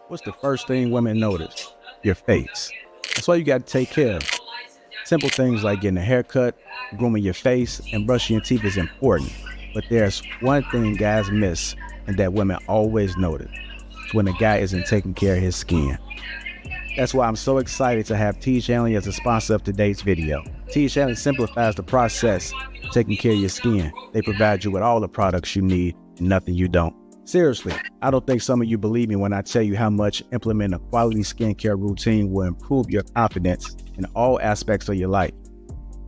What's the first thing women notice? Your face. That's why you got to take care of it. Simple things like getting a haircut, grooming your face, and brushing your teeth is important. But there's one thing guys miss and that women always notice. It's when a guy isn't taking care of his skin. That's why I'm so excited to have T. Shanley as a sponsor of today's video. T. Shanley simplifies the process of taking care of your skin. They provide you with all the products you need and nothing you don't. Seriously, I don't think some of you believe me when I tell you how much implementing a quality skincare routine will improve your confidence in all aspects of your life.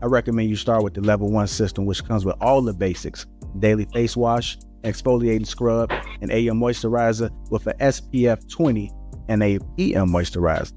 I recommend you start with the level 1 system, which comes with all the basics: daily face wash, exfoliating scrub, an AM moisturizer with an SPF 20 and a PM moisturizer.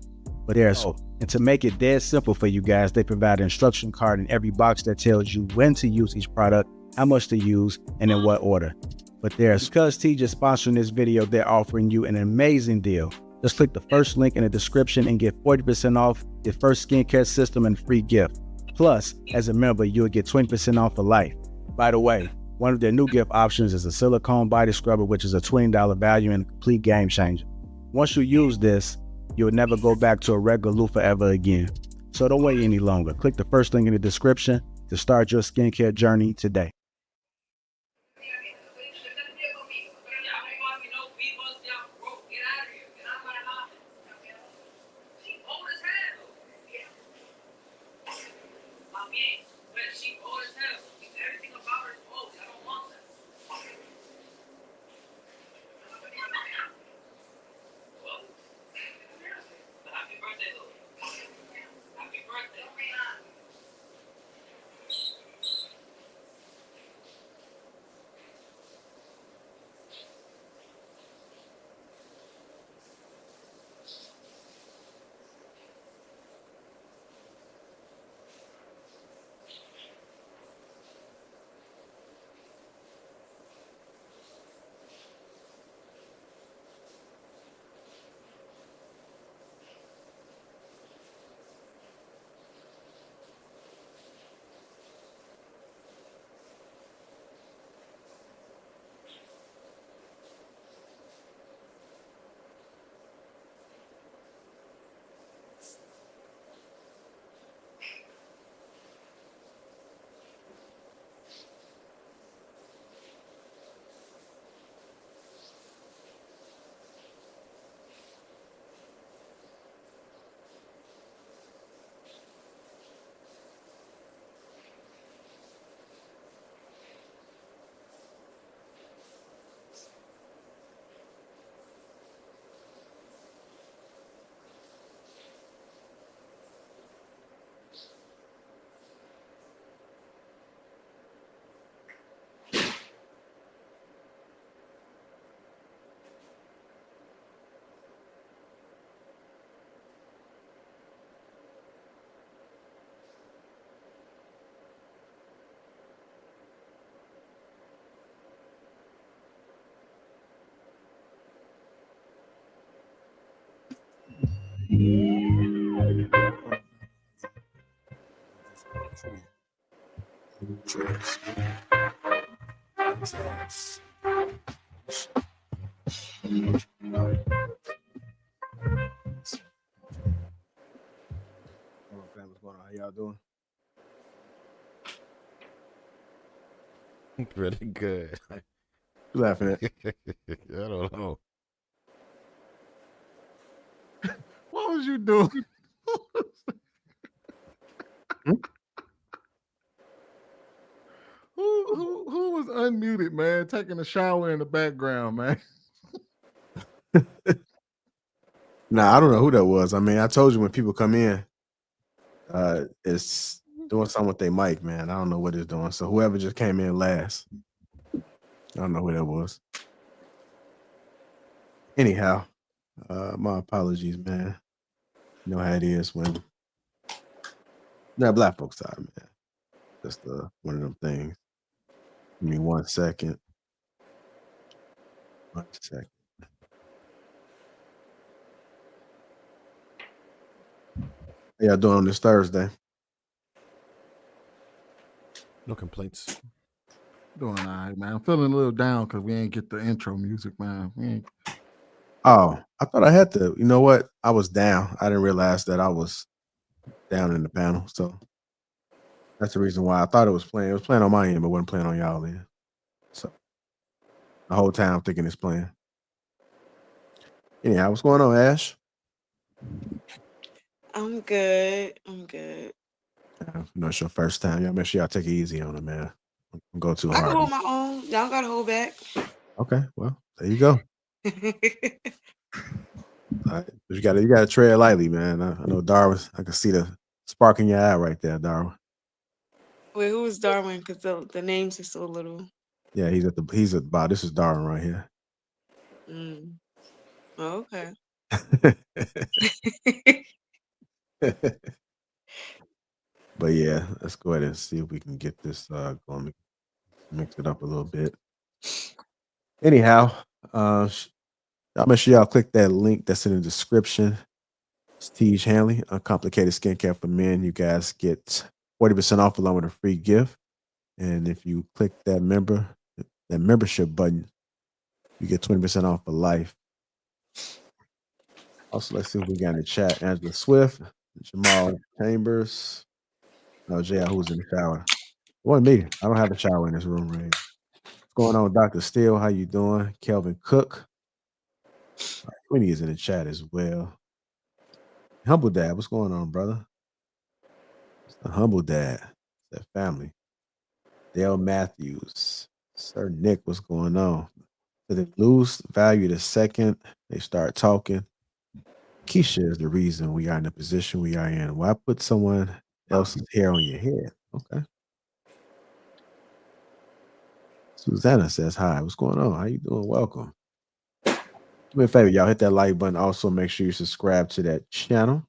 But and to make it dead simple for you guys, they provide an instruction card in every box that tells you when to use each product, how much to use, and in what order. But because T just sponsoring this video, they're offering you an amazing deal. Just click the first link in the description and get 40% off your first skincare system and free gift. Plus, as a member, you'll get 20% off for life. By the way, one of their new gift options is a silicone body scrubber, which is a $20 value and a complete game changer. Once you use this, you'll never go back to a regular loofah ever again. So don't wait any longer. Click the first link in the description to start your skincare journey today. What's going on? How y'all doing? Pretty good. You laughing at? I don't know. What was you doing? Who was unmuted, man? Taking a shower in the background, man. Nah, I don't know who that was. I mean, I told you when people come in, it's doing something with their mic, man. I don't know what it's doing. So whoever just came in last, I don't know who that was. Anyhow, my apologies, man. You know how it is when black folks time, man. Just one of them things. Give me 1 second. 1 second. How y'all doing on this Thursday? No complaints. Doing all right, man. I'm feeling a little down because we ain't get the intro music, man. Oh, I thought I had to. You know what? I was down. I didn't realize that I was down in the panel. So that's the reason why I thought it was playing. It was playing on my end, but wasn't playing on y'all end. So the whole time I'm thinking it's playing. Anyhow, what's going on, Ash? I'm good. I'm good. It's your first time. Y'all make sure y'all take it easy on it, man. Don't go too I can hard. hold my own. Y'all gotta hold back. Okay, well, there you go. All right. But you gotta tread lightly, man. I know Darwin. I can see the spark in your eye right there, Darwin. Wait, who is Darwin? Because the names are so little. Yeah, he's at the bottom. This is Darwin right here. Mm. Oh, okay. But yeah, let's go ahead and see if we can get this going. Mix it up a little bit. Anyhow, I'll make sure y'all click that link that's in the description. It's Tej Hanley, Uncomplicated Skincare for Men. You guys get 40% off along with a free gift. And if you click that membership button, you get 20% off for life. Also, let's see if we got in the chat. Angela Swift, Jamal Chambers, JR, who's in the shower. It wasn't me. I don't have a shower in this room, right? What's going on, Dr. Steele? How you doing? Kelvin Cook. Queenie is in the chat as well. Humble Dad, what's going on, brother? It's the Humble Dad. That family. Dale Matthews. Sir Nick, what's going on? Did they lose value the second they start talking? Keisha is the reason we are in the position we are in. Why put someone else's hair on your head? Okay. Susanna says hi. What's going on? How you doing? Welcome. Do me a favor, y'all hit that like button. Also, make sure you subscribe to that channel.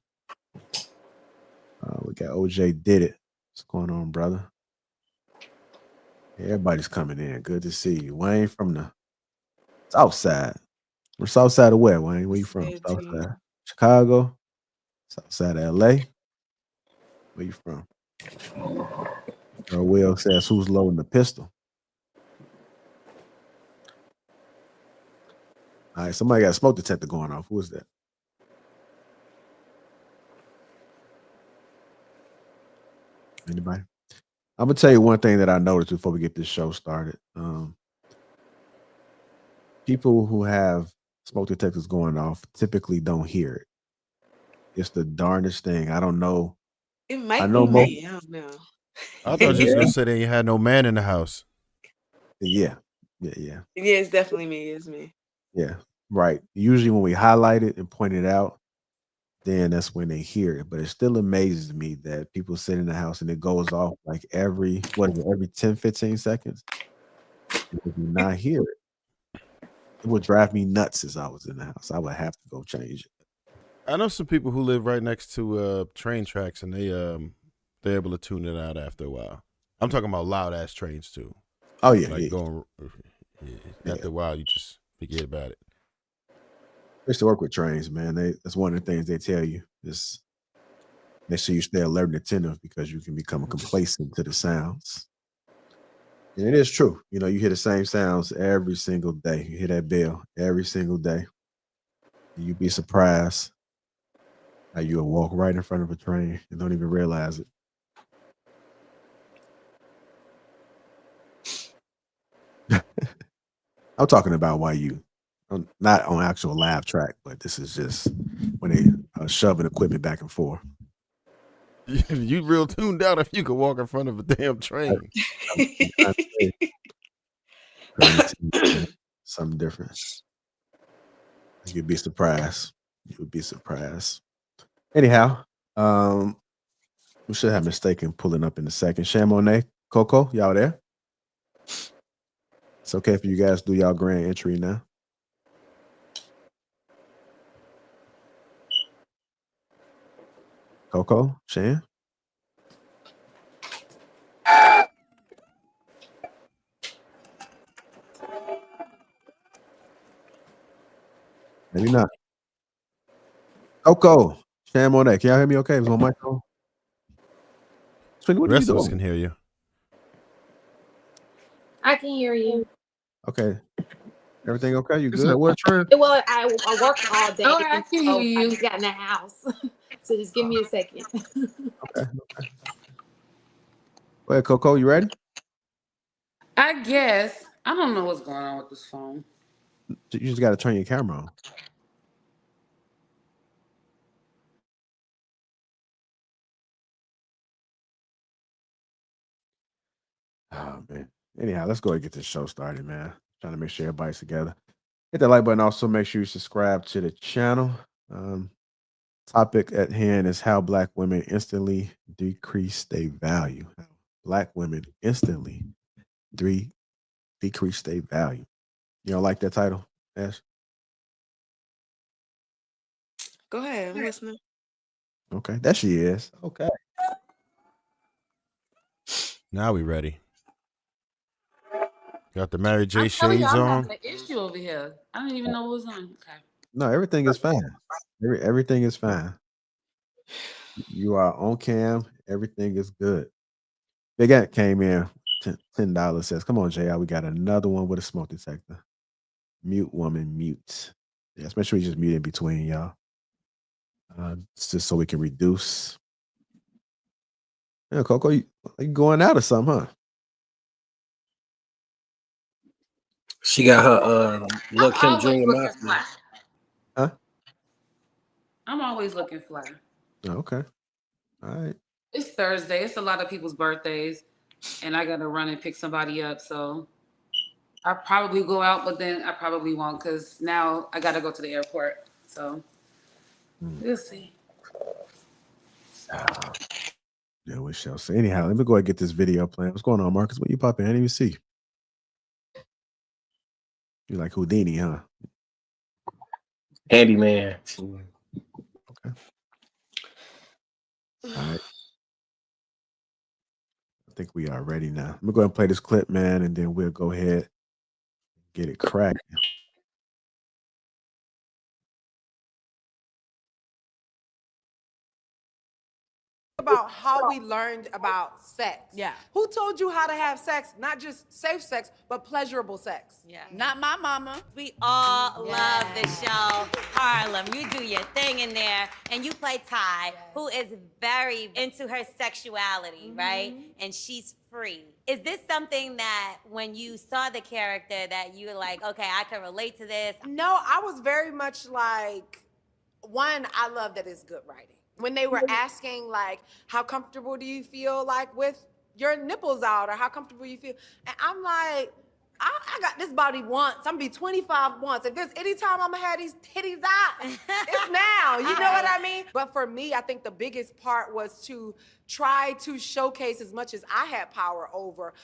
We got OJ Did It. What's going on, brother? Everybody's coming in. Good to see you. Wayne from the South Side. We're South Side of where, Wayne? Where you from? Said South to you. Side. Chicago? South Side of LA? Where you from? Will says, who's loading the pistol? All right, somebody got a smoke detector going off. Who is that? Anybody? I'm gonna tell you one thing that I noticed before we get this show started. People who have smoke detectors going off typically don't hear it. It's the darndest thing. I don't know. It might know be most. me. I don't know. I thought you was gonna say that you had no man in the house. Yeah. Yeah, it's definitely me. It's me. Yeah, right. Usually when we highlight it and point it out, then that's when they hear it. But it still amazes me that people sit in the house and it goes off like every 10, 15 seconds. People do not hear it. It would drive me nuts as I was in the house. I would have to go change it. I know some people who live right next to train tracks, and they're able to tune it out after a while. I'm talking about loud ass trains too. Oh yeah, like yeah. going after a while, you just forget about it. I used to work with trains, man. That's one of the things they tell you. Is make sure you stay alert and attentive because you can become complacent to the sounds. And it is true. You know, you hear the same sounds every single day. You hear that bell every single day. And you'd be surprised how you'll walk right in front of a train and don't even realize it. I'm talking about why you, not on actual live track, but this is just when they shoving equipment back and forth. You real tuned out if you could walk in front of a damn train. Something different. You'd be surprised. You would be surprised. Anyhow, we should have mistaken pulling up in a second. Chamonix, Coco, y'all there? It's okay for you guys to do y'all grand entry now. Coco, Shan? Maybe not. Coco, Chamonix, can y'all hear me okay? Is my mic on? Swing, what The are you rest of us doing? can hear you. I can hear you. Okay. Everything okay? You You said good? what, Trent? Well, I work all day, Oh, I can so hear I you. just got in the house. So just give me a second. Okay. Go ahead, Coco. You ready? I guess. I don't know what's going on with this phone. You just got to turn your camera on. Oh man. Anyhow, let's go ahead and get this show started, man. Trying to make sure everybody's together. Hit that like button. Also, make sure you subscribe to the channel. Topic at hand is how Black women instantly decrease their value. How Black women instantly decrease their value. You don't like that title, Ash? Go ahead, I'm listening. Okay, there she is. Okay. Now we ready. Got the Mary J I'm telling you, shades I'm on. having an issue over here. I didn't even know it was on. Okay. No, everything is fine. Everything is fine. You are on cam. Everything is good. Big Ant came in. $10 says, "Come on, JR. We got another one with a smoke detector. Mute woman, mute. Yes, make sure you just mute in between, y'all. Just so we can reduce." Yeah, Coco, you going out or something, huh? She got her Lil' I'm Kim always Jr. looking mouth. fly. Huh? I'm always looking fly. Oh, okay. All right. It's Thursday. It's a lot of people's birthdays, and I gotta run and pick somebody up. So I probably go out, but then I probably won't because now I gotta go to the airport. So we'll see. Yeah, we shall see. Anyhow, let me go ahead and get this video playing. What's going on, Marcus? What you popping? I didn't even see. You like Houdini, huh? Handyman. Okay. All right. I think we are ready now. I'm gonna go ahead and play this clip, man, and then we'll go ahead and get it cracking. About how we learned about sex. Yeah. Who told you how to have sex? Not just safe sex, but pleasurable sex. Yeah. Not my mama. We all love the show Harlem. You do your thing in there, and you play Ty, who is very into her sexuality, right? And she's free. Is this something that when you saw the character that you were like, okay, I can relate to this? No, I was very much like, one, I love that it's good writing. When they were asking, like, how comfortable do you feel, like, with your nipples out, or how comfortable you feel? And I'm like, I got this body once. I'm gonna be 25 once. If there's any time I'm gonna have these titties out, it's now. You know what I mean? But for me, I think the biggest part was to try to showcase as much as I had power over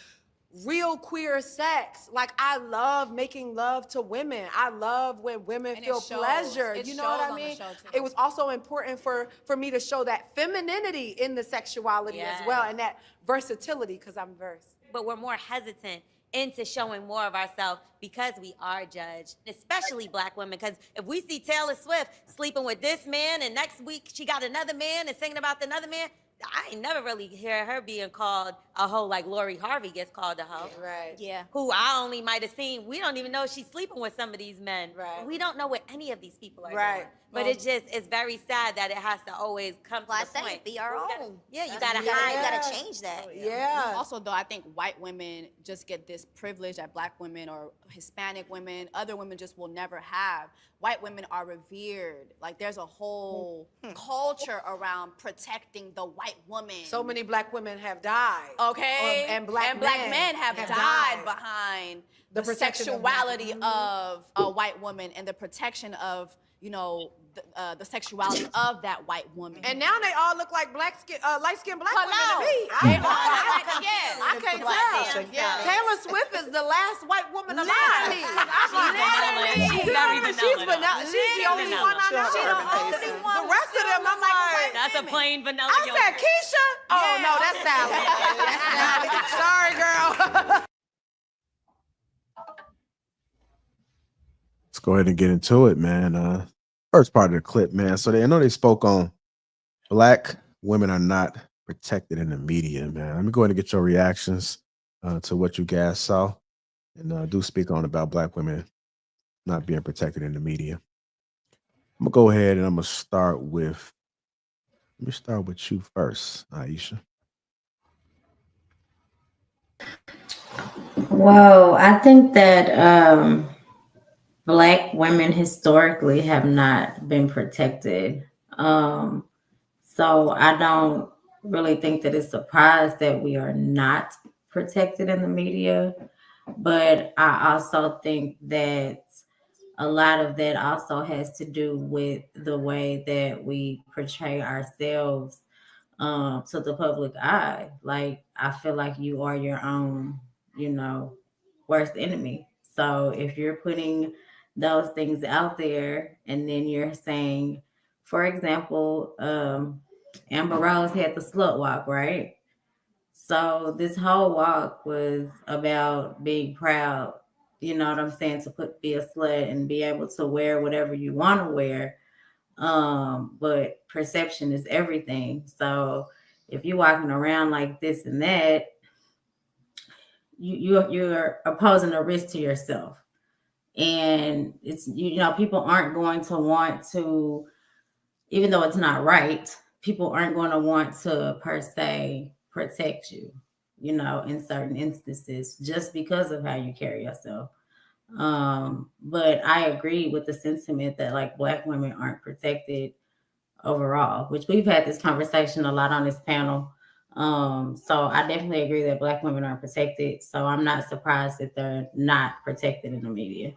real queer sex. Like, I love making love to women. I love when women feel pleasure. You know what I mean? It was also important for me to show that femininity in the sexuality as well, and that versatility, because I'm verse. But we're more hesitant into showing more of ourselves because we are judged, especially Black women. Because if we see Taylor Swift sleeping with this man and next week she got another man and singing about another man, I ain't never really hear her being called a hoe like Lori Harvey gets called a hoe. Right. Yeah. Who I only might have seen. We don't even know she's sleeping with some of these men. Right. We don't know what any of these people are Right. doing. But it's very sad that it has to always come to the point. Be our own. Yeah, you gotta hide, you gotta change that. Yeah. Also, though, I think white women just get this privilege that Black women or Hispanic women, other women just will never have. White women are revered. Like, there's a whole culture around protecting the white woman. So many Black women have died. Okay. And black men have died behind the protection of sexuality of a white woman and the protection of, you know, the sexuality of that white woman. And now they all look like light-skinned black women to me. I can't tell. Taylor Swift is the last white woman alive. She's very vanilla. She's vanilla. She's the only one I know. She's the only one. The rest of them, I'm like, That's a plain vanilla I said Keisha. Oh no, that's Sally. That's Sally. Sorry, girl. Let's go ahead and get into it, man. First part of the clip, man. So I know they spoke on Black women are not protected in the media, man. Let me go ahead and get your reactions to what you guys saw, and do speak on about Black women not being protected in the media. I'm gonna go ahead and I'm gonna start with. Let me start with you first, Aisha. Well, I think that Black women historically have not been protected. So I don't really think that it's surprised that we are not protected in the media. But I also think that a lot of that also has to do with the way that we portray ourselves to the public eye. Like, I feel like you are your own, worst enemy. So if you're putting those things out there and then you're saying, for example, Amber Rose had the slut walk, right? So this whole walk was about being proud, you know what I'm saying, to be a slut and be able to wear whatever you want to wear. But perception is everything. So if you're walking around like this and that, you're posing a risk to yourself. And it's, people aren't going to want to, even though it's not right, people aren't going to want to per se protect you, in certain instances just because of how you carry yourself. But I agree with the sentiment that like Black women aren't protected overall, which we've had this conversation a lot on this panel. So I definitely agree that Black women aren't protected. So I'm not surprised that they're not protected in the media.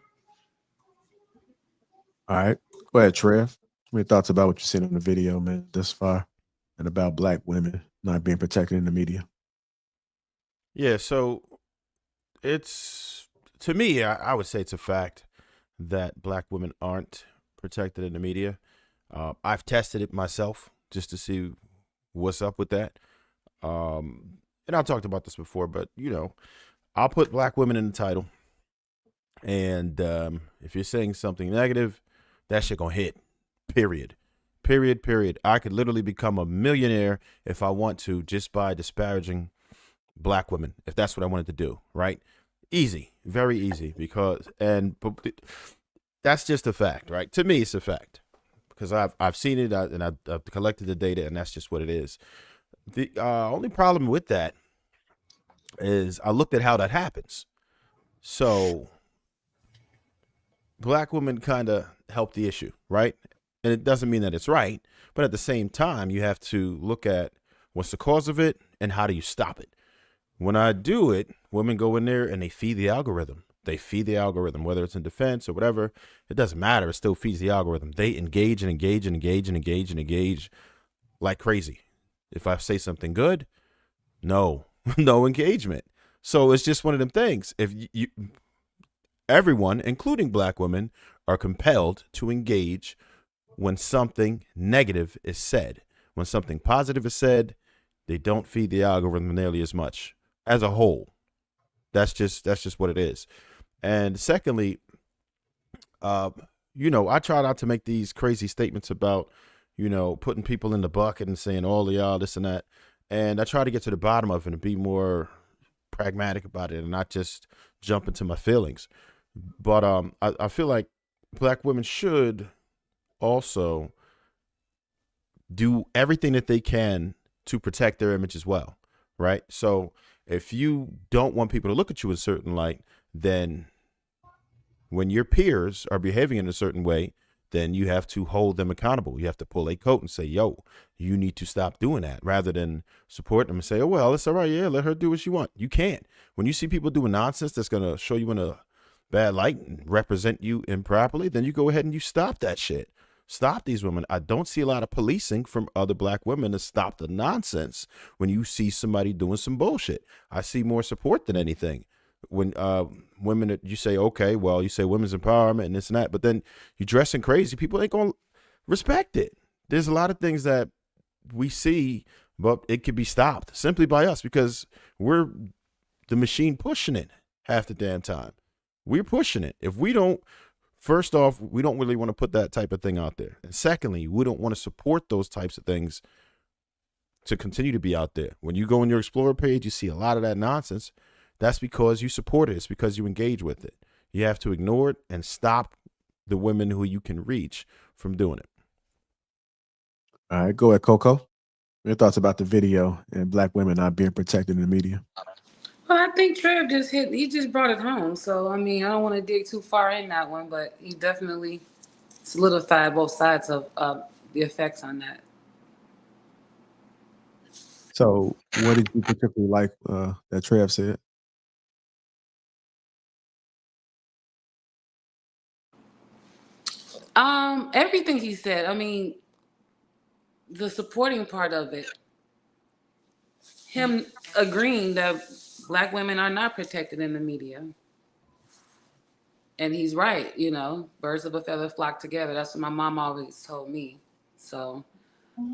All right, go ahead, Trev. Any thoughts about what you've seen in the video, man, thus far, and about Black women not being protected in the media? Yeah, so it's, to me, I would say it's a fact that Black women aren't protected in the media. I've tested it myself just to see what's up with that. And I talked about this before, but, I'll put Black women in the title. And if you're saying something negative, that shit gonna hit, period. I could literally become a millionaire if I want to just by disparaging Black women, if that's what I wanted to do, right? Easy, very easy, but that's just a fact, right? To me, it's a fact because I've seen it and I've collected the data, and that's just what it is. The only problem with that is I looked at how that happens. So Black women kind of help the issue, right? And it doesn't mean that it's right, but at the same time, you have to look at what's the cause of it and how do you stop it. When I do it, women go in there and they feed the algorithm. Whether it's in defense or whatever, it doesn't matter. It still feeds the algorithm. They engage like crazy. If I say something good, no engagement. So it's just one of them things. If everyone, including Black women, are compelled to engage when something negative is said. When something positive is said, they don't feed the algorithm nearly as much as a whole. That's just what it is. And secondly, I try not to make these crazy statements about, putting people in the bucket and saying all of y'all this and that. And I try to get to the bottom of it and be more pragmatic about it and not just jump into my feelings. But I feel like Black women should also do everything that they can to protect their image as well, right? So if you don't want people to look at you in a certain light, then when your peers are behaving in a certain way, then you have to hold them accountable. You have to pull a coat and say, yo, you need to stop doing that, rather than support them and say, oh, well, it's all right. Yeah, let her do what she wants. You can't. When you see people doing nonsense that's going to show you in a bad light and represent you improperly, then you go ahead and you stop that shit. Stop these women. I don't see a lot of policing from other Black women to stop the nonsense when you see somebody doing some bullshit. I see more support than anything. When women, you say, okay, well, you say women's empowerment and this and that, but then you dressing crazy, people ain't gonna respect it. There's a lot of things that we see, but it could be stopped simply by us because we're the machine pushing it half the damn time. We're pushing it. If we don't, first off, we don't really want to put that type of thing out there. And secondly, we don't want to support those types of things to continue to be out there. When you go on your Explorer page, you see a lot of that nonsense. That's because you support it. It's because you engage with it. You have to ignore it and stop the women who you can reach from doing it. All right, go ahead, Coco. Your thoughts about the video and black women not being protected in the media? Well, I think Trev he just brought it home. So, I mean, I don't want to dig too far in that one, but he definitely solidified both sides of the effects on that. So what did you particularly like that Trev said? Everything he said. I mean, the supporting part of it. Him agreeing that black women are not protected in the media. And he's right, you know, birds of a feather flock together. That's what my mom always told me. So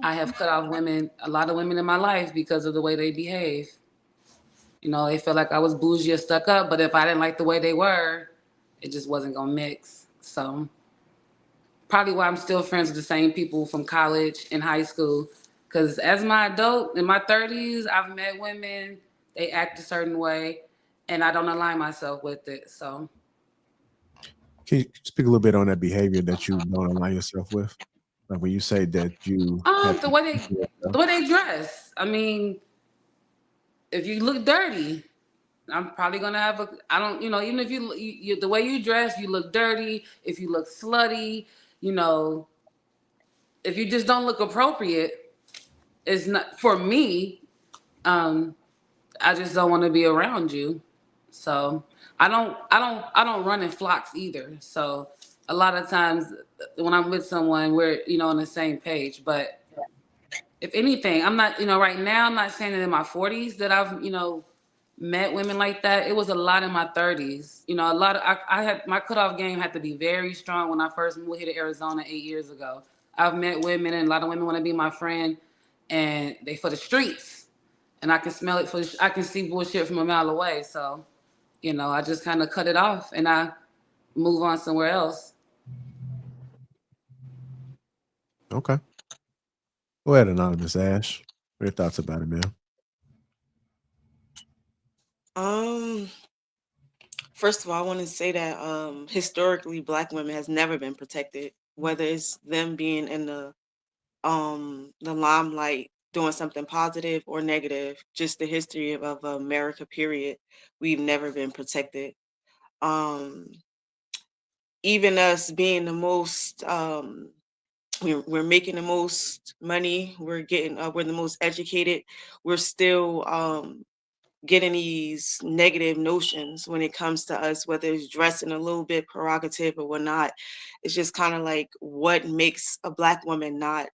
I have cut off a lot of women in my life because of the way they behave. You know, they felt like I was bougie or stuck up, but if I didn't like the way they were, it just wasn't gonna mix. So probably why I'm still friends with the same people from college and high school. Because as my adult, in my 30s, I've met women, they act a certain way, and I don't align myself with it. So Can you speak a little bit on that behavior that you don't align yourself with? Like when you say that you have the to way they dress. I mean, if you look dirty, I'm probably gonna have I don't, you know, even if you the way you dress, you look dirty. If you look slutty, you know, if you just don't look appropriate, it's not for me. I just don't want to be around you. So I don't run in flocks either. So a lot of times when I'm with someone, we're, you know, on the same page. But if anything, I'm not, you know, right now I'm not saying that in my 40s that I've, you know, met women like that. It was a lot in my 30s. You know, a lot of I had my cutoff game had to be very strong when I first moved here to Arizona 8 years ago. I've met women and a lot of women want to be my friend, and they for the streets, and I can smell it I can see bullshit from a mile away. So, you know, I just kind of cut it off and I move on somewhere else. Okay. Go ahead, Anonymous Ash. What are your thoughts about it, man? First of all, I want to say that historically black women has never been protected, whether it's them being in the limelight doing something positive or negative, just the history of America period, we've never been protected. Um Even us being the most we're making the most money, we're the most educated, we're still getting these negative notions when it comes to us, whether it's dressing a little bit prerogative or whatnot. It's just kind of like what makes a black woman not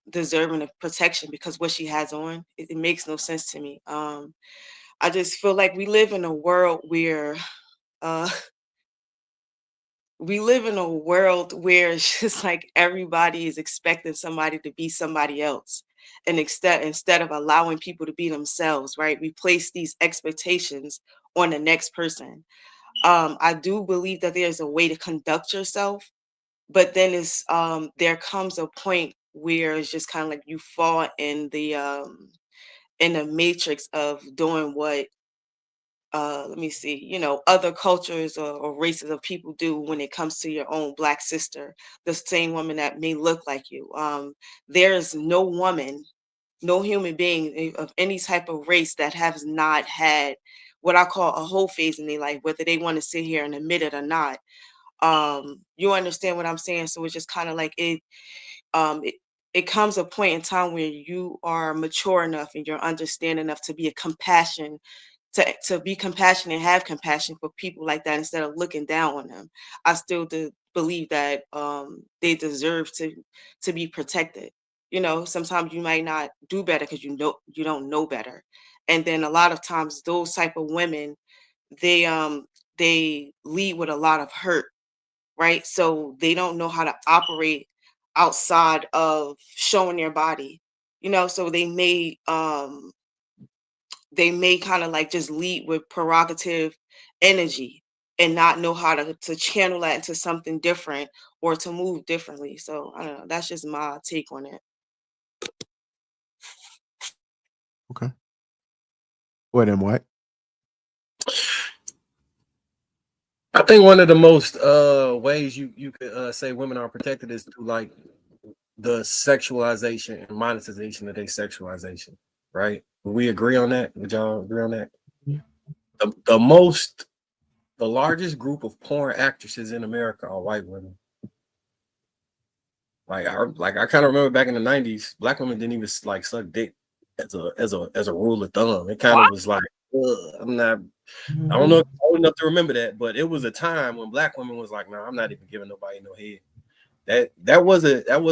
deserving of protection because what she has on, it makes no sense to me. I just feel like we live in a world where uh it's just like everybody is expecting somebody to be somebody else. And instead of allowing people to be themselves, right? We place these expectations on the next person. I do believe that there's a way to conduct yourself, but then there comes a point where it's just kind of like you fall in the matrix of doing what let me see, you know, other cultures or races of people do when it comes to your own black sister, the same woman that may look like you. There's no woman, no human being of any type of race that has not had what I call a whole phase in their life, whether they want to sit here and admit it or not. You understand what I'm saying? So it's just kind of like um it, it comes a point in time where you are mature enough and you're understanding enough to be a compassion to be compassionate and have compassion for people like that instead of looking down on them. I still do believe that they deserve to be protected. You know, sometimes you might not do better because you don't know better, and then a lot of times those type of women they they lead with a lot of hurt, right? So they don't know how to operate outside of showing their body, you know. So they may kind of like just lead with prerogative energy and not know how to channel that into something different or to move differently. So I don't know. That's just my take on it. Okay. Go ahead, M. White. I think one of the most ways you could say women are protected is through like the sexualization and monetization of their sexualization, right? Would we agree on that? Would y'all agree on that? The largest group of porn actresses in America are white women. I kind of remember back in the 90s, black women didn't even like suck dick as a rule of thumb. It kind of was like, I don't know if I'm old enough to remember that, but it was a time when black women was like, no, I'm not even giving nobody no head. That was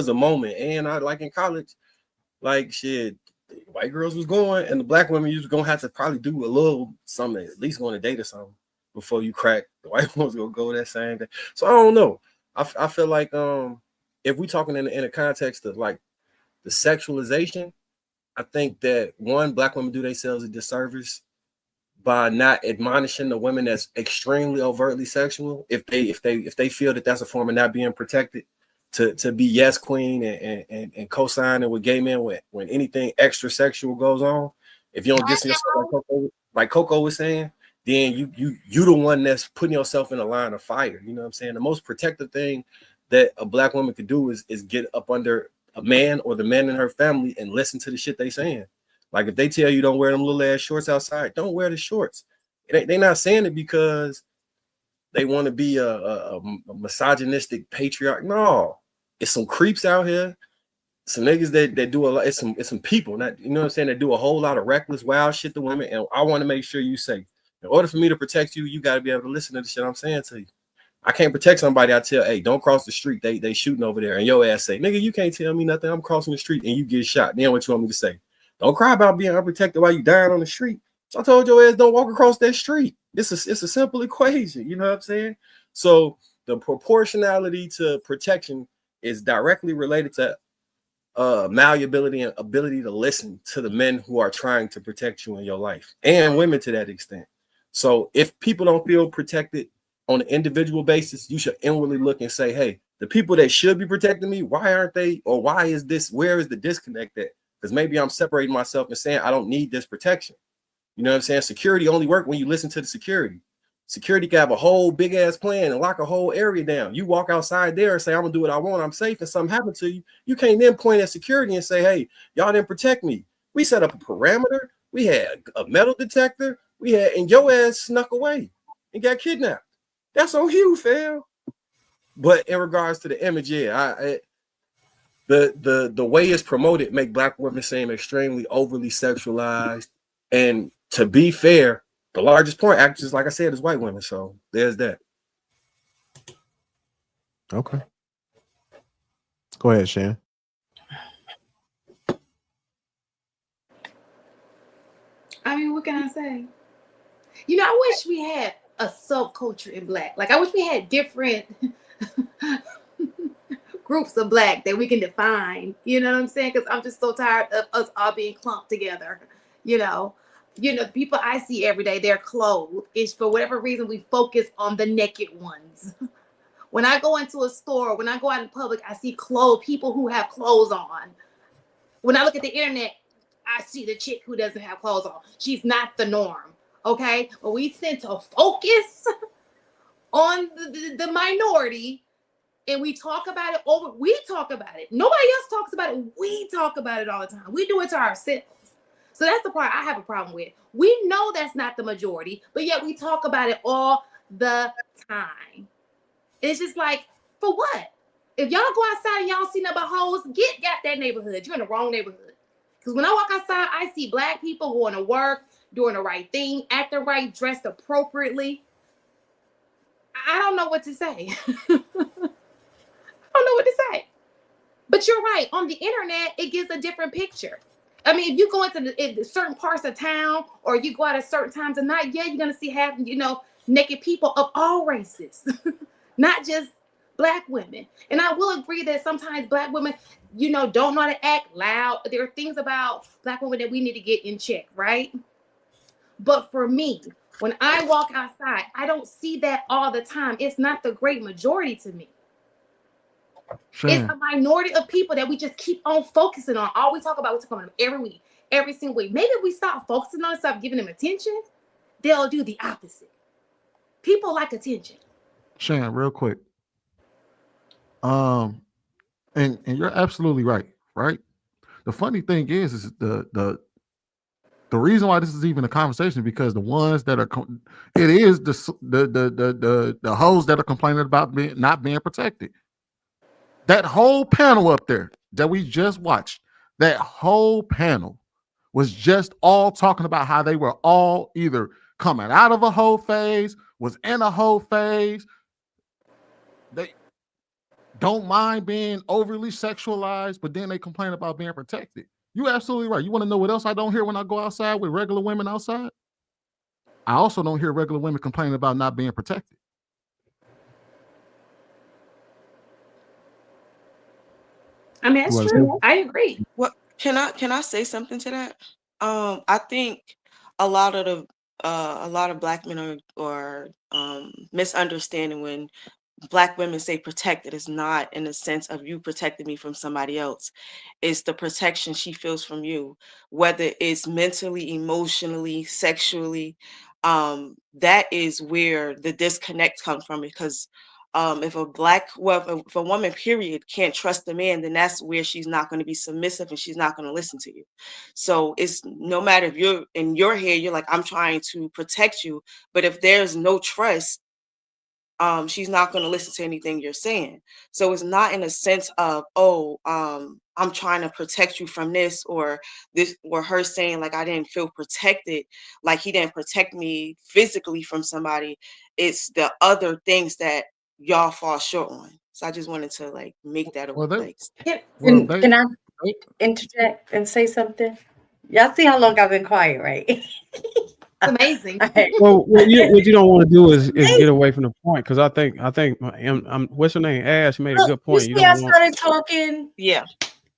a moment. And I like in college, like shit, white girls was going, and the black women you was gonna have to probably do a little something, at least go on a date or something before you crack. The white ones gonna go that same day. So I don't know. I feel like if we talking in a context of like the sexualization, I think that one, black women do themselves a disservice by not admonishing the women that's extremely overtly sexual, if they feel that that's a form of not being protected, to be yes queen and co-signing with gay men when anything extra sexual goes on. If you don't distance yourself like Coco was saying, then you the one that's putting yourself in a line of fire. You know what I'm saying? The most protective thing that a black woman could do is get up under a man or the man in her family and listen to the shit they saying. Like if they tell you don't wear them little ass shorts outside, don't wear the shorts. They're not saying it because they want to be a misogynistic patriarch. No, it's some creeps out here, some niggas that do a lot. It's some people, not, you know what I'm saying, that do a whole lot of reckless, wild shit to women. And I want to make sure you safe. In order for me to protect you, you got to be able to listen to the shit I'm saying to you. I can't protect somebody. I tell, hey, don't cross the street. They shooting over there, and your ass say, nigga, you can't tell me nothing. I'm crossing the street, and you get shot. Then what you want me to say? Don't cry about being unprotected while you dying on the street. So I told your ass, don't walk across that street. It's a simple equation. You know what I'm saying? So the proportionality to protection is directly related to malleability and ability to listen to the men who are trying to protect you in your life, and women to that extent. So if people don't feel protected on an individual basis, you should inwardly look and say, hey, the people that should be protecting me, why aren't they? Or why is this? Where is the disconnect at? Because maybe I'm separating myself and saying I don't need this protection. You know what I'm saying? Security only work when you listen to the security. Security can have a whole big ass plan and lock a whole area down. You walk outside there and say, I'm gonna do what I want, I'm safe, and something happened to you. You can't then point at security and say, hey, y'all didn't protect me. We set up a parameter, we had a metal detector, and your ass snuck away and got kidnapped. That's on you, fam. But in regards to the image, yeah, the way it's promoted make black women seem extremely overly sexualized. And to be fair, the largest porn actors, like I said, is white women. So there's that. Okay. Go ahead, Shan. I mean, what can I say? You know, I wish we had a subculture in black. Like, I wish we had different groups of black that we can define. You know what I'm saying? Because I'm just so tired of us all being clumped together. You know, people I see every day, they're clothed. It's for whatever reason we focus on the naked ones. When I go into a store, when I go out in public, I see people who have clothes on. When I look at the internet, I see the chick who doesn't have clothes on. She's not the norm. Okay, but we tend to focus on the minority, and we talk about it over. We talk about it. Nobody else talks about it. We talk about it all the time. We do it to ourselves. So that's the part I have a problem with. We know that's not the majority, but yet we talk about it all the time. It's just like, for what? If y'all go outside and y'all see nothing but hoes, get that neighborhood. You're in the wrong neighborhood. Because when I walk outside, I see black people going to work, doing the right thing, acting right, dressed appropriately. I don't know what to say. I don't know what to say. But you're right. On the internet, it gives a different picture. I mean, if you go into certain parts of town or you go out at certain times of night, yeah, you're going to see naked people of all races, not just black women. And I will agree that sometimes black women, don't know how to act loud. There are things about black women that we need to get in check, right? But for me, when I walk outside, I don't see that all the time. It's not the great majority to me. Sure. It's a minority of people that we just keep on focusing on. All we talk about, every week, every single week. Maybe if we stop focusing on it, stop giving them attention, they'll do the opposite. People like attention. Shan, real quick. And you're absolutely right, right? The funny thing is the reason why this is even a conversation is because the ones that are it is the hoes that are complaining about not being protected. That whole panel up there that we just watched, that whole panel was just all talking about how they were all either coming out of a hoe phase, was in a hoe phase. They don't mind being overly sexualized, but then they complain about being protected. You're absolutely right. You want to know what else I don't hear when I go outside with regular women outside? I also don't hear regular women complaining about not being protected. I mean, that's true. I agree. What can I say something to that? I think a lot of black men are misunderstanding when Black women say protected is not in the sense of you protecting me from somebody else. It's the protection she feels from you, whether it's mentally, emotionally, sexually. That is where the disconnect comes from because if a woman period can't trust a man, then that's where she's not going to be submissive and she's not going to listen to you. So it's no matter if you're in your head, you're like, I'm trying to protect you, but if there's no trust, she's not going to listen to anything you're saying. So it's not in a sense of, I'm trying to protect you from this, or her saying like I didn't feel protected, like he didn't protect me physically from somebody. It's the other things that y'all fall short on. So I just wanted to like make that Can I interject and say something? Y'all see how long I've been quiet, right? Amazing. Well, what you don't want to do is get away from the point, because I think what's her name? Ash made a Look, good point. You see, I started talking. Yeah.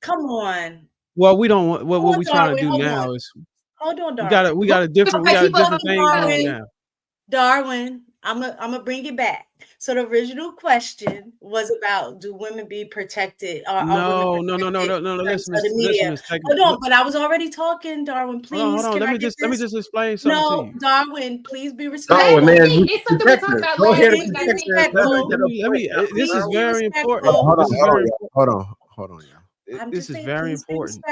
Come on. Well, we don't want what we trying to do Hold now on. is Hold on, Darwin. we got a different thing going now. Darwin, I'm gonna bring it back. So the original question was about, do women be protected? Or No. Listen, Listen, hold on, but I was already talking, Darwin. Please, hold on. Let me just explain something to you. Darwin, please be respectful. Oh man, it's something we talked about last week. This is very important. Hold This is very important. Hold on, y'all. This is very important.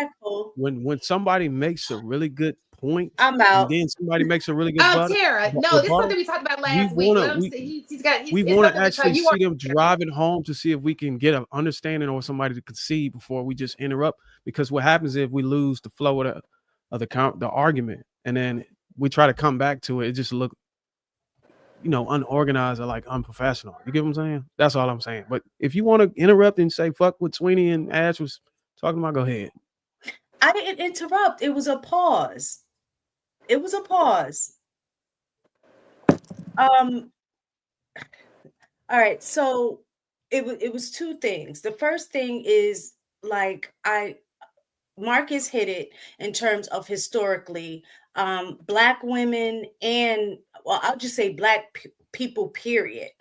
When somebody makes a really good point, I'm out. And then somebody makes a really good Tara, no, this is something we talked about last week. Let him see. We want to actually see them driving home to see if we can get an understanding or somebody to concede before we just interrupt. Because what happens if we lose the flow of the argument, and then we try to come back to it, it just look, unorganized or like unprofessional. You get what I'm saying? That's all I'm saying. But if you want to interrupt and say fuck what Sweeney and Ash was talking about, go ahead. I didn't interrupt. It was a pause. All right, so it was two things. The first thing is like Marcus hit it in terms of historically, Black women and, well, I'll just say Black people, period,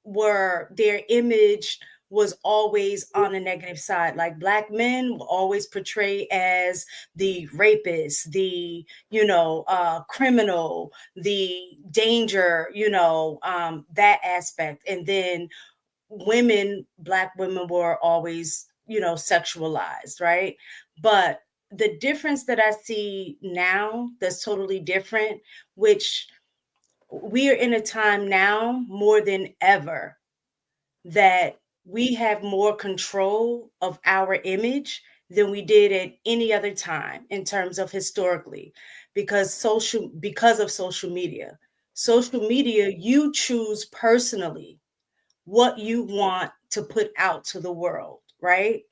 were their image was always on the negative side. Like Black men were always portrayed as the rapist, the, criminal, the danger, that aspect. And then Black women were always, sexualized, right? But the difference that I see now that's totally different, which we are in a time now more than ever that we have more control of our image than we did at any other time in terms of historically, because of social media. Social media, you choose personally what you want to put out to the world, right?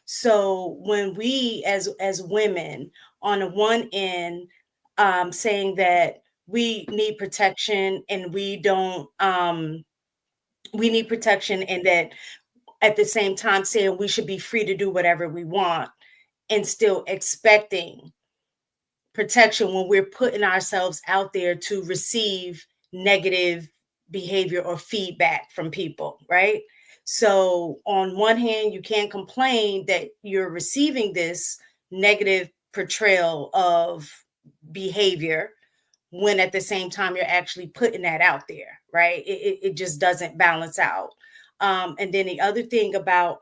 So when we as women on the one end saying that we need protection and we don't we need protection, and that at the same time saying we should be free to do whatever we want and still expecting protection when we're putting ourselves out there to receive negative behavior or feedback from people, right? So on one hand, you can't complain that you're receiving this negative portrayal of behavior, when at the same time you're actually putting that out there, right? It just doesn't balance out. And then the other thing about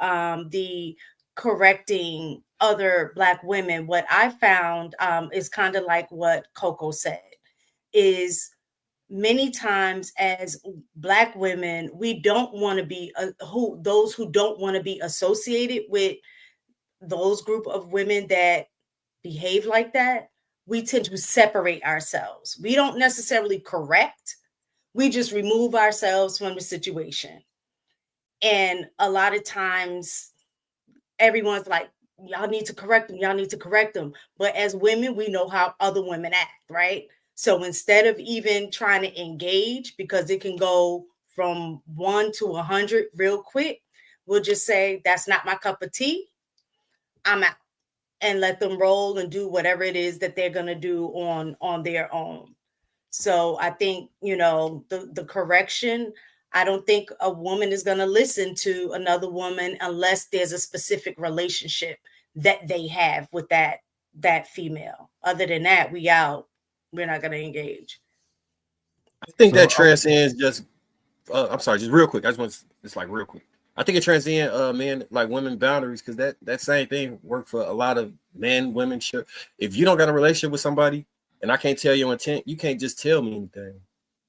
the correcting other Black women, what I found is kind of like what Coco said, is many times as Black women, we don't want to be those who don't want to be associated with those group of women that behave like that. We tend to separate ourselves. We don't necessarily correct, we just remove ourselves from the situation. And a lot of times everyone's like, y'all need to correct them, y'all need to correct them. But as women, we know how other women act, right? So instead of even trying to engage, because it can go from 1 to 100 real quick, we'll just say, that's not my cup of tea, I'm out, and let them roll and do whatever it is that they're going to do on their own. So I think, the correction, I don't think a woman is going to listen to another woman unless there's a specific relationship that they have with that female. Other than that, we out. We're not going to engage. I think that transcends just. I'm sorry, just real quick. I just want it's like real quick. I think it transcends men like women boundaries, because that same thing worked for a lot of men, women. Sure, if you don't got a relationship with somebody and I can't tell your intent, you can't just tell me anything.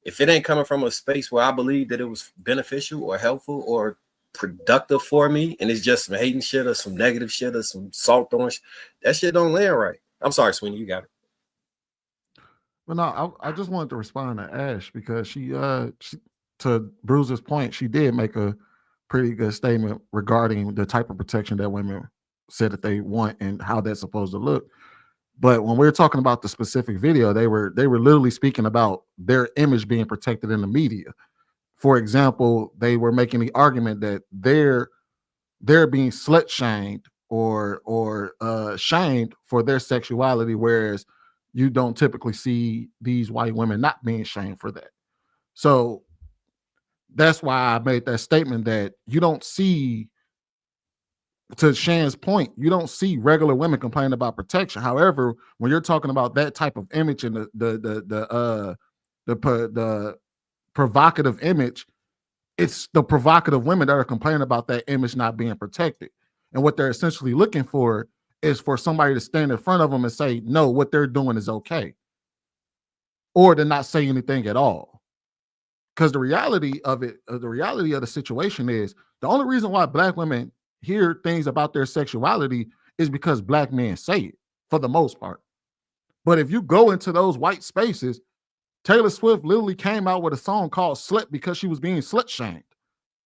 If it ain't coming from a space where I believe that it was beneficial or helpful or productive for me, and it's just some hating shit or some negative shit or some salt throwing that shit don't land right. I'm sorry, Sweeney, you got it. Well, no, I just wanted to respond to Ash because she to Bruce's point, she did make a pretty good statement regarding the type of protection that women said that they want and how that's supposed to look. But when we're talking about the specific video, they were literally speaking about their image being protected in the media. For example, they were making the argument that they're being slut shamed or shamed for their sexuality, whereas you don't typically see these white women not being shamed for that. So that's why I made that statement that you don't see, to Shan's point, you don't see regular women complaining about protection. However, when you're talking about that type of image and the provocative image, it's the provocative women that are complaining about that image not being protected. And what they're essentially looking for is for somebody to stand in front of them and say, no, what they're doing is okay. Or to not say anything at all. Because the reality of the situation is the only reason why Black women hear things about their sexuality is because Black men say it for the most part. But if you go into those white spaces, Taylor Swift literally came out with a song called Slut because she was being slut shamed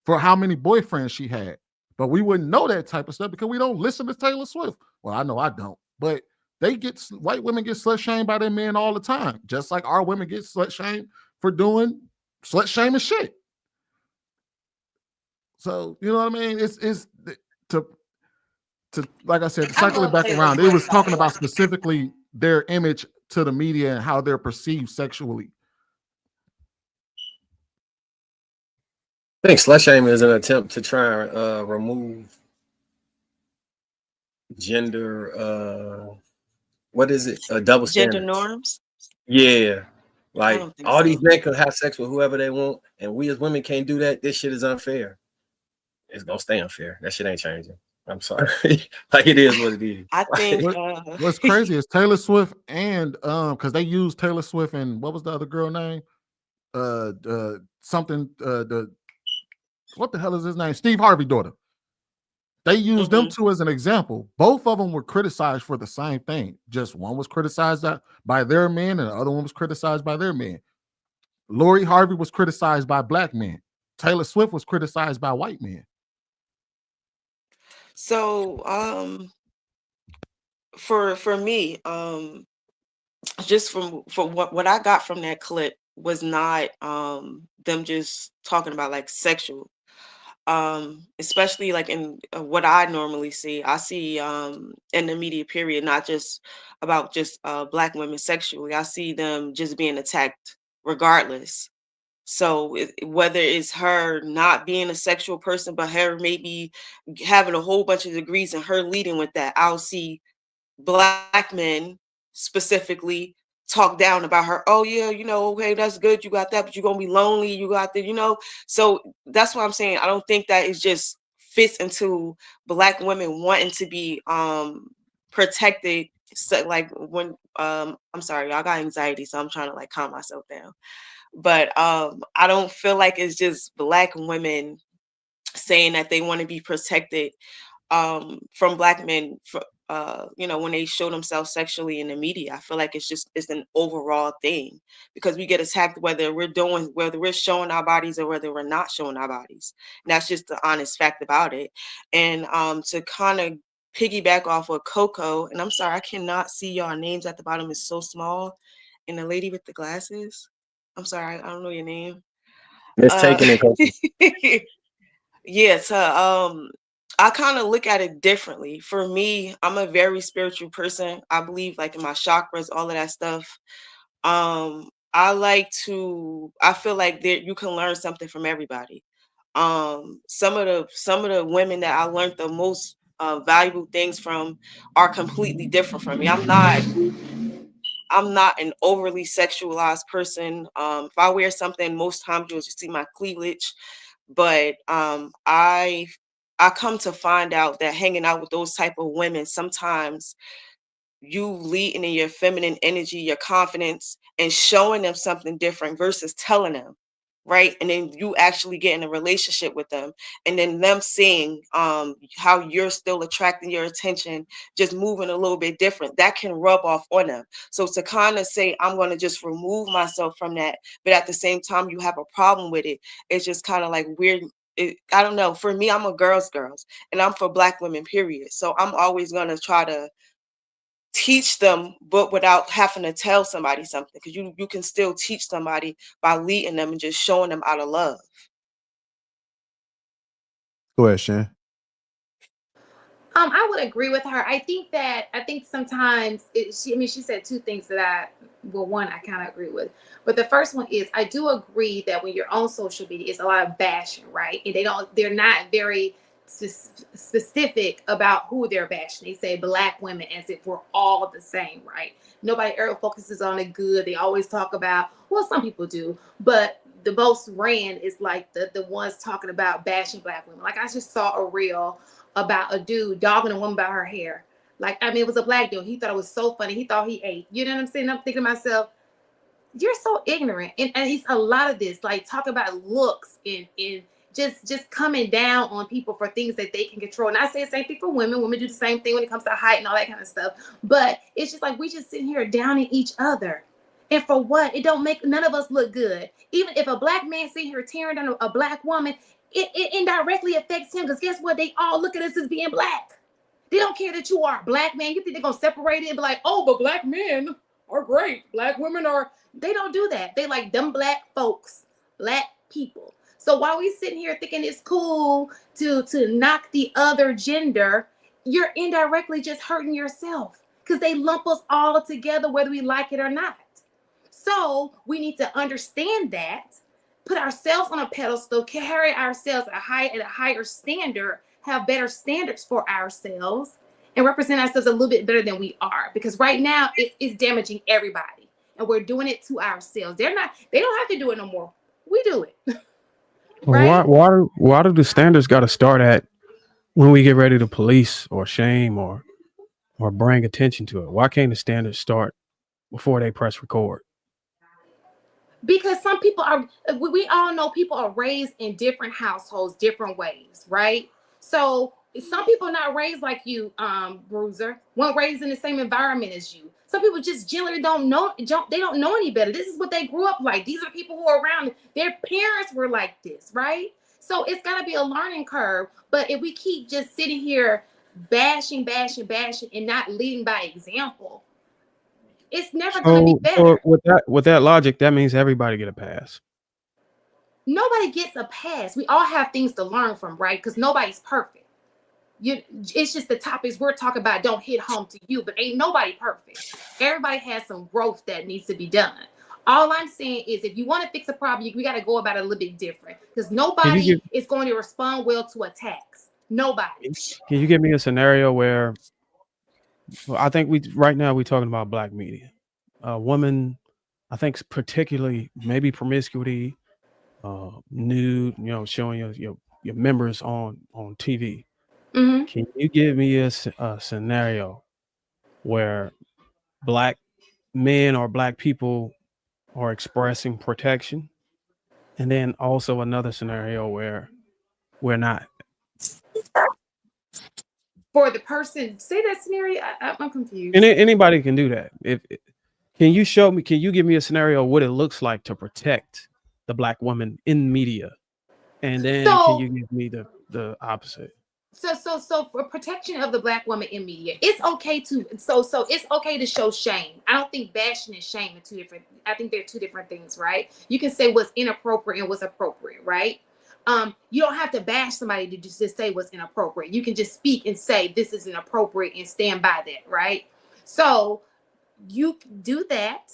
for how many boyfriends she had. But we wouldn't know that type of stuff because we don't listen to Taylor Swift. Well, I know I don't, but white women get slut shamed by their men all the time, just like our women get slut shamed for doing slut shaming shit. So, you know what I mean? It's to like I said, to cycle it back around, it was talking about specifically their image to the media and how they're perceived sexually. I think slut shaming is an attempt to try and remove gender. What is it? Double Gender standards. norms. Yeah, like all so. these men can have sex with whoever they want, and we as women can't do that. This shit is unfair. It's gonna stay unfair. That shit ain't changing. I'm sorry. Like it is what it is. I think what's crazy is Taylor Swift and because they used Taylor Swift and what was the other girl name? Something what the hell is his name? Steve Harvey's daughter. They used them two as an example. Both of them were criticized for the same thing. Just one was criticized by their men, and the other one was criticized by their men. Lori Harvey was criticized by Black men. Taylor Swift was criticized by white men. So for me, just from what I got from that clip was not them just talking about like sexual, especially like in what I normally see. I see in the media period, not just about just Black women sexually. I see them just being attacked regardless. So whether it's her not being a sexual person, but her maybe having a whole bunch of degrees and her leading with that, I'll see Black men specifically talk down about her. Oh yeah, okay, that's good, you got that, but you're gonna be lonely, you got the. So that's what I'm saying. I don't think that it just fits into Black women wanting to be protected. So, like when I'm sorry, I got anxiety, so I'm trying to like calm myself down. But I don't feel like it's just Black women saying that they want to be protected from Black men when they show themselves sexually in the media. I feel like it's an overall thing, because we get attacked whether we're showing our bodies or whether we're not showing our bodies. And that's just the honest fact about it. And to kind of piggyback off of Coco, and I'm sorry, I cannot see y'all names at the bottom, it's so small. And the lady with the glasses, I'm sorry, I don't know your name. It's taken it. Yeah, so I kind of look at it differently. For me, I'm a very spiritual person. I believe like in my chakras, all of that stuff. I feel like there you can learn something from everybody. Some of the women that I learned the most valuable things from are completely different from me. I'm not an overly sexualized person. If I wear something, most times you'll just see my cleavage. But I come to find out that hanging out with those type of women, sometimes you leading in your feminine energy, your confidence, and showing them something different versus telling them, right? And then you actually get in a relationship with them, and then them seeing how you're still attracting your attention, just moving a little bit different, that can rub off on them. So to kind of say I'm going to just remove myself from that, but at the same time you have a problem with it, it's just kind of like weird. I don't know. For me, I'm a girls, and I'm for Black women, period. So I'm always going to try to teach them, but without having to tell somebody something, because you can still teach somebody by leading them and just showing them out of love. Go ahead, Shan. I would agree with her. I think sometimes she said two things that one I kind of agree with. But the first one is I do agree that when you're on social media, it's a lot of bashing, right? And they're not very specific about who they're bashing. They say Black women as if we're all the same, right? Nobody ever focuses on the good. They always talk about, well, some people do, but the most ran is like the ones talking about bashing Black women. Like I just saw a reel about a dude dogging a woman about her hair. Like, I mean, it was a Black dude. He thought it was so funny. He thought he ate. You know what I'm saying? I'm thinking to myself, you're so ignorant. And it's a lot of this, like talk about looks and just coming down on people for things that they can control. And I say the same thing for women. Women do the same thing when it comes to height and all that kind of stuff. But it's just like we just sitting here downing each other. And for what? It don't make none of us look good. Even if a Black man sitting here tearing down a Black woman, it indirectly affects him, because guess what? They all look at us as being Black. They don't care that you are a Black man. You think they're gonna separate it and be like, oh, but Black men are great. Black women are. They don't do that. They like them Black folks, Black people. So while we sitting here thinking it's cool to knock the other gender, you're indirectly just hurting yourself, because they lump us all together whether we like it or not. So we need to understand that, put ourselves on a pedestal, carry ourselves at a higher standard, have better standards for ourselves, and represent ourselves a little bit better than we are. Because right now it's damaging everybody, and we're doing it to ourselves. They don't have to do it no more. We do it. Right? Why do the standards got to start at when we get ready to police or shame or bring attention to it? Why can't the standards start before they press record? Because some people we all know people are raised in different households, different ways, right? So some people are not raised like you, Bruiser, weren't raised in the same environment as you. Some people just generally don't know any better. This is what they grew up like. These are the people who are around. Their parents were like this, right? So it's got to be a learning curve. But if we keep just sitting here bashing and not leading by example, it's never going to be better. So with that logic, that means everybody get a pass. Nobody gets a pass. We all have things to learn from, right? Because nobody's perfect. It's just the topics we're talking about don't hit home to you, but ain't nobody perfect. Everybody has some growth that needs to be done. All I'm saying is if you want to fix a problem, we got to go about it a little bit different, because nobody is going to respond well to attacks. Nobody. Can you give me a scenario where, well, I think right now we're talking about Black media. a woman, I think particularly maybe promiscuity, nude, showing your members on TV. Mhm. Can you give me a scenario where black men or black people are expressing protection, and then also another scenario where we're not? For the person, say that scenario. I'm confused. And anybody can do that. Can you show me? Can you give me a scenario of what it looks like to protect the black woman in media, and then can you So, give me the opposite? so for protection of the black woman in media, it's okay to it's okay to show shame. I don't think bashing and shame are two different. I think they're two different things, right? You can say what's inappropriate and what's appropriate, right? You don't have to bash somebody to just say what's inappropriate. You can just speak and say this is inappropriate and stand by that, right? So you do that.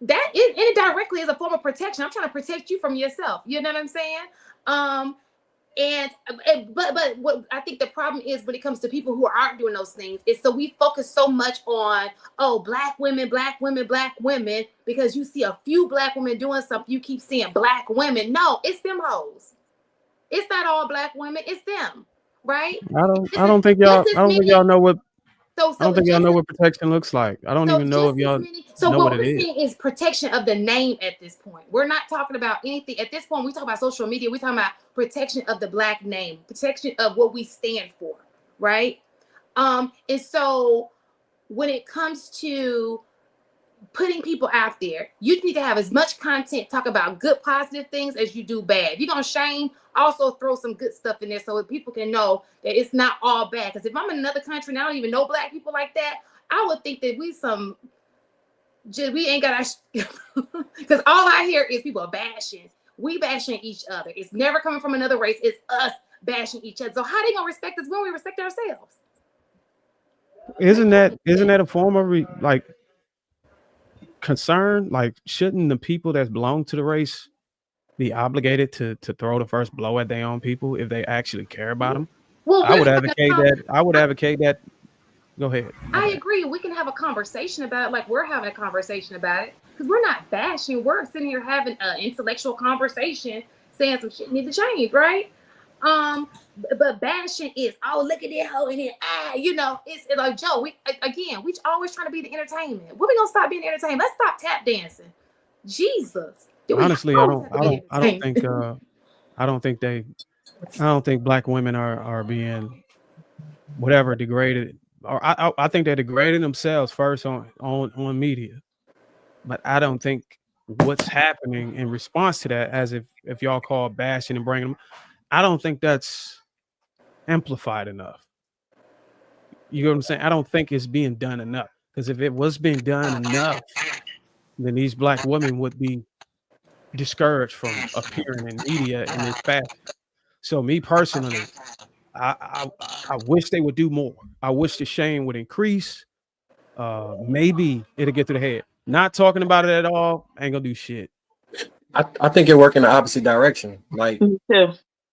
That indirectly is a form of protection. I'm trying to protect you from yourself. You know what I'm saying? But what I think the problem is when it comes to people who aren't doing those things is so we focus so much on black women, because you see a few black women doing something, you keep seeing black women. No, it's them hoes. It's not all black women, it's them, right? I don't think y'all know what So I don't think y'all know what protection looks like. I don't even know if y'all know what what it we're is. saying is protection of the name at this point. We're not talking about anything at this point. We talk about social media. We're talking about protection of the black name, protection of what we stand for, right? And so when it comes to putting people out there, you need to have as much content talk about good positive things as you do bad. If you're gonna shame, also throw some good stuff in there so that people can know that it's not all bad. Because if I'm in another country and I don't even know black people like that, I would think that we ain't got because all I hear is people bashing. We bashing each other. It's never coming from another race. It's us bashing each other. So how they gonna respect us when we respect ourselves? Isn't that a form of like concern? Like, shouldn't the people that belong to the race be obligated to throw the first blow at their own people if they actually care about them? Well, I would advocate that. Go ahead. I agree. We can have a conversation about it, like we're having a conversation about it, because we're not bashing. We're sitting here having an intellectual conversation, saying some shit needs to change, right? But bashing is, look at that hoe in here, it's like Joe. We always trying to be the entertainment. When we gonna stop being entertained? Let's stop tap dancing. Jesus. Honestly, I don't think black women are being whatever degraded, or I think they're degrading themselves first on media, but I don't think what's happening in response to that, as if y'all call bashing and bringing them, I don't think that's amplified enough. You know what I'm saying? I don't think it's being done enough, because if it was being done enough, then these black women would be discouraged from appearing in media in this fashion. So me personally, I wish they would do more. I wish the shame would increase. Maybe it'll get to the head. Not talking about it at all ain't gonna do shit. I think it work in the opposite direction. Like,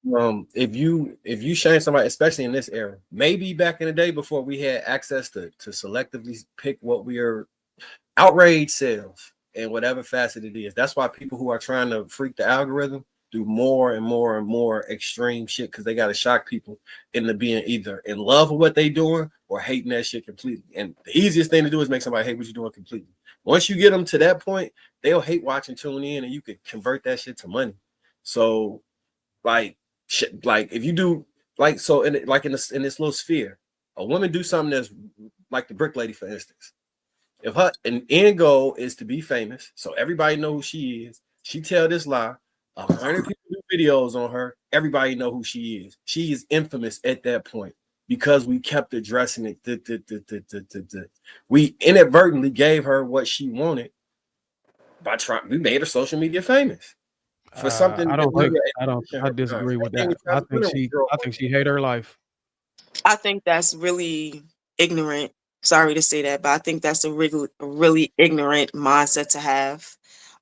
if you shame somebody, especially in this era, maybe back in the day before we had access to selectively pick what we are, outrage sales in whatever facet it is. That's why people who are trying to freak the algorithm do more and more and more extreme shit, because they got to shock people into being either in love with what they doing or hating that shit completely. And the easiest thing to do is make somebody hate what you're doing completely. Once you get them to that point, they'll hate watching, tune in, and you can convert that shit to money. So like if you do in this little sphere, a woman do something that's like the brick lady, for instance. If her end goal is to be famous, so everybody know who she is, she tell this lie, 100 people do videos on her, everybody know who she is. She is infamous at that point because we kept addressing it. We inadvertently gave her what she wanted by trying. We made her social media famous for something. I disagree with that. I think she hate her life. I think that's really ignorant. Sorry to say that, but I think that's a really ignorant mindset to have.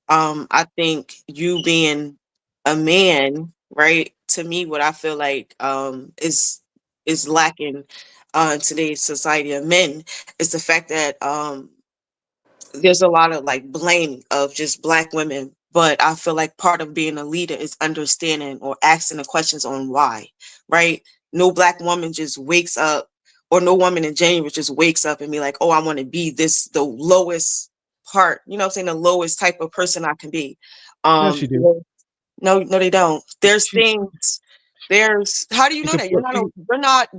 I think you being a man, right? To me, what I feel like is lacking in today's society of men is the fact that there's a lot of like blame of just Black women, but I feel like part of being a leader is understanding or asking the questions on why, right? No Black woman just wakes up, or no woman in January just wakes up and be like, oh, I want to be this, the lowest part, you know what I'm saying, the lowest type of person I can be. Yes, you do. No, they don't. There's She, things. There's, how do you she know could that put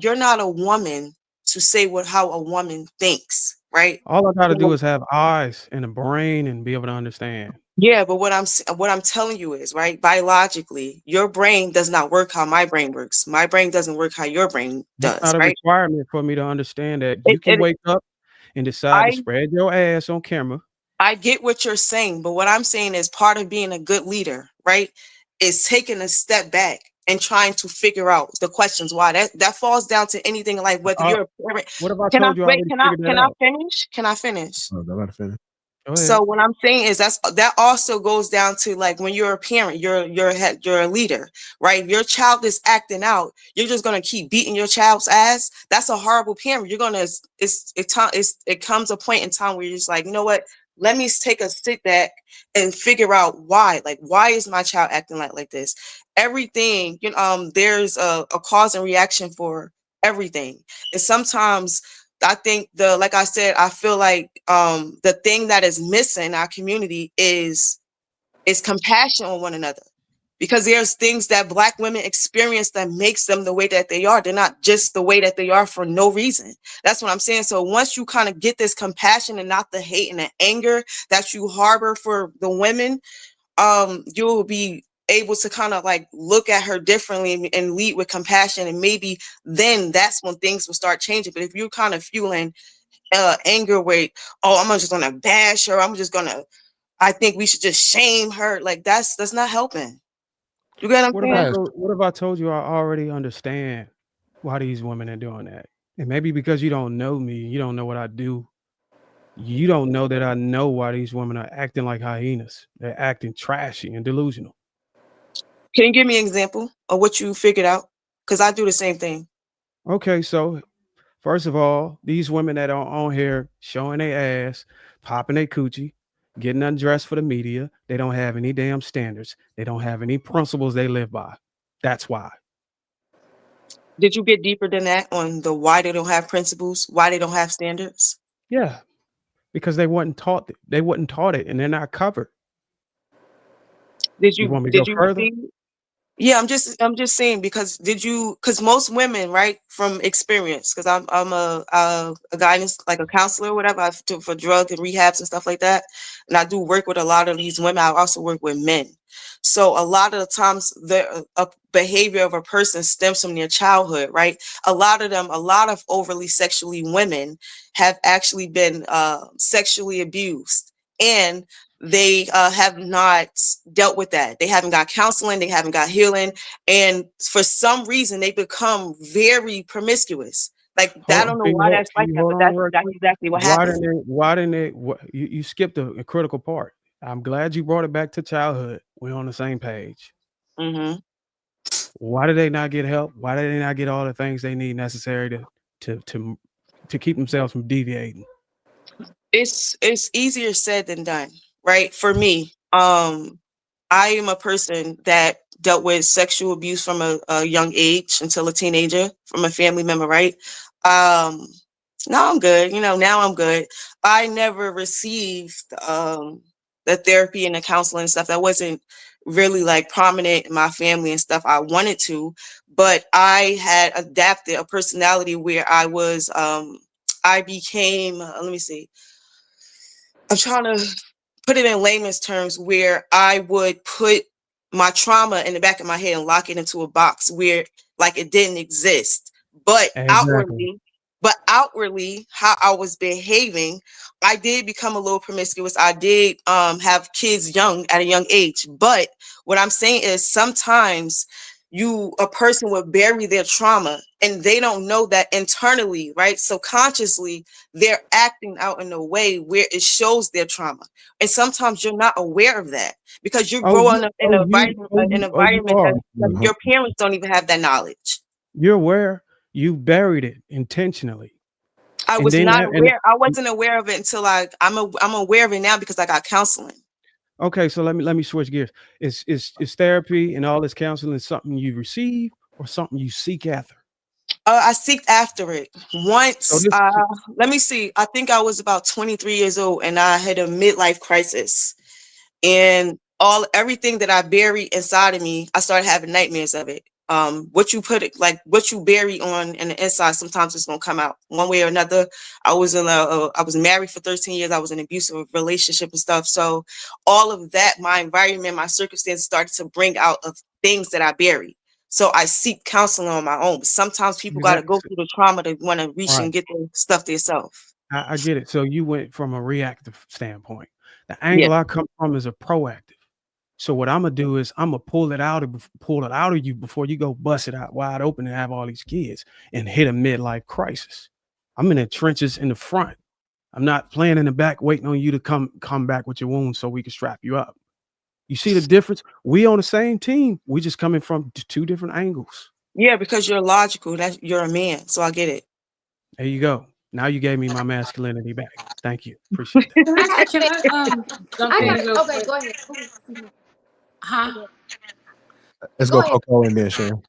you're not a woman to say how a woman thinks, right? all I gotta do is have eyes and a brain and be able to understand. Yeah, but what I'm telling you is, right, biologically, your brain does not work how my brain works. My brain doesn't work how your brain That's does, not a right? requirement for me to understand that you It, can it wake up and decide to I spread your ass on camera. I get what you're saying, but what I'm saying is part of being a good leader, right, is taking a step back and trying to figure out the questions why. That falls down to anything in life, whether you're a parent. What if I Can I told you I wait? already figured that Can I out? finish? Can I finish? Oh, I'm about to finish. Go ahead. So what I'm saying is that also goes down to like when you're a parent, you're a leader, right? If your child is acting out, you're just gonna keep beating your child's ass. That's a horrible parent. You're gonna it comes a point in time where you're just like, you know what? Let me take a sit back and figure out why. Like, why is my child acting like this? Everything, there's a cause and reaction for everything, and sometimes I think like I said, I feel like the thing that is missing in our community is compassion on one another. Because there's things that Black women experience that makes them the way that they are. They're not just the way that they are for no reason. That's what I'm saying. So once you kind of get this compassion and not the hate and the anger that you harbor for the women, you'll be able to kind of like look at her differently and lead with compassion, and maybe then that's when things will start changing. But if you're kind of fueling anger with, oh, I'm just gonna bash her, I think we should just shame her, like that's not helping. You get what I'm saying? What if I told you I already understand why these women are doing that? And maybe because you don't know me, you don't know what I do. You don't know that I know why these women are acting like hyenas. They're acting trashy and delusional. Can you give me an example of what you figured out? Because I do the same thing. Okay, so first of all, these women that are on here showing their ass, popping their coochie, getting undressed for the media, they don't have any damn standards. They don't have any principles they live by. That's why. Did you get deeper than that on the why they don't have principles, why they don't have standards? Yeah, because they wasn't taught it. They wasn't taught it, and they're not covered. Did You you want me to go further? see? Yeah, I'm just saying, because most women, right, from experience, because I'm a guidance, like a counselor or whatever, for drug and rehabs and stuff like that, and I do work with a lot of these women. I also work with men, so a lot of the times the behavior of a person stems from their childhood, right? A lot of overly sexually women have actually been sexually abused, and they have not dealt with that. They haven't got counseling, they haven't got healing, and for some reason they become very promiscuous. Like, I don't know why that's Can like you that, hold but on real that's quick? exactly what Why happened. didn't they you skipped a critical part. I'm glad you brought it back to childhood. We're on the same page. Mm-hmm. Why did they not get help? Why did they not get all the things they need necessary to keep themselves from deviating? It's easier said than done, right? For me, I am a person that dealt with sexual abuse from a young age until a teenager from a family member, right? Um, now I'm good. Now I'm good. I never received the therapy and the counseling and stuff. That wasn't really like prominent in my family and stuff. I wanted to, but I had adapted a personality where I became, let me see, I'm trying to put it in layman's terms, where I would put my trauma in the back of my head and lock it into a box where like it didn't exist. But Exactly. outwardly, how I was behaving, I did become a little promiscuous. I did have kids at a young age. But what I'm saying is sometimes a person would bury their trauma and they don't know that internally, right? Subconsciously, they're acting out in a way where it shows their trauma. And sometimes you're not aware of that because you're growing up in an You environment are. that your parents don't even have that knowledge. You're aware. You buried it intentionally. I And was then not and aware. I wasn't aware of it until I'm aware of it now because I got counseling. okay, so let me switch gears. Is therapy and all this counseling something you receive or something you seek after? I seeked after it So once. this Let me see. I think I was about 23 years old, and I had a midlife crisis. And everything that I buried inside of me, I started having nightmares of it. What you put it, like what you bury on in the inside, sometimes it's gonna come out one way or another. I was married for 13 years. I was in an abusive relationship and stuff. So all of that, my environment, my circumstances started to bring out of things that I buried. So I seek counseling on my own. Sometimes people got to exactly go through the trauma to want to reach right. and get the stuff themselves. I get it. So you went from a reactive standpoint. The Yeah. angle I come from is a proactive. So what I'm gonna do is I'm gonna pull it out of you before you go bust it out wide open and have all these kids and hit a midlife crisis. I'm in the trenches in the front. I'm not playing in the back, waiting on you to come back with your wounds so we can strap you up. You see the difference? We on the same team. We just coming from two different angles. Yeah, because you're logical. That you're a man, so I get it. There you go. Now you gave me my masculinity back. Thank you. Appreciate that. Can I jump in real Okay, quick? go ahead. Huh? Let's Go go ahead. Coco and then Sharon.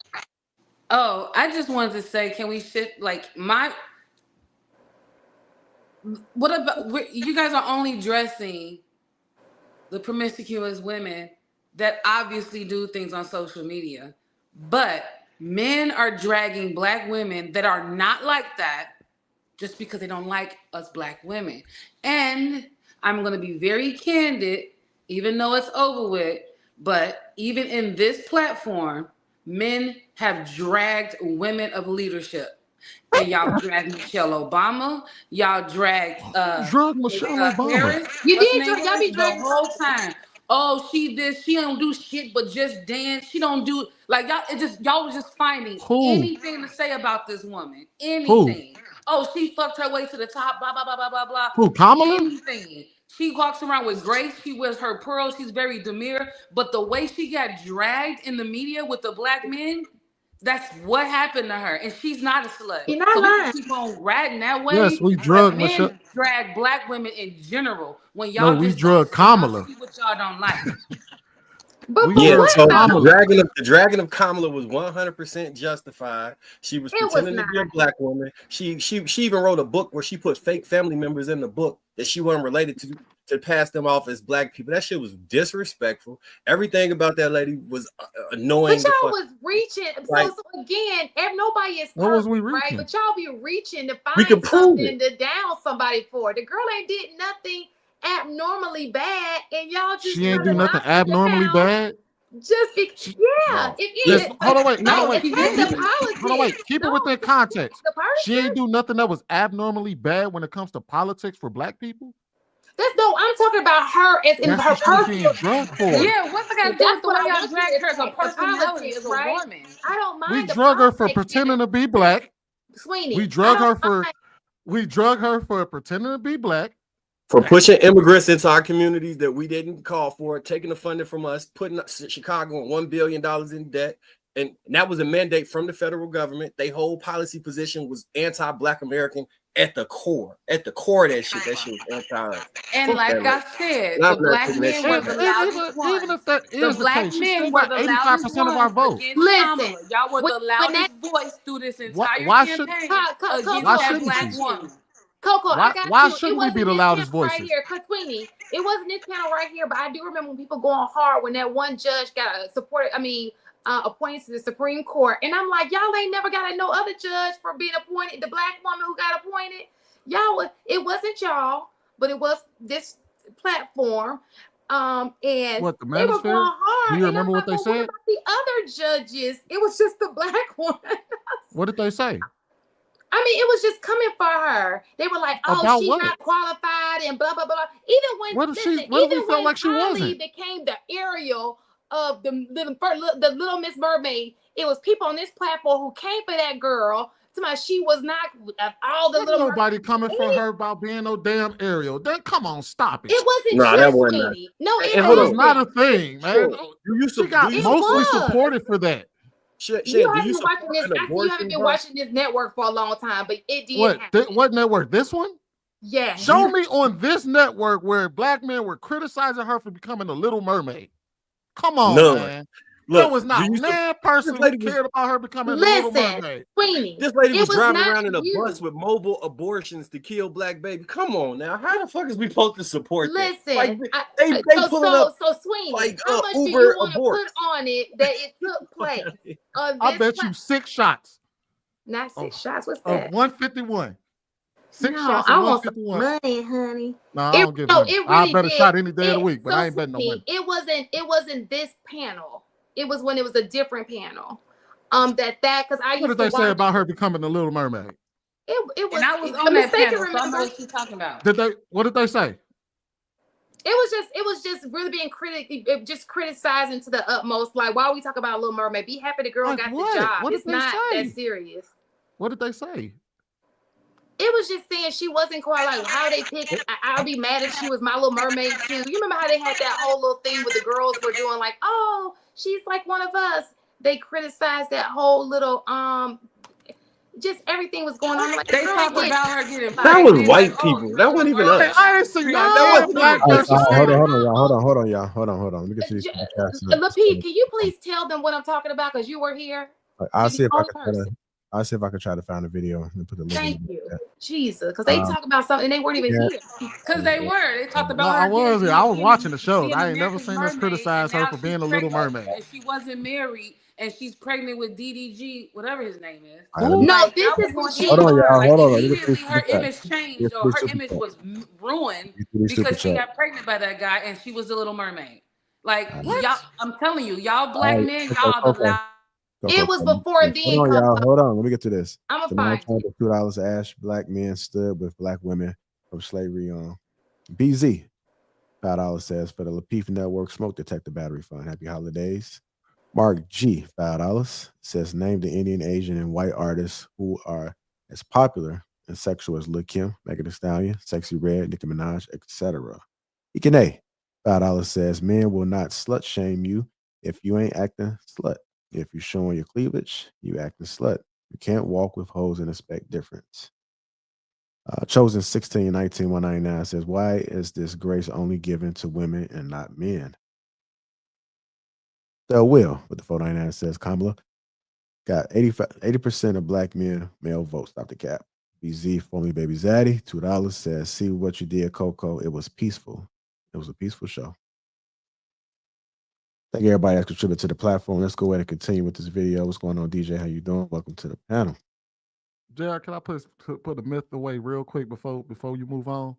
Oh, I just wanted to say, can we shift what about you guys are only dressing the promiscuous women that obviously do things on social media, but men are dragging black women that are not like that just because they don't like us black women. And I'm going to be very candid, even though it's over with, but even in this platform, men have dragged women of leadership. And y'all dragged Michelle Obama. Y'all dragged Drug Michelle Obama. Harris. You What's did, name y'all be the dragging whole time. Oh, she don't do shit but just dance. She don't do like y'all was just finding Who? anything to say about this woman. Who? Anything. Oh, she fucked her way to the top, blah, blah, blah, blah, blah, blah. Who? Kamala? Anything. She walks around with grace. She wears her pearls. She's very demure. But the way she got dragged in the media with the black men, that's what happened to her. And she's not a slut. You're not So we lying. can keep on ratting that way. Yes, we But drug men Michelle. drag black women in general when No, y'all we just don't drug Kamala. see what y'all don't like. But We for Yeah, drug what so though? Kamala. the dragging of Kamala was 100% justified. She was It was pretending to not. be a black woman. She even wrote a book where she put fake family members in the book that she wasn't related to pass them off as black people. That shit was disrespectful. Everything about that lady was annoying. But y'all was reaching. Like, So again, nobody is What was perfect, we right? reaching? But y'all be reaching to we can find prove something it. to down somebody for. The girl ain't did nothing abnormally bad, and y'all just She ain't trying do to nothing knock her abnormally down bad. just because. She, Yeah, No. let's hold on, wait, hold No, on, wait. she attack the didn't. Hold on, wait. politics. Keep it No, within attack context. the She person. ain't do nothing that was abnormally bad when it comes to politics for black people. That's no. I'm talking about her as in That's her what she was personal. being drugged for. Yeah, what's it got to do That's with the what way I y'all want you dragged to her as a attack the personality, politics, as a right? woman? I don't We mind the drug her for politics. pretending to be black. Sweeney, We I drug don't her for mind. we drug her for pretending to be black. For pushing immigrants into our communities that we didn't call for, taking the funding from us, putting Chicago on $1 billion in debt. And that was a mandate from the federal government. Their whole policy position was anti-Black American at the core. At the core of that shit was anti. And like I said, I'm the not black taking that men shit were And, the back. and loudest even ones. if that The is the black case, she men still were got the 85% loudest of our ones vote. against Listen, Kamala. Y'all were the when that loudest voice through this entire Why should campaign Coco, against why that shouldn't black she? woman. Coco, I got Why you. It shouldn't we be wasn't the this loudest panel right voices? here, cause Sweeney, it wasn't this panel right here, but I do remember when people going hard when that one judge got appointed to the Supreme Court, and I'm like, y'all ain't never got no other judge for being appointed. The black woman who got appointed, it wasn't y'all, but it was this platform. And What, the they were going manosphere? Do hard, you and I'm remember what like, they well, what said? about the other judges? It was just the black one. What did they say? I mean, it was just coming for her. They were like, "Oh, About she's what? not qualified," and blah blah blah. Even when, What did listen, what did even we feel when like she Polly wasn't? became the Ariel of the Little Miss Mermaid, it was people on this platform who came for that girl. Somebody she was not of all the Ain't little. nobody coming for her about being no damn Ariel. Then come on, stop it. It wasn't Nah, that just wasn't that. Sweeney. No, And it It hold was on. not a wasn't. thing, man. She got Do you It mostly was. supported for that. Shay, You do haven't you been watching support this. an I see you haven't abortion, been bro? watching this network for a long time, but it did happen. What network? This one? Yes. Show me on this network where black men were criticizing her for becoming a Little Mermaid. Come on, None. man. Look, there was not one person who cared about her becoming the Little Listen, Mermaid. Queenie. This lady it was driving not around in a you. bus with mobile abortions to kill black baby. Come on now, how the fuck is we supposed to support Listen, that? Like I, they pulling up so Sweeney, like how much do you Uber want to abort. put on it that it took place on I this bet you 6 shots. Not 6 shots. What's Of that? 151. 6 No, shots I of want some 151. money, honey. No, I don't give money. It I really bet a did. shot any day of the week, but I ain't betting no Sweeney, money. it wasn't this panel. It was when it was a different panel. Because I What used did they to say watch. about her becoming the Little Mermaid? It was. And I was a on that mistake panel, to so I know remember. what she's talking about. What did they say? It was just really being just criticizing to the utmost. Like, why we talk about Little Mermaid? Be happy the girl got the job. What It's did they not say? that serious. What did they say? It was just saying she wasn't quite like how they picked. I'll be mad if she was My Little Mermaid too. You remember how they had that whole little thing with the girls were doing like, oh, she's like one of us. They criticized that whole little just everything was going on. Like, They talked about her getting That was pregnant, white like, people. oh, That wasn't even us. I ain't seen No, that black All right, person. hold on, y'all. Hold on. Let me get to these super chats. Lapeef, can you please tell them what I'm talking about? Because you were here. I'll You're see the if I only can. person. I'll see if I can try to find a video and put the link. Thank in the you, chat. Jesus, because they talk about something and they weren't even here. because they were. They talked No, about I her. was getting, here. I was being- watching the shows. being I ain't never America's seen us Mermaid, criticize and her now for she's being a Little pregnant, Mermaid. and she wasn't married, and she's pregnant with DDG, whatever his name is. Who? No, Like, this y'all is was what gonna she. shame on her. Like, Hold on. Let me get to immediately these her super chats. image changed, or her image was ruined Get to these super because she chats. got pregnant by that guy, and she was the Little Mermaid. Like, What? y'all, I'm telling you, y'all black All right, men, y'all are the loud. It was before then. Hold on, y'all. Hold on. Let me get to this. I'm gonna Jamal find Campbell, $2. Ash, black men stood with black women from slavery on. BZ, $5 says for the Lapeef Network Smoke Detector Battery Fund. Happy holidays. Mark G, $5 says name the Indian, Asian, and white artists who are as popular and sexual as Lil Kim, Megan Thee Stallion, Sexy Red, Nicki Minaj, etc. Ekin A, $5 says men will not slut shame you if you ain't acting slut. If you're showing your cleavage, you acting slut. You can't walk with hoes and expect difference. Chosen 1619 199 says, why is this grace only given to women and not men? The will with the 499 says, Kamala got 80% of black men male votes. Stop the cap. BZ, formerly Baby Zaddy, $2 says, see what you did, Coco. It was peaceful. It was a peaceful show. Thank everybody that's contributed to the platform. Let's go ahead and continue with this video. What's going on, DJ? How you doing? Welcome to the panel. JR, can I put a myth away real quick before you move on?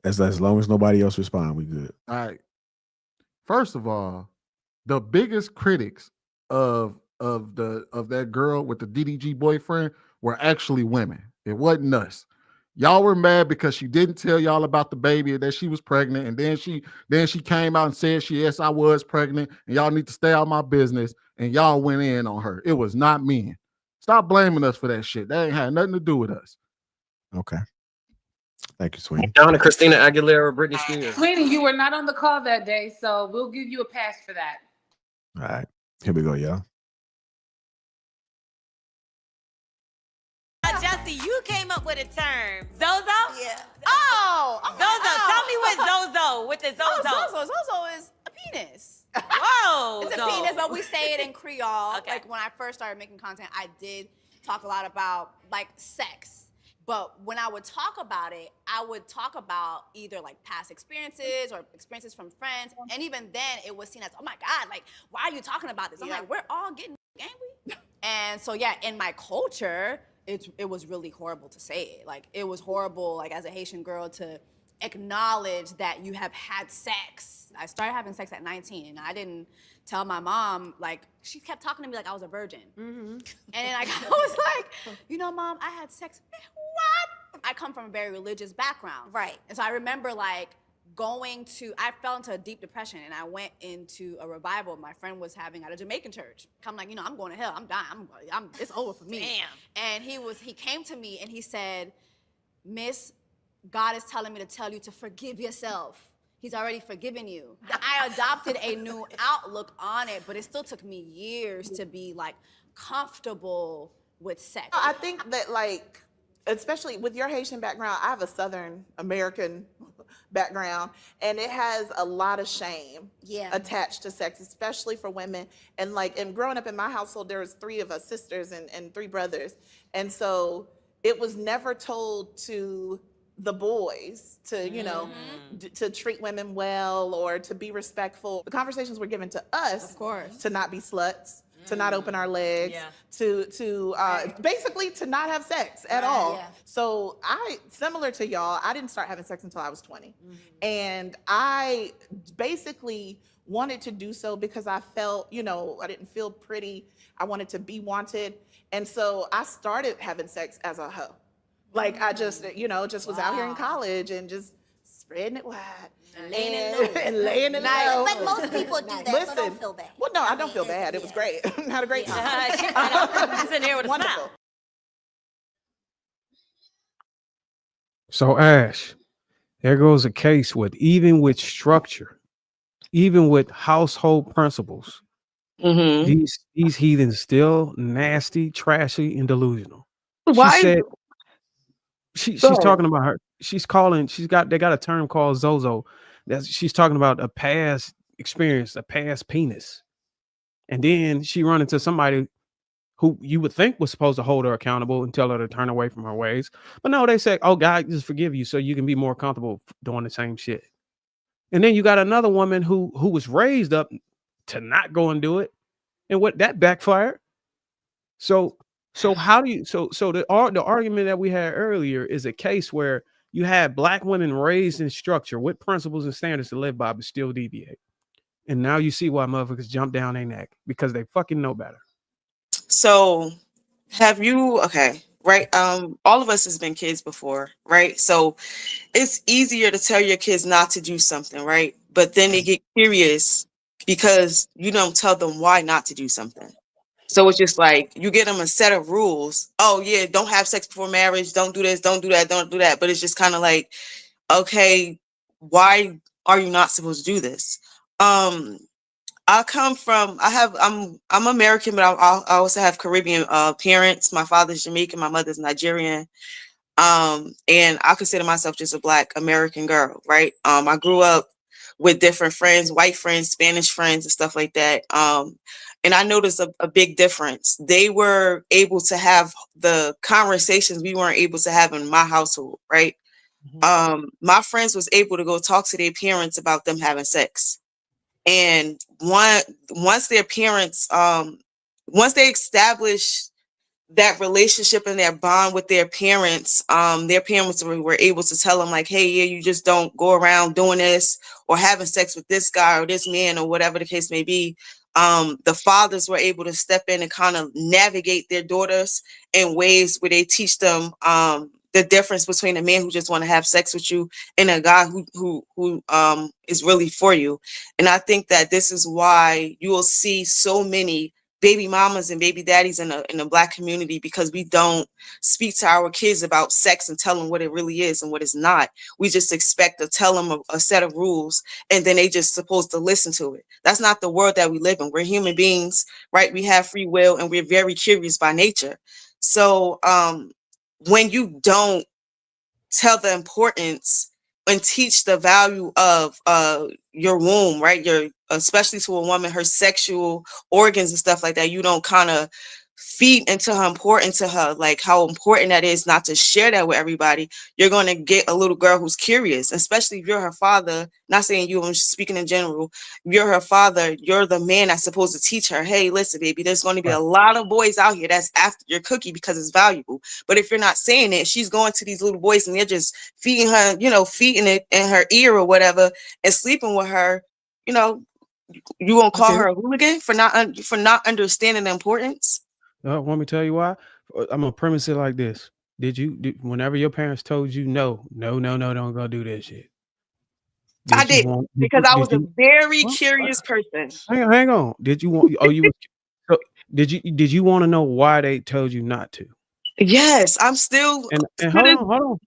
As long as nobody else respond, we good. All right. First of all, the biggest critics of that girl with the DDG boyfriend were actually women. It wasn't us. Y'all were mad because she didn't tell y'all about the baby and that she was pregnant, and then she came out and said yes, I was pregnant, and y'all need to stay out of my business, and y'all went in on her. It was not men. Stop blaming us for that shit. That ain't had nothing to do with us. Okay. Thank you, Sweeney. Down to Christina Aguilera, Britney Spears. Sweeney, you were not on the call that day, so we'll give you a pass for that. All right. Here we go, y'all. Jussie, you came up with a term. Zozo? Yeah. Oh, Zozo. Tell me what Zozo, with the Zozo. Zozo is a penis. Whoa. It's a penis, but we say it in Creole. Okay. Like when I first started making content, I did talk a lot about like sex. But when I would talk about it, I would talk about either like past experiences or experiences from friends. And even then it was seen as, oh my God, like, why are you talking about this? I'm like, we're all getting angry. And so, yeah, in my culture, it was really horrible to say it. Like, it was horrible, like, as a Haitian girl to acknowledge that you have had sex. I started having sex at 19, and I didn't tell my mom, like, she kept talking to me like I was a virgin. Mm-hmm. And then I was like, you know, Mom, I had sex. What? I come from a very religious background. Right. And so I remember, like, I fell into a deep depression, and I went into a revival my friend was having at a Jamaican church. I'm like, you know, I'm going to hell. I'm dying. It's over for me. Damn. And he came to me and he said, Miss, God is telling me to tell you to forgive yourself. He's already forgiven you. I adopted a new outlook on it, but it still took me years to be like comfortable with sex. I think that, like, especially with your Haitian background, I have a Southern American background, and it has a lot of shame attached to sex, especially for women. And growing up in my household, there was 3 of us sisters and 3 brothers, and so it was never told to the boys to, you know, to treat women well or to be respectful. The conversations were given to us, of course, to not be sluts, to not open our legs, to basically to not have sex at all. So similar to y'all, I didn't start having sex until I was 20. And I basically wanted to do so because I felt, you know, I didn't feel pretty. I wanted to be wanted. And so I started having sex as a hoe. Like I just, you know, just was out here in college and just spreading it wide. And laying it low. But most people do that, so don't feel bad. Well, no, I don't feel bad. It was great. I had a great time. I'm sitting here with a smile. So Ash, there goes a case with even with structure, even with household principles, these heathens still nasty, trashy, and delusional. Why? She said she's talking about her. They got a term called Zozo. She's talking about a past experience, a past penis. And then she run into somebody who you would think was supposed to hold her accountable and tell her to turn away from her ways. But no, they say, oh, God just forgive you so you can be more comfortable doing the same shit. And then you got another woman who was raised up to not go and do it. And what that backfired. So how do you the argument that we had earlier is a case where you had Black women raised in structure with principles and standards to live by, but still deviate. And now you see why motherfuckers jump down their neck because they fucking know better. So have you, right? All of us has been kids before, right? So it's easier to tell your kids not to do something, right? But then they get curious because you don't tell them why not to do something. So it's just like you get them a set of rules. Oh yeah, don't have sex before marriage. Don't do this. Don't do that. Don't do that. But it's just kind of like, okay, why are you not supposed to do this? I'm American, but I also have Caribbean parents. My father's Jamaican, my mother's Nigerian. And I consider myself just a Black American girl, right? I grew up with different friends, white friends, Spanish friends, and stuff like that. And I noticed a big difference. They were able to have the conversations we weren't able to have in my household, right? My friends was able to go talk to their parents about them having sex. And once their parents, once they established that relationship and that bond with their parents were able to tell them like, hey, yeah, you just don't go around doing this or having sex with this guy or this man or whatever the case may be. The fathers were able to step in and kind of navigate their daughters in ways where they teach them the difference between a man who just want to have sex with you and a guy who is really for you. And I think that this is why you will see so many baby mamas and baby daddies in the Black community, because we don't speak to our kids about sex and tell them what it really is and what it's not. We just expect to tell them a set of rules and then they just supposed to listen to it. That's not the world that we live in. We're human beings, right? We have free will and we're very curious by nature. So when you don't tell the importance and teach the value of your womb, right? Especially to a woman, her sexual organs and stuff like that, you don't kind of feed into her importance to her, like how important that is not to share that with everybody. You're going to get a little girl who's curious, especially if you're her father. Not saying you, I'm just speaking in general. If you're her father, you're the man that's supposed to teach her, hey, listen, baby, there's going to be a lot of boys out here that's after your cookie because it's valuable. But if you're not saying it, she's going to these little boys and they're just feeding her, feeding it in her ear or whatever and sleeping with her. You won't call her a hooligan for not understanding the importance? Want me to tell you why? I'm gonna premise it like this. Whenever your parents told you no, don't go do that shit? I did, because I was a very curious person. Hang on. Did you want? Did you want to know why they told you not to? Yes, I'm still. And hold on.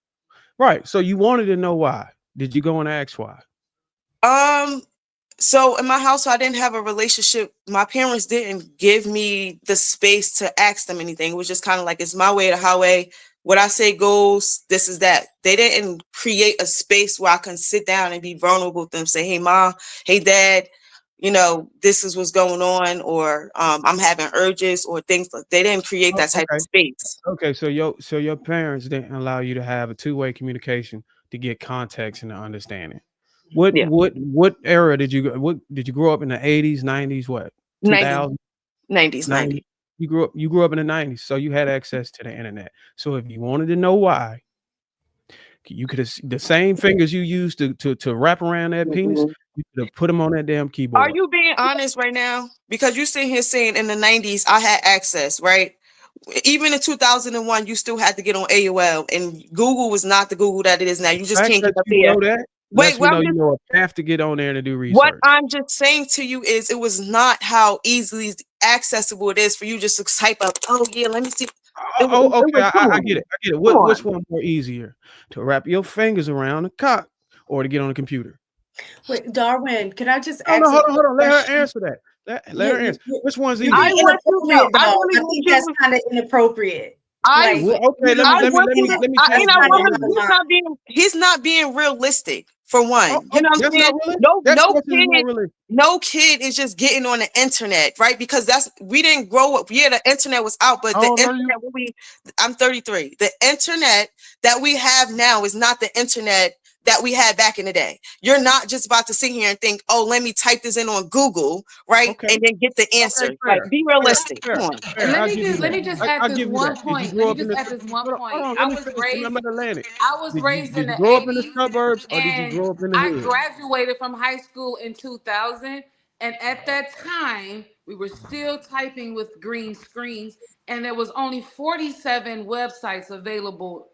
Right. So you wanted to know why. Did you go and ask why? So in my house, I didn't have a relationship. My parents didn't give me the space to ask them anything. It was just kind of like, it's my way or the highway. What I say goes, this is that. They didn't create a space where I can sit down and be vulnerable with them, say, hey, mom, hey, dad, you know, this is what's going on, or I'm having urges or things. They didn't create that type of Okay. space. Okay, so your parents didn't allow you to have a two-way communication to get context and to understanding. Yeah. What era did you grow up in the 80s, 90s, what? 90s, 2000? 90s. You grew up in the 90s, so you had access to the internet. So if you wanted to know why, you could have the same fingers you used to wrap around that penis, you could have put them on that damn Are keyboard. you being honest right now? Because you sitting here saying in the 90s, I had access, right? Even in 2001, you still had to get on AOL, and Google was not the Google that it is now. You The just fact can't that get up you there. know that Wait, lets me well, know you know a path to get on there and to do what research. I'm just saying to you is it was not how easily accessible it is for you just to type up, oh, yeah, let me see. It Okay, was, come I on. get it. I get it. Come Which on. one more easier to wrap your fingers around a cock or to get on a computer? Wait, Darwin, can I just No, ask a hold on. Let her question? answer that. Let her answer. Which one's You're easier? being inappropriate, though. I think that's kind of inappropriate. Like, Okay, let me he's not being realistic for one. You know what I'm that's saying? not really. No, That no question is not kid, really. no kid is just getting on the internet, right? Because we didn't grow up. Yeah, the internet was out, but the internet I'm 33. The internet that we have now is not the internet that we had back in the day. You're not just about to sit here and think, oh, let me type this in on Google, right? Okay. And then get the answer. Like, be realistic. Come on. And let me just add this one point. Let me just add this one point. Hold on, I let me was finish. I'm at Atlantic. raised in Did you the grow up in the 80s, suburbs or did you and grow up in the I hood? graduated from high school in 2000. And at that time, we were still typing with green screens, and there was only 47 websites available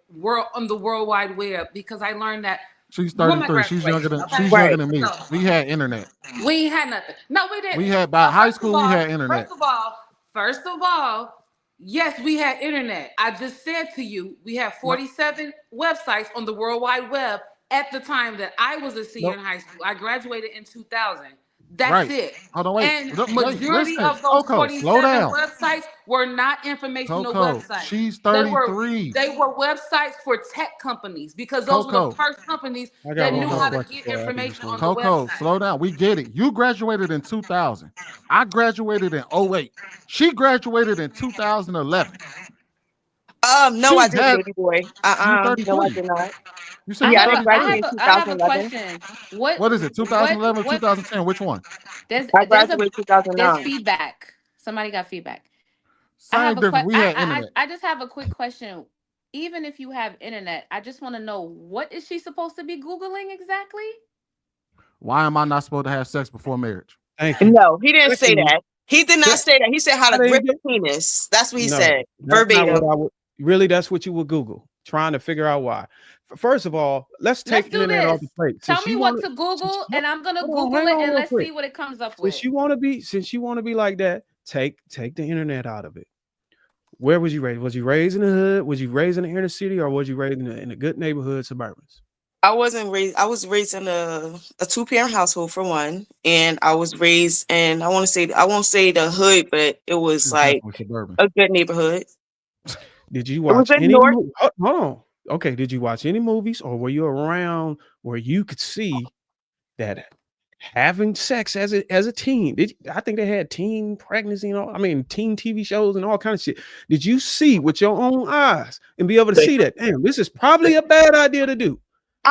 on the World Wide Web, because I learned that. She's When my 33. She's younger than graduation, younger than me. We had internet. we ain't had nothing. No, we didn't. We had by high First of school we all- had internet. First of all, yes, we had internet. I just said to you, we had 47 websites on the World Wide Web at the time that I was a senior in high school. I graduated in 2000. That's it. Hold on, wait. And Wait, majority listen. of those Coco, slow 47 down. websites were not informational Coco, websites. she's 33. They were websites for tech companies, because those were the Coco. first companies I got that one knew more how to question get before I ask you information this on the one. Coco, website. slow down. We get it. You graduated in 2000. I graduated in 08. She graduated in 2011. No, I didn't, baby boy. You're No, I 33. did not. You said Yeah, I you're didn't 33. graduate in I have a 2011. question. What What is it? 2011 or what 2010? Which one? there's I there's a graduated there's 2009. feedback. Somebody got feedback. I Same have a difference. We had I internet. just have a quick question. Even if you have internet, I just want to know, what is she supposed to be Googling exactly? Why am I not supposed to have sex before marriage? Thank you. No, he didn't say Secondly, that. He did not say that. He said how I to grip didn't a penis. That's what he No, said. that's not Verbatim. what I would. Really, that's what you would Google, trying to figure out why. First of all, let's take Let's do internet off this. the plate. Tell Since me you what want to Google, and I'm gonna hold Google hang it, on and real let's quick. see what it comes up Since with. you want to be like that, take the internet out of it. Where was you raised? Was you raised in the hood? Was you raised in the inner city, or was you raised in a good neighborhood, suburbans? I was raised in a two-parent household for one, and I was raised in, I won't say the hood, but it was like suburban. a good neighborhood. Did you It was watch in any? North. Hold on. Okay, did you watch any movies, or were you around where you could see that having sex as a teen? I think they had teen pregnancy and all. I mean, teen TV shows and all kinds of shit. Did you see with your own eyes and be able to see that? Damn, this is probably a bad idea to do.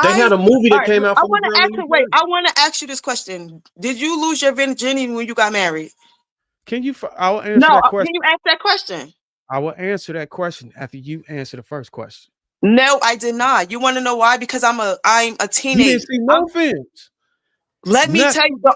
They had a movie that came out I from the want to girl ask in you. the Wait, church. I want to ask you this question: did you lose your virginity when you got married? Can you? I will answer No. that question. Can you ask that question? I will answer that question after you answer the first question. No, I did not. You want to know why? Because I'm a teenager. You didn't see no films. Let me tell you, the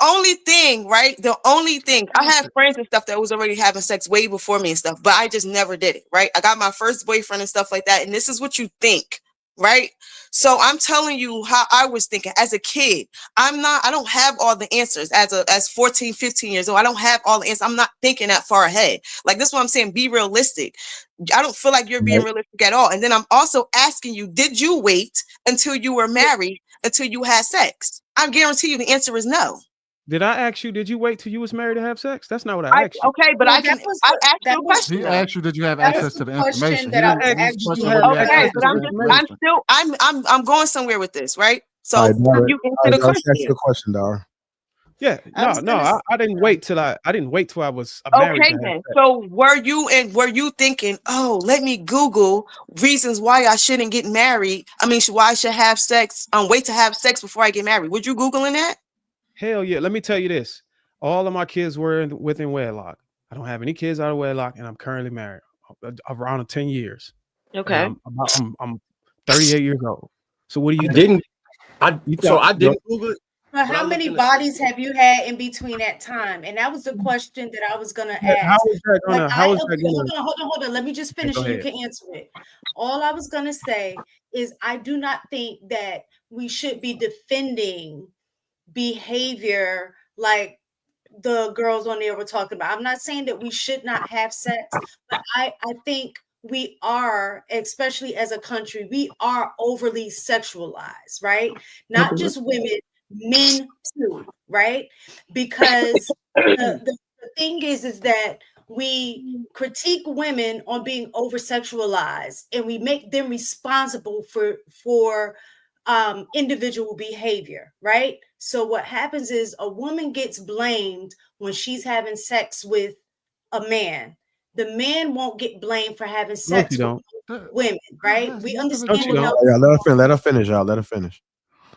only thing, I had friends and stuff that was already having sex way before me and stuff, but I just never did it, right? I got my first boyfriend and stuff like that, and this is what you think, right? So I'm telling you how I was thinking as a kid. I don't have all the answers as 14, 15 years old. I don't have all the answers. I'm not thinking that far ahead. Like, this is what I'm saying, be realistic. I don't feel like you're being realistic at all. And then I'm also asking you, did you wait until you were married, until you had sex? I guarantee you the answer is no. Did I ask you? Did you wait till you was married to have sex? That's not what I asked you. Okay, but Well, I that was asked you a question. He though. asked you, did you have That access was to the the question information? that He I didn't. was His asking question you. was, you have Okay, access but to I'm the just information. I'm going somewhere with this, right? So All right, can Dara. you All answer right, the Dara, ask question? your question, Dara. Yeah, I was gonna I didn't wait till I didn't wait till I was married Okay to have then. sex. So were you thinking, oh, let me Google reasons why I shouldn't get married? I mean, why I should have sex? Wait to have sex before I get married. Would you Googling that? Hell yeah. Let me tell you this. All of my kids were within wedlock. I don't have any kids out of wedlock, and I'm currently married around 10 years. Okay. And I'm 38 years old. So what do you I think? didn't. I You so thought, I didn't Google it. But But I how looked many in the bodies have you had in between that time? And that was the question that I was gonna ask. how is that Like gonna? I How is okay, that gonna? hold on. Let me just Okay, finish go and you ahead. can answer it. All I was gonna say is I do not think that we should be defending behavior like the girls on there were talking about. I'm not saying that we should not have sex, but I think we are, especially as a country, we are overly sexualized, right? Not just women, men too, right? Because the thing is that we critique women on being over sexualized and we make them responsible for individual behavior, right? So what happens is a woman gets blamed when she's having sex with a man. The man won't get blamed for having No, you sex with don't. women, right? We No, understand you the don't. double Yeah, let her finish, y'all. Let her finish.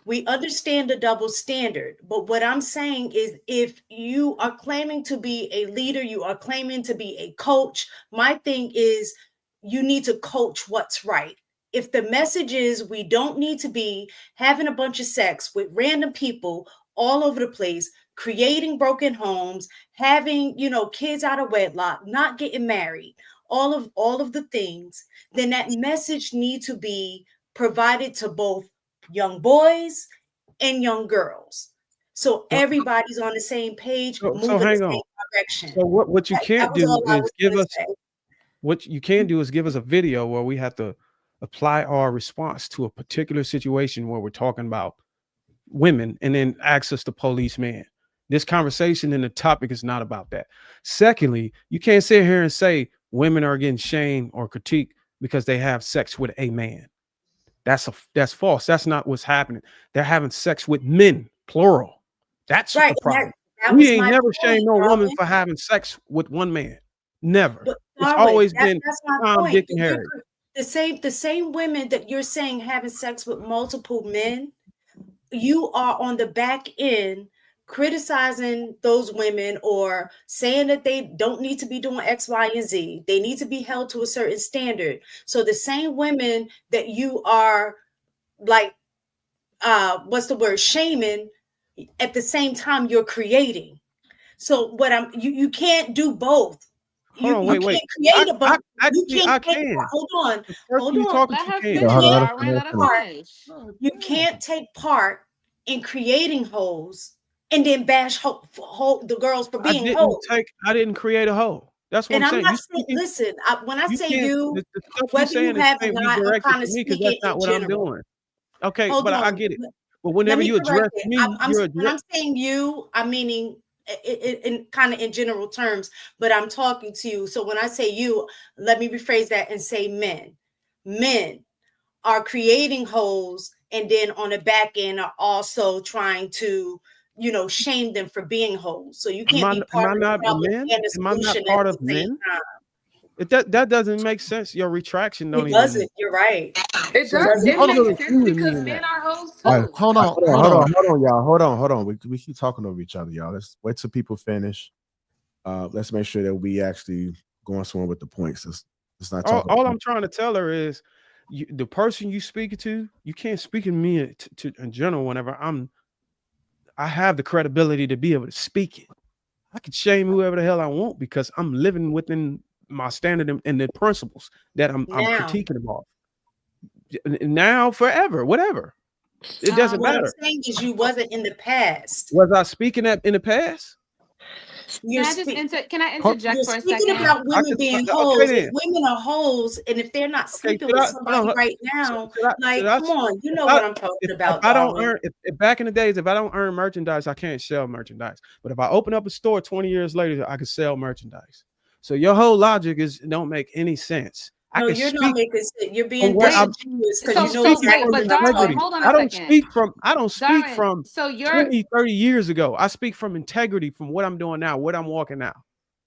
we understand the double standard, but what I'm saying is if you are claiming to be a leader, you are claiming to be a coach, my thing is you need to coach what's right. If the message is we don't need to be having a bunch of sex with random people all over the place, creating broken homes, having, kids out of wedlock, not getting married, all of the things, then that message needs to be provided to both young boys and young girls. So everybody's on the same page, So moving the hang same on. direction. So what you That can't was do all I is was give gonna us say. what you can do is give us a video where we have to apply our response to a particular situation where we're talking about women and then access to policeman. This conversation and the topic is not about that. Secondly, you can't sit here and say women are getting shamed or critiqued because they have sex with a man. That's false. That's not what's happening. They're having sex with men, plural. That's Right. the problem. That We was ain't my never point, shamed no woman Darwin. for having sex with one man. Never. But It's Darwin, always been that's my Tom, point. Dick, and Harry. The same women that you're saying having sex with multiple men, you are on the back end criticizing those women or saying that they don't need to be doing X, Y, and Z. They need to be held to a certain standard. So the same women that you are like, what's the word, shaming, at the same time you're creating. So what you can't do both. Hold on, You wait. can't create a bunch. You Actually, can't I take can. hold on. The person Hold you on. talking Let to her can. You finish, can't Darwin. take Let her part. finish. You can't take part in creating hoes and then bash the girls for being hoes. I didn't create a hoe. That's what And I'm I'm saying. not saying, listen, when I You say can't, you, the stuff you whether you saying is have or can't be not, I'm directed kind to of me because that's speaking not in what I'm general. doing. Okay, Hold but I on. get it. But Let whenever me you correct address it. me, you're When I'm saying you, I'm meaning in kind of in general terms, but I'm talking to you. So when I say you, let me rephrase that and say men. Men are creating holes and then on the back end are also trying to, shame them for being holes. So you can't be am part I of the not a problem man? and the Am I not solution at part the of same men? time. That doesn't make sense. Your retraction don't It even. doesn't. You're right. It So does. you It Hold still on, makes sense including me because in men that. are hoes hold too. hold on, y'all. Hold on. We keep talking over each other, y'all. Let's wait till people finish. Let's make sure that we actually going somewhere with the points. Let's not talk. All I'm trying to tell her is, the person you speaking to, you can't speak to me in general. Whenever I have the credibility to be able to speak it. I can shame whoever the hell I want because I'm living within my standard and the principles that I'm Now, critiquing about. Now, forever, whatever. It doesn't what I'm matter. saying is you wasn't in the past. Was I speaking in the past? You're Can I Hold- interject You're for a speaking second? about women being hoes. Okay If then. women are hoes, and if they're not Okay, sleeping should with I, hold somebody on, right should, now, should I, like, should I, come on, you if know I, what I'm talking if about, I don't Darwin. earn, if back in the days, if I don't earn merchandise, I can't sell merchandise. But if I open up a store 20 years later, I can sell merchandise. So your whole logic don't make any sense. I No, can you're not speak making sense. You're from being where I'm disingenuous because I'm you know speaking exactly from what I'm Darwin, integrity. talking hold on about. a second. I don't speak Darwin, from so you're 20, 30 years ago. I speak from integrity from what I'm doing now, what I'm walking now.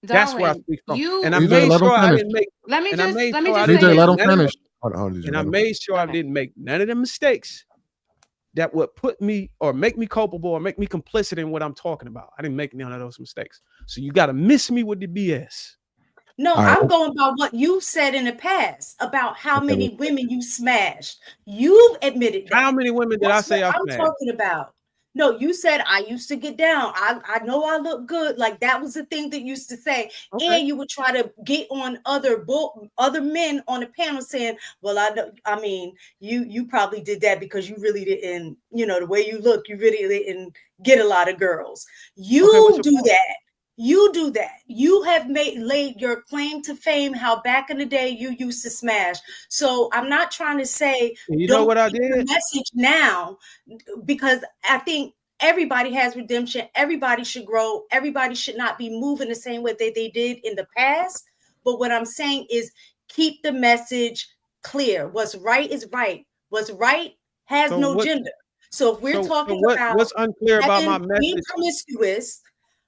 That's where I Darwin, speak from. you And I DJ, made let him sure I finish. didn't make let me and I made just sure I say didn't DJ, make let this. him none of the finish. Hold on, DJ, and I let him. made sure Go I ahead. didn't make none of the mistakes that would put me or make me culpable or make me complicit in what I'm talking about. I didn't make none of those mistakes. So you got to miss me with the BS. No, All right. I'm going by what you said in the past about how Okay, many women you smashed. You've admitted How that. many women did I That's what say I I'm smashed? talking about. No, you said I used to get down. I know I look good. Like that was the thing that you used to say. Okay. And you would try to get on other men on the panel saying, well, I mean, you probably did that because you really didn't, the way you look, you really didn't get a lot of girls. Okay, what's You your do point? that. You do that. You have laid your claim to fame how back in the day you used to smash. So I'm not trying to say And you know don't what I keep the did? message now, because I think everybody has redemption. Everybody should grow. Everybody should not be moving the same way that they did in the past. But what I'm saying is keep the message clear. What's right is right. What's right has So no what? gender. So if we're So talking about what's unclear about my being message? promiscuous,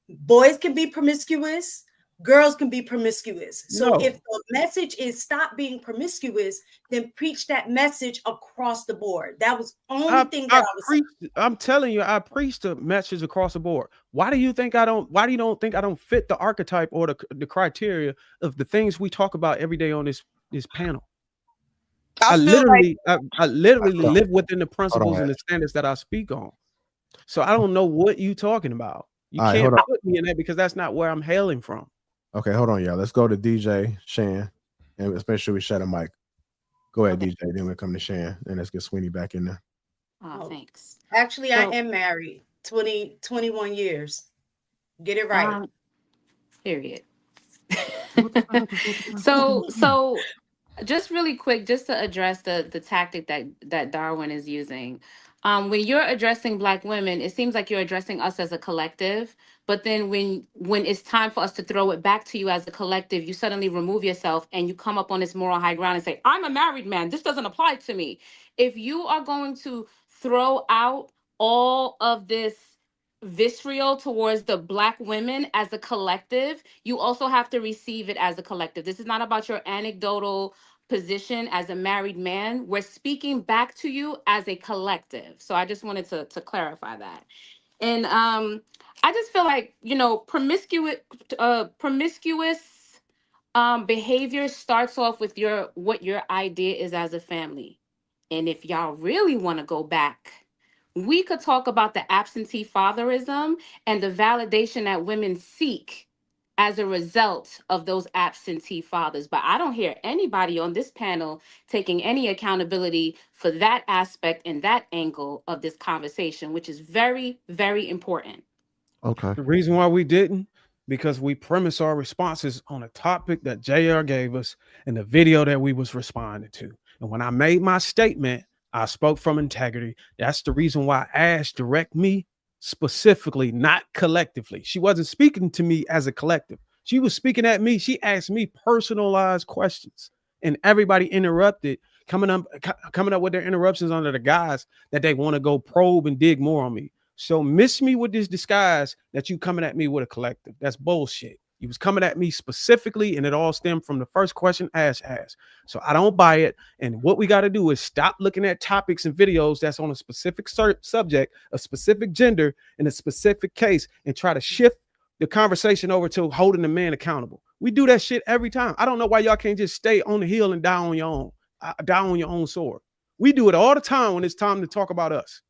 boys can be promiscuous, girls can be promiscuous. So No. if the message is stop being promiscuous, then preach that message across the board. That was the only thing that I was saying. I'm telling you, I preach the message across the board. Why do you think I don't? Why do you don't think I don't fit the archetype or the criteria of the things we talk about every day on this panel? I feel like literally Hold live within the principles on. and the standards that I speak on. So I don't know what you talking about. You All right, can't hold on. put me in that because that's not where I'm hailing from. Okay, hold on, y'all. Let's go to DJ Shan, and let's make sure we shut a mic. Go ahead, DJ. Then we'll come to Shan, and let's get Sweeney back in there. Oh, thanks. Actually, I am married 21 years. Get it right. Period. So just really quick, just to address the tactic that Darwin is using. When you're addressing Black women, it seems like you're addressing us as a collective. But then when it's time for us to throw it back to you as a collective, you suddenly remove yourself and you come up on this moral high ground and say, I'm a married man. This doesn't apply to me. If you are going to throw out all of this visceral towards the Black women as a collective, you also have to receive it as a collective. This is not about your anecdotal position as a married man. We're speaking back to you as a collective. So I just wanted to clarify that. And I just feel like, promiscuous behavior starts off with what your idea is as a family. And if y'all really want to go back, we could talk about the absentee fatherism and the validation that women seek as a result of those absentee fathers. But I don't hear anybody on this panel taking any accountability for that aspect and that angle of this conversation, which is very, very important. Okay. The reason why we didn't, because we premise our responses on a topic that JR gave us in the video that we was responding to. And when I made my statement, I spoke from integrity. That's the reason why Ash direct me specifically, not collectively. She wasn't speaking to me as a collective. She was speaking at me. She asked me personalized questions, and everybody interrupted, coming up with their interruptions under the guise that they want to go probe and dig more on me. So miss me with this disguise that you coming at me with a collective. That's bullshit. You was coming at me specifically, and it all stemmed from the first question Ash asked. So I don't buy it. And what we got to do is stop looking at topics and videos that's on a specific subject, a specific gender, in a specific case, and try to shift the conversation over to holding the man accountable. We do that shit every time. I don't know why y'all can't just stay on the hill and die on your own sword. We do it all the time when it's time to talk about us.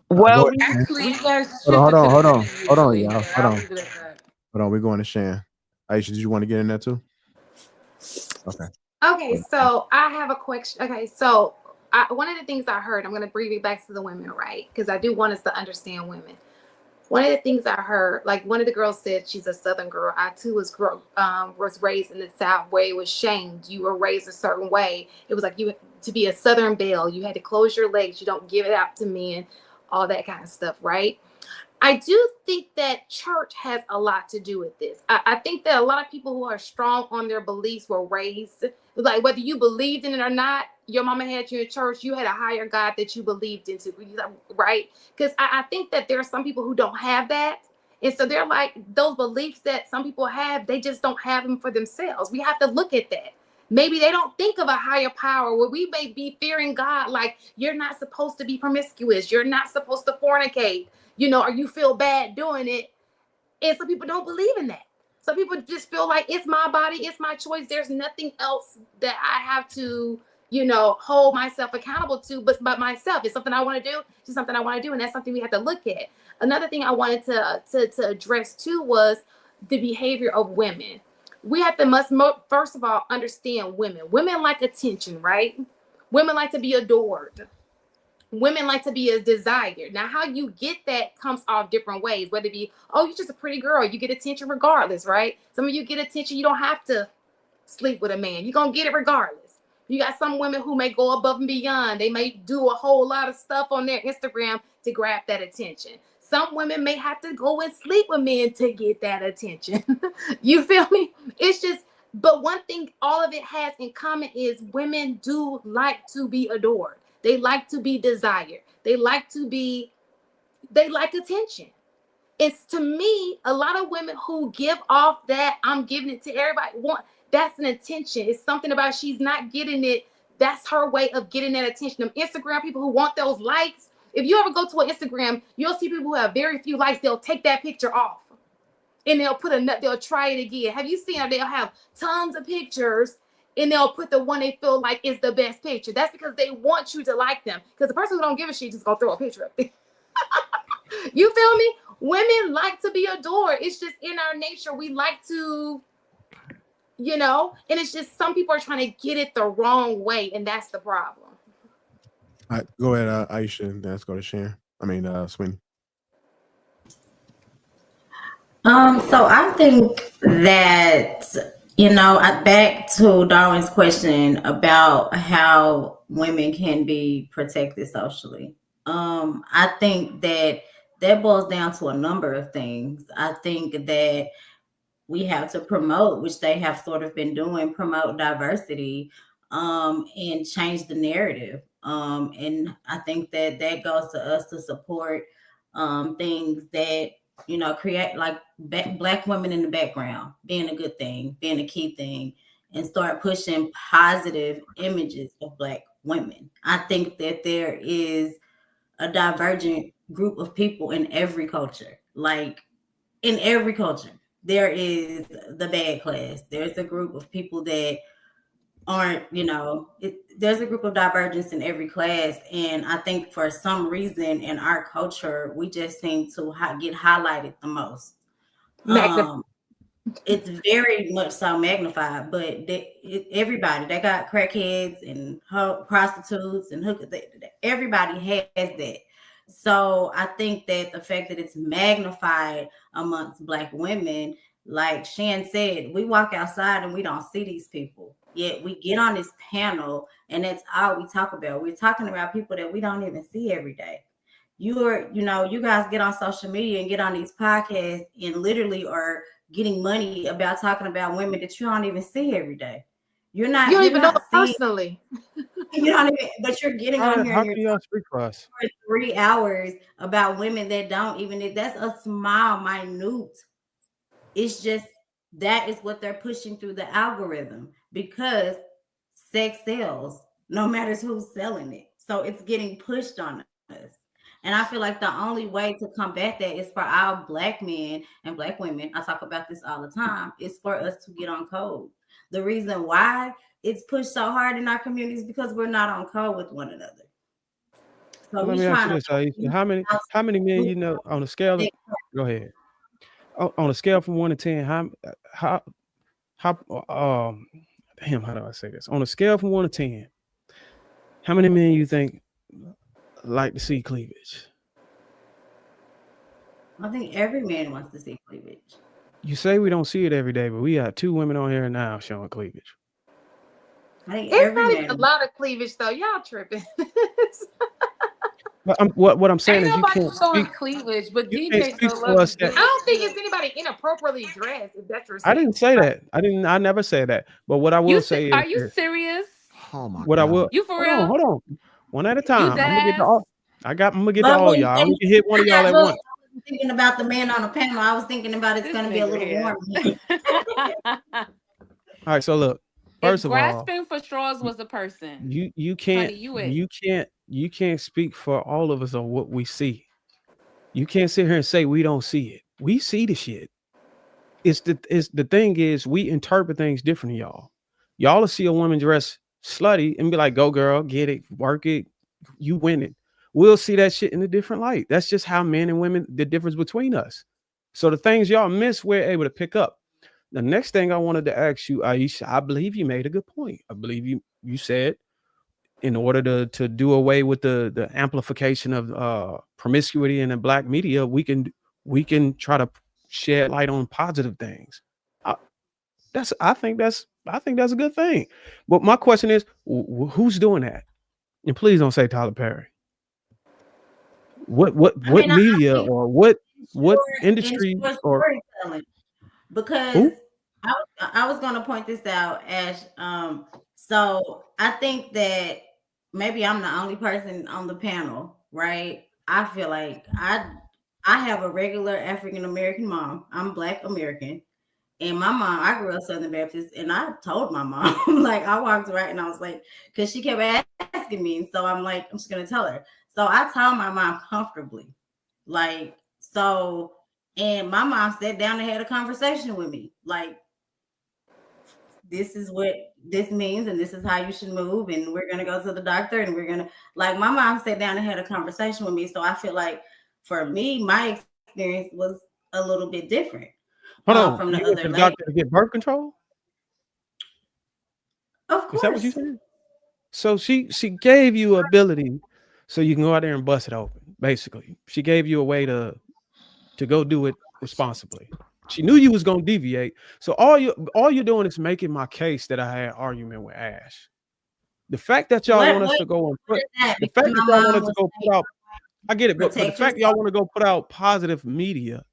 Well, Actually, you guys Hold on, shifted to the hold on, usually, y'all. but I'll leave it at that. Hold on, we're going to Shan. Aisha, did you want to get in there too? Okay. Okay, so I have a question. Okay, so one of the things I heard, I'm going to bring it back to the women, right? Because I do want us to understand women. One of the things I heard, like one of the girls said, she's a Southern girl. I too was raised in the South where it was shamed. You were raised a certain way. It was like you to be a Southern belle. You had to close your legs. You don't give it out to men, all that kind of stuff, right? I do think that church has a lot to do with this. I think that a lot of people who are strong on their beliefs were raised, like whether you believed in it or not, your mama had you in church, you had a higher God that you believed into, right? Because I think that there are some people who don't have that. And so they're like, those beliefs that some people have, they just don't have them for themselves. We have to look at that. Maybe they don't think of a higher power where we may be fearing God, like you're not supposed to be promiscuous, you're not supposed to fornicate, or you feel bad doing it. And some people don't believe in that. Some people just feel like it's my body, it's my choice. There's nothing else that I have to, hold myself accountable to, but myself. It's something I want to do. It's something I want to do, and that's something we have to look at. Another thing I wanted to address too was the behavior of women. We have to first of all understand women. Women like attention, right? Women like to be adored. Women like to be desired. Now, how you get that comes off different ways, whether it be, oh, you're just a pretty girl, you get attention regardless, right? Some of you get attention, you don't have to sleep with a man. You're going to get it regardless. You got some women who may go above and beyond. They may do a whole lot of stuff on their Instagram to grab that attention. Some women may have to go and sleep with men to get that attention. You feel me? It's just, but one thing all of it has in common is women do like to be adored. They like to be desired. They like attention. It's, to me, a lot of women who give off that I'm giving it to everybody that's an attention. It's something about she's not getting it. That's her way of getting that attention. Them Instagram people who want those likes. If you ever go to an Instagram, you'll see people who have very few likes. They'll take that picture off and they'll try it again. Have you seen how they'll have tons of pictures and they'll put the one they feel like is the best picture? That's because they want you to like them. Because the person who don't give a shit just gonna throw a picture up there. You feel me? Women like to be adored. It's just in our nature. We like to, and it's just some people are trying to get it the wrong way, and that's the problem. All right, go ahead, Aisha, and let's go to Sharon. Sweeney. So I think that, back to Darwin's question about how women can be protected socially. I think that boils down to a number of things. I think that we have to promote, which they have sort of been doing, promote diversity, and change the narrative. And I think that goes to us to support things that, create like Black women in the background, being a good thing, being a key thing, and start pushing positive images of Black women. I think that there is a divergent group of people in every culture. Like in every culture, there is the bad class. There's a group of people that aren't, there's a group of divergence in every class. And I think for some reason in our culture, we just seem to get highlighted the most. It's very much so magnified, but everybody, they got crackheads and prostitutes and hookers. Everybody has that. So I think that the fact that it's magnified amongst Black women, like Shan said, we walk outside and we don't see these people. Yet we get on this panel and that's all we talk about. We're talking about people that we don't even see every day. You guys get on social media and get on these podcasts and literally are getting money about talking about women that you don't even see every day. You don't even know personally. You don't even, but you're getting on here and you're speak for us for 3 hours about women that don't even, that's a small, minute. It's just, that is what they're pushing through the algorithm because sex sells, no matter who's selling it. So it's getting pushed on us. And I feel like the only way to combat that is for our Black men and Black women, I talk about this all the time, is for us to get on code. The reason why it's pushed so hard in our communities because we're not on code with one another. So let me ask you this, Aisha. How many men on a scale of, go ahead. On a scale from 1 to 10, how how do I say this? On a scale from 1 to 10, how many men you think like to see cleavage? I think every man wants to see cleavage. You say we don't see it every day, but we got 2 women on here now showing cleavage. I think It's every not even a man. lot of cleavage though. Y'all tripping. But what I'm saying Ain't is you nobody can't showing speak. cleavage, but You can't DJ speak still for love us his that. I dick. don't think it's anybody inappropriately dressed, if that's what you're I saying. didn't say Like, that. I never said that. But what I will say is Are you this. serious? Oh my What I god. will You for real? hold on. One at a You time. dead I'm gonna get to ass? all. I'm gonna get to But all when, y'all. I'm when gonna hit one of y'all I at look, once. I wasn't thinking about the man on the panel. I was thinking about it's This going to be a nigga little here. warm. All right. So look. If First of all, grasping for straws was a person, you honey, you it. you can't speak for all of us on what we see. You can't sit here and say we don't see it. We see the shit. It's the thing is we interpret things different than y'all. Y'all will see a woman dress slutty and be like, "Go girl, get it, work it, you win it." We'll see that shit in a different light. That's just how men and women, the difference between us. So the things y'all miss, we're able to pick up. The next thing I wanted to ask you, Aisha, I believe you made a good point. I believe you said in order to do away with the amplification of promiscuity in the black media, we can try to shed light on positive things. I, I think that's a good thing. But my question is, who's doing that? And please don't say Tyler Perry. I What mean, I media think or what ensure industry or storytelling because who? I was going to point this out, Ash. So I think that maybe I'm the only person on the panel, right? I feel like I have a regular African American mom. I'm Black American. And my mom, I grew up Southern Baptist, and I told my mom, like, I walked right and I was like, because she kept asking me. So I'm like, I'm just going to tell her. So I told my mom comfortably, like, so, and my mom sat down and had a conversation with me, like, this is what this means, and this is how you should move, and we're going to go to the doctor, and we're going to, like, my mom sat down and had a conversation with me. So I feel like for me, my experience was a little bit different Hold on. from the You went other to the ladies. doctor to get birth control? Of Is that what you course. said? So she gave you ability so you can go out there and bust it open. Basically, she gave you a way to go do it responsibly. She knew you was gonna deviate. So all you're doing is making my case that I had argument with Ash. The fact that y'all want us to go and put the fact that y'all wanted to go put out, I get it, but the protect fact y'all yourself. want to go put out positive media,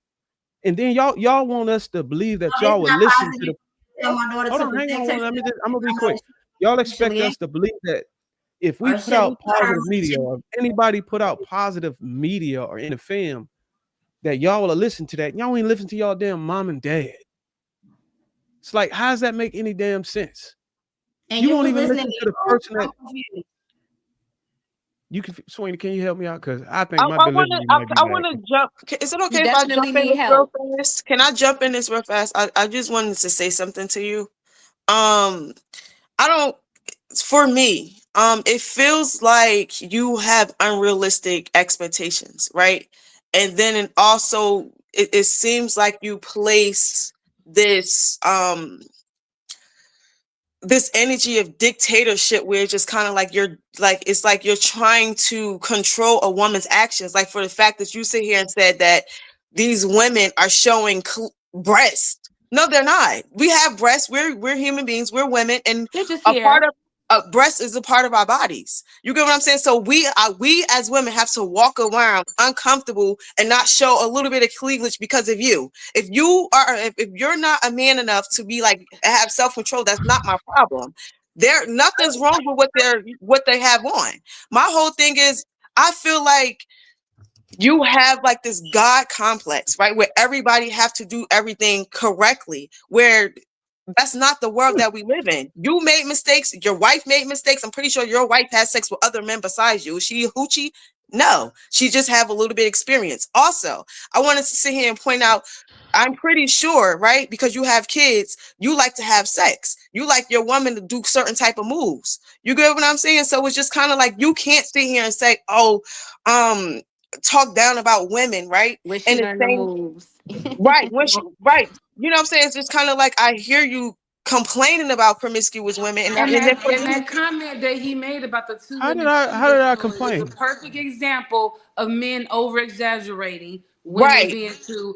and then y'all want us to believe that No, y'all it's would not listen to positive. the. Tell my daughter Hold to on, hang protect on. herself. I'm gonna be quick. Y'all expect us to believe that if we Or put shouldn't out put her positive media, shouldn't or if anybody put out positive media or in the film, that y'all will listen to that. Y'all ain't listen to y'all damn mom and dad. It's like, how does that make any damn sense? and You you won't was even listening listen to to the your person that confused. you can. Sweeney, can you help me out? Because I think I my want to. delivery might be I bad. want to jump. Is it You okay if I definitely jump in need this real help. fast? Can I jump in this real fast? I just wanted to say something to you. I don't. For me, it feels like you have unrealistic expectations, right? And then it seems like you place this this energy of dictatorship where it's just kind of like it's like you're trying to control a woman's actions, like for the fact that you sit here and said that these women are showing breast. No, they're not. We have breasts. We're human beings, we're women, and They're just a part here. of a breast is a part of our bodies. You get what I'm saying? So we as women have to walk around uncomfortable and not show a little bit of cleavage because of you. If you're not a man enough to be like have self-control, that's not my problem. Nothing's wrong with what they have on. My whole thing is I feel like you have like this God complex, right? Where everybody have to do everything correctly, where that's not the world that we live in. You made mistakes. Your wife made mistakes. I'm pretty sure your wife has sex with other men besides you. Is she a hoochie? No, she just have a little bit of experience. Also, I wanted to sit here and point out, I'm pretty sure, right? Because you have kids, you like to have sex. You like your woman to do certain type of moves. You get what I'm saying? So it's just kind of like you can't sit here and say, oh, talk down about women, right? When And she the learned the same, moves. right? Right. You know what I'm saying? It's just kind of like I hear you complaining about promiscuous women, and And then that for and me, that comment that he made about the two How did women I cleavage showing is a complain? perfect example of men over exaggerating women being too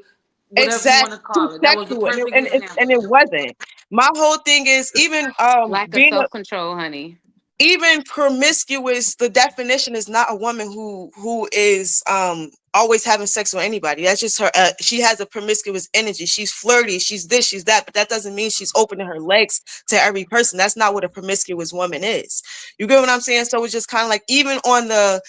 whatever you want to Too call it. That was a sexual, perfect and it example. wasn't. My whole thing is even Lack of being a self-control, honey. even promiscuous, the definition is not a woman who is always having sex with anybody. That's just her. She has a promiscuous energy. She's flirty. She's this. She's that. But that doesn't mean she's opening her legs to every person. That's not what a promiscuous woman is. You get what I'm saying? So it's just kind of like even on the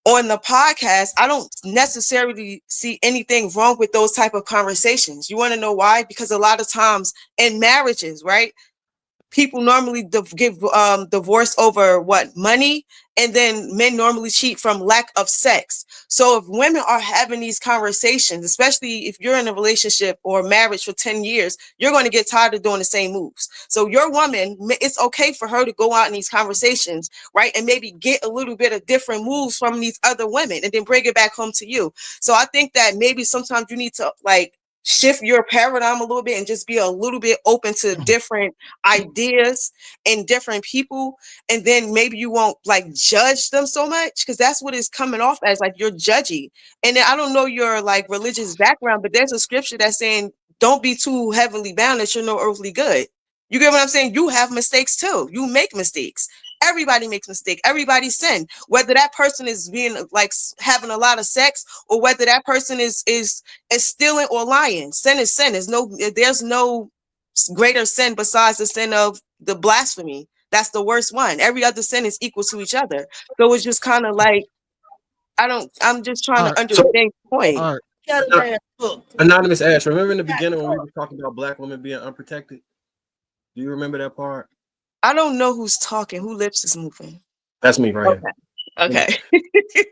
podcast, I don't necessarily see anything wrong with those type of conversations. You want to know why? Because a lot of times in marriages, right? People normally give divorce over what, money, and then men normally cheat from lack of sex. So if women are having these conversations, especially if you're in a relationship or marriage for 10 years, you're going to get tired of doing the same moves. So your woman, it's okay for her to go out in these conversations, right, and maybe get a little bit of different moves from these other women and then bring it back home to you. So I think that maybe sometimes you need to like shift your paradigm a little bit and just be a little bit open to different ideas and different people, and then maybe you won't like judge them so much, because that's what it's coming off as, like you're judgy. And then I don't know your like religious background, but there's a scripture that's saying don't be too heavily bound that you're no earthly good. You get what I'm saying? You have mistakes too. You make mistakes. Everybody makes mistakes. Everybody sin. Whether that person is being like having a lot of sex, or whether that person is stealing or lying. Sin is sin. There's no greater sin besides the sin of the blasphemy. That's the worst one. Every other sin is equal to each other. So it's just kind of like I'm just trying to understand the point. All right. Anonymous Ash, remember in the beginning when we were talking about black women being unprotected? Do you remember that part? I don't know who's talking. Who lips is moving? That's me right here. Okay.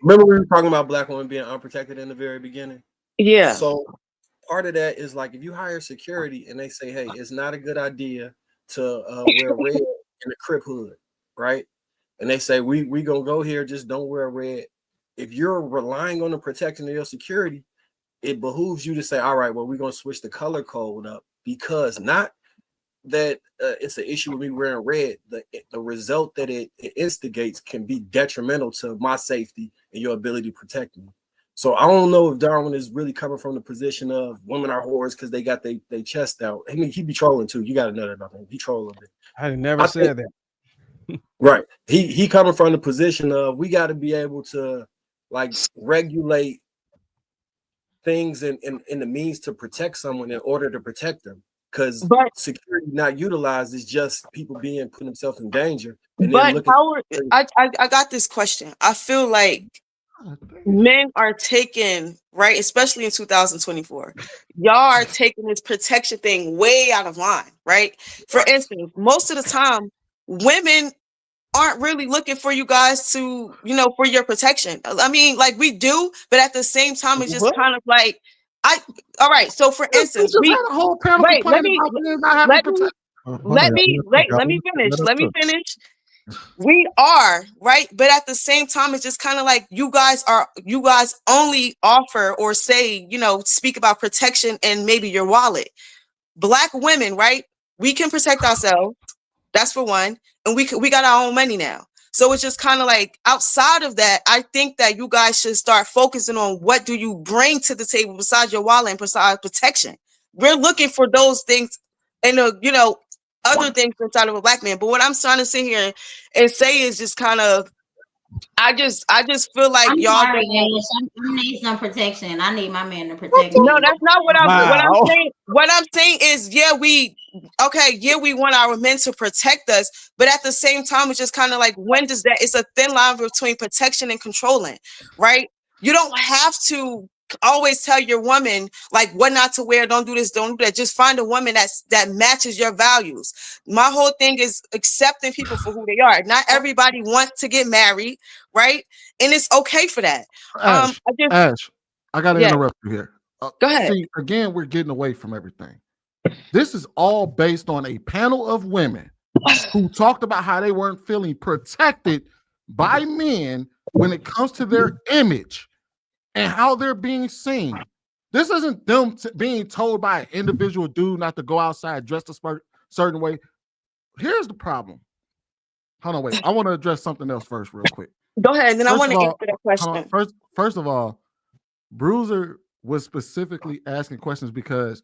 Remember we were talking about black women being unprotected in the very beginning? Yeah. So part of that is like if you hire security and they say, hey, it's not a good idea to wear red in the Crip hood, right? And they say, we gonna go here, just don't wear red. If you're relying on the protection of your security, it behooves you to say, all right, well, we're gonna switch the color code up, because not that it's an issue with me wearing red. The result that it instigates can be detrimental to my safety and your ability to protect me. So I don't know if Darwin is really coming from the position of women are whores because they got their chest out. I mean, he be trolling too. You got to know that about him. He troll a bit. I never said that. Right. He coming from the position of we got to be able to like regulate things and the means to protect someone in order to protect them. Because security not utilized is just people putting themselves in danger. And But then Howard, I got this question. I feel like men are taking, right, especially in 2024, y'all are taking this protection thing way out of line, right? For instance, most of the time, women aren't really looking for you guys to, for your protection. I mean, like we do, but at the same time, it's just kind of like, all right. So for instance, we just had a whole panel wait, let me finish. We are right, but at the same time, it's just kind of like you guys only offer or say, speak about protection and maybe your wallet. Black women, right? We can protect ourselves. That's for one, and we got our own money now. So it's just kind of like outside of that, I think that you guys should start focusing on what do you bring to the table besides your wallet and besides protection. We're looking for those things and other things inside of a black man. But what I'm trying to sit here and say is just kind of, I just feel like I'm y'all sorry, don't. I need some protection. I need my man to protect me. No, that's not what I'm saying. What I'm saying is, we want our men to protect us, but at the same time, it's just kind of like, when does that? It's a thin line between protection and controlling, right? You don't have to always tell your woman like what not to wear, don't do this, don't do that. Just find a woman that matches your values. My whole thing is accepting people for who they are. Not everybody wants to get married, right? And it's okay for that. Ash, I got to interrupt you here. Go ahead. See, again, we're getting away from everything. This is all based on a panel of women who talked about how they weren't feeling protected by men when it comes to their image and how they're being seen. This isn't them being told by an individual dude not to go outside dressed a certain way. Here's the problem. Hold on, wait. I want to address something else first, real quick. Go ahead, and then I want to answer that question. First of all, Bruiser was specifically asking questions because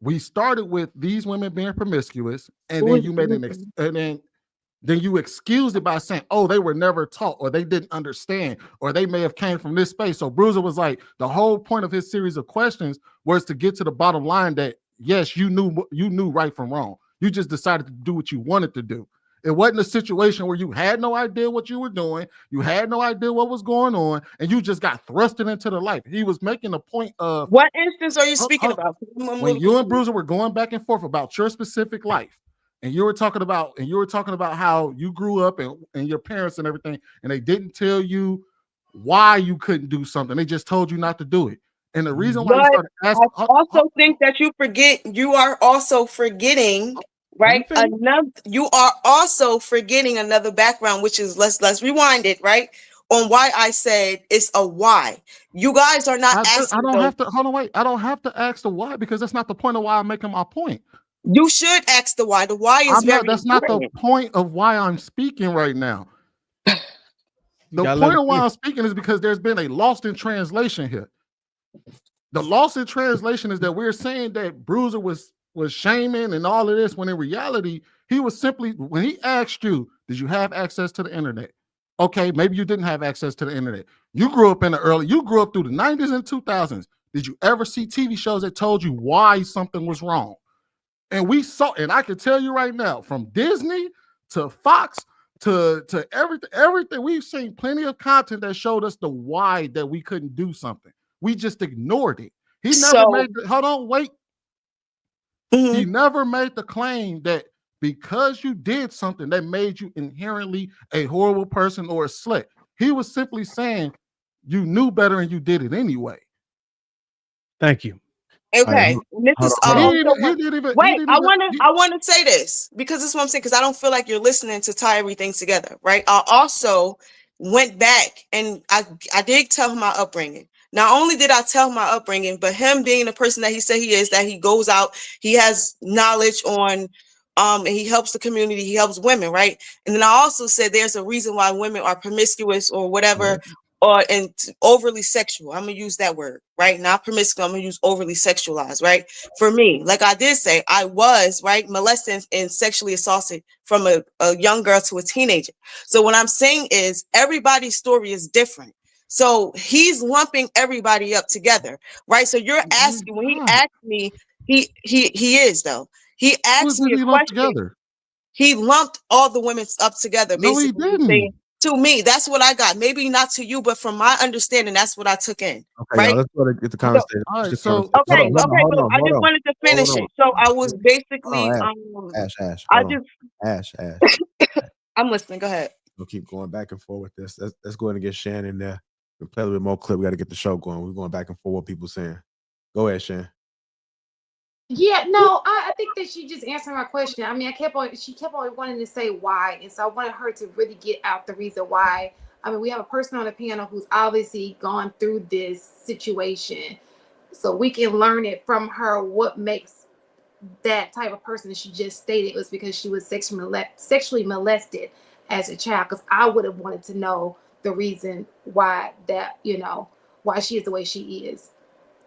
we started with these women being promiscuous, and then you made then you excused it by saying, oh, they were never taught, or they didn't understand, or they may have came from this space. So Bruiser was like, the whole point of his series of questions was to get to the bottom line that, yes, you knew right from wrong. You just decided to do what you wanted to do. It wasn't a situation where you had no idea what you were doing, you had no idea what was going on, and you just got thrusted into the life. He was making a point of, what instance are you speaking about? When you and Bruiser were going back and forth about your specific life, and you were talking about how you grew up and your parents and everything, and they didn't tell you why you couldn't do something. They just told you not to do it. And the reason why you started asking, I also think that you are also forgetting, right? You are also forgetting another background, which is let's rewind it, right? On why I said it's a why. You guys are not asking. I don't have to hold on, wait. I don't have to ask the why, because that's not the point of why I'm making my point. You should ask the why. The why is that's not the point of why I'm speaking right now. The point of why I'm speaking is because there's been a lost in translation here. The loss in translation is that we're saying that Bruiser was shaming and all of this, when in reality, he was simply, when he asked you, did you have access to the internet? Okay, maybe you didn't have access to the internet. You grew up through the 90s and 2000s. Did you ever see TV shows that told you why something was wrong? And we saw, and I can tell you right now, from Disney to Fox to everything, we've seen plenty of content that showed us the why that we couldn't do something. We just ignored it. He never made hold on, wait. He never made the claim that because you did something that made you inherently a horrible person or a slut. He was simply saying you knew better and you did it anyway. Thank you. Okay, this is I want to say this because this is what I'm saying, because I don't feel like you're listening to tie everything together, right? I also went back and I did tell him my upbringing. Not only did I tell my upbringing, but him being the person that he said he is, that he goes out, he has knowledge on, and he helps the community, he helps women, right? And then I also said there's a reason why women are promiscuous or whatever, and overly sexual. I'm gonna use that word, right? Not promiscuous, I'm gonna use overly sexualized, right? For me, like I did say, I was, right, molested and sexually assaulted from a young girl to a teenager. So what I'm saying is everybody's story is different. So he's lumping everybody up together, right? So you're asking, when he asked me, he is though. He asked me a question. Together? He lumped all the women up together. No, he didn't. Saying, to me, that's what I got. Maybe not to you, but from my understanding, that's what I took in. Okay, right? let's go to get the conversation. All right, So okay, I just wanted to finish it. So I was basically, Ash. I'm listening. Go ahead. We'll keep going back and forth with this. Let's go ahead and get Shan in there. We'll play a little bit more clip. We got to get the show going. We're going back and forth. What people saying? Go ahead, Shan. Yeah, no, I think that she just answered my question. I mean, she kept on wanting to say why, and so I wanted her to really get out the reason why. I mean, we have a person on the panel who's obviously gone through this situation, so we can learn it from her what makes that type of person. She just stated it was because she was sexually molested as a child, because I would have wanted to know the reason why that, why she is the way she is.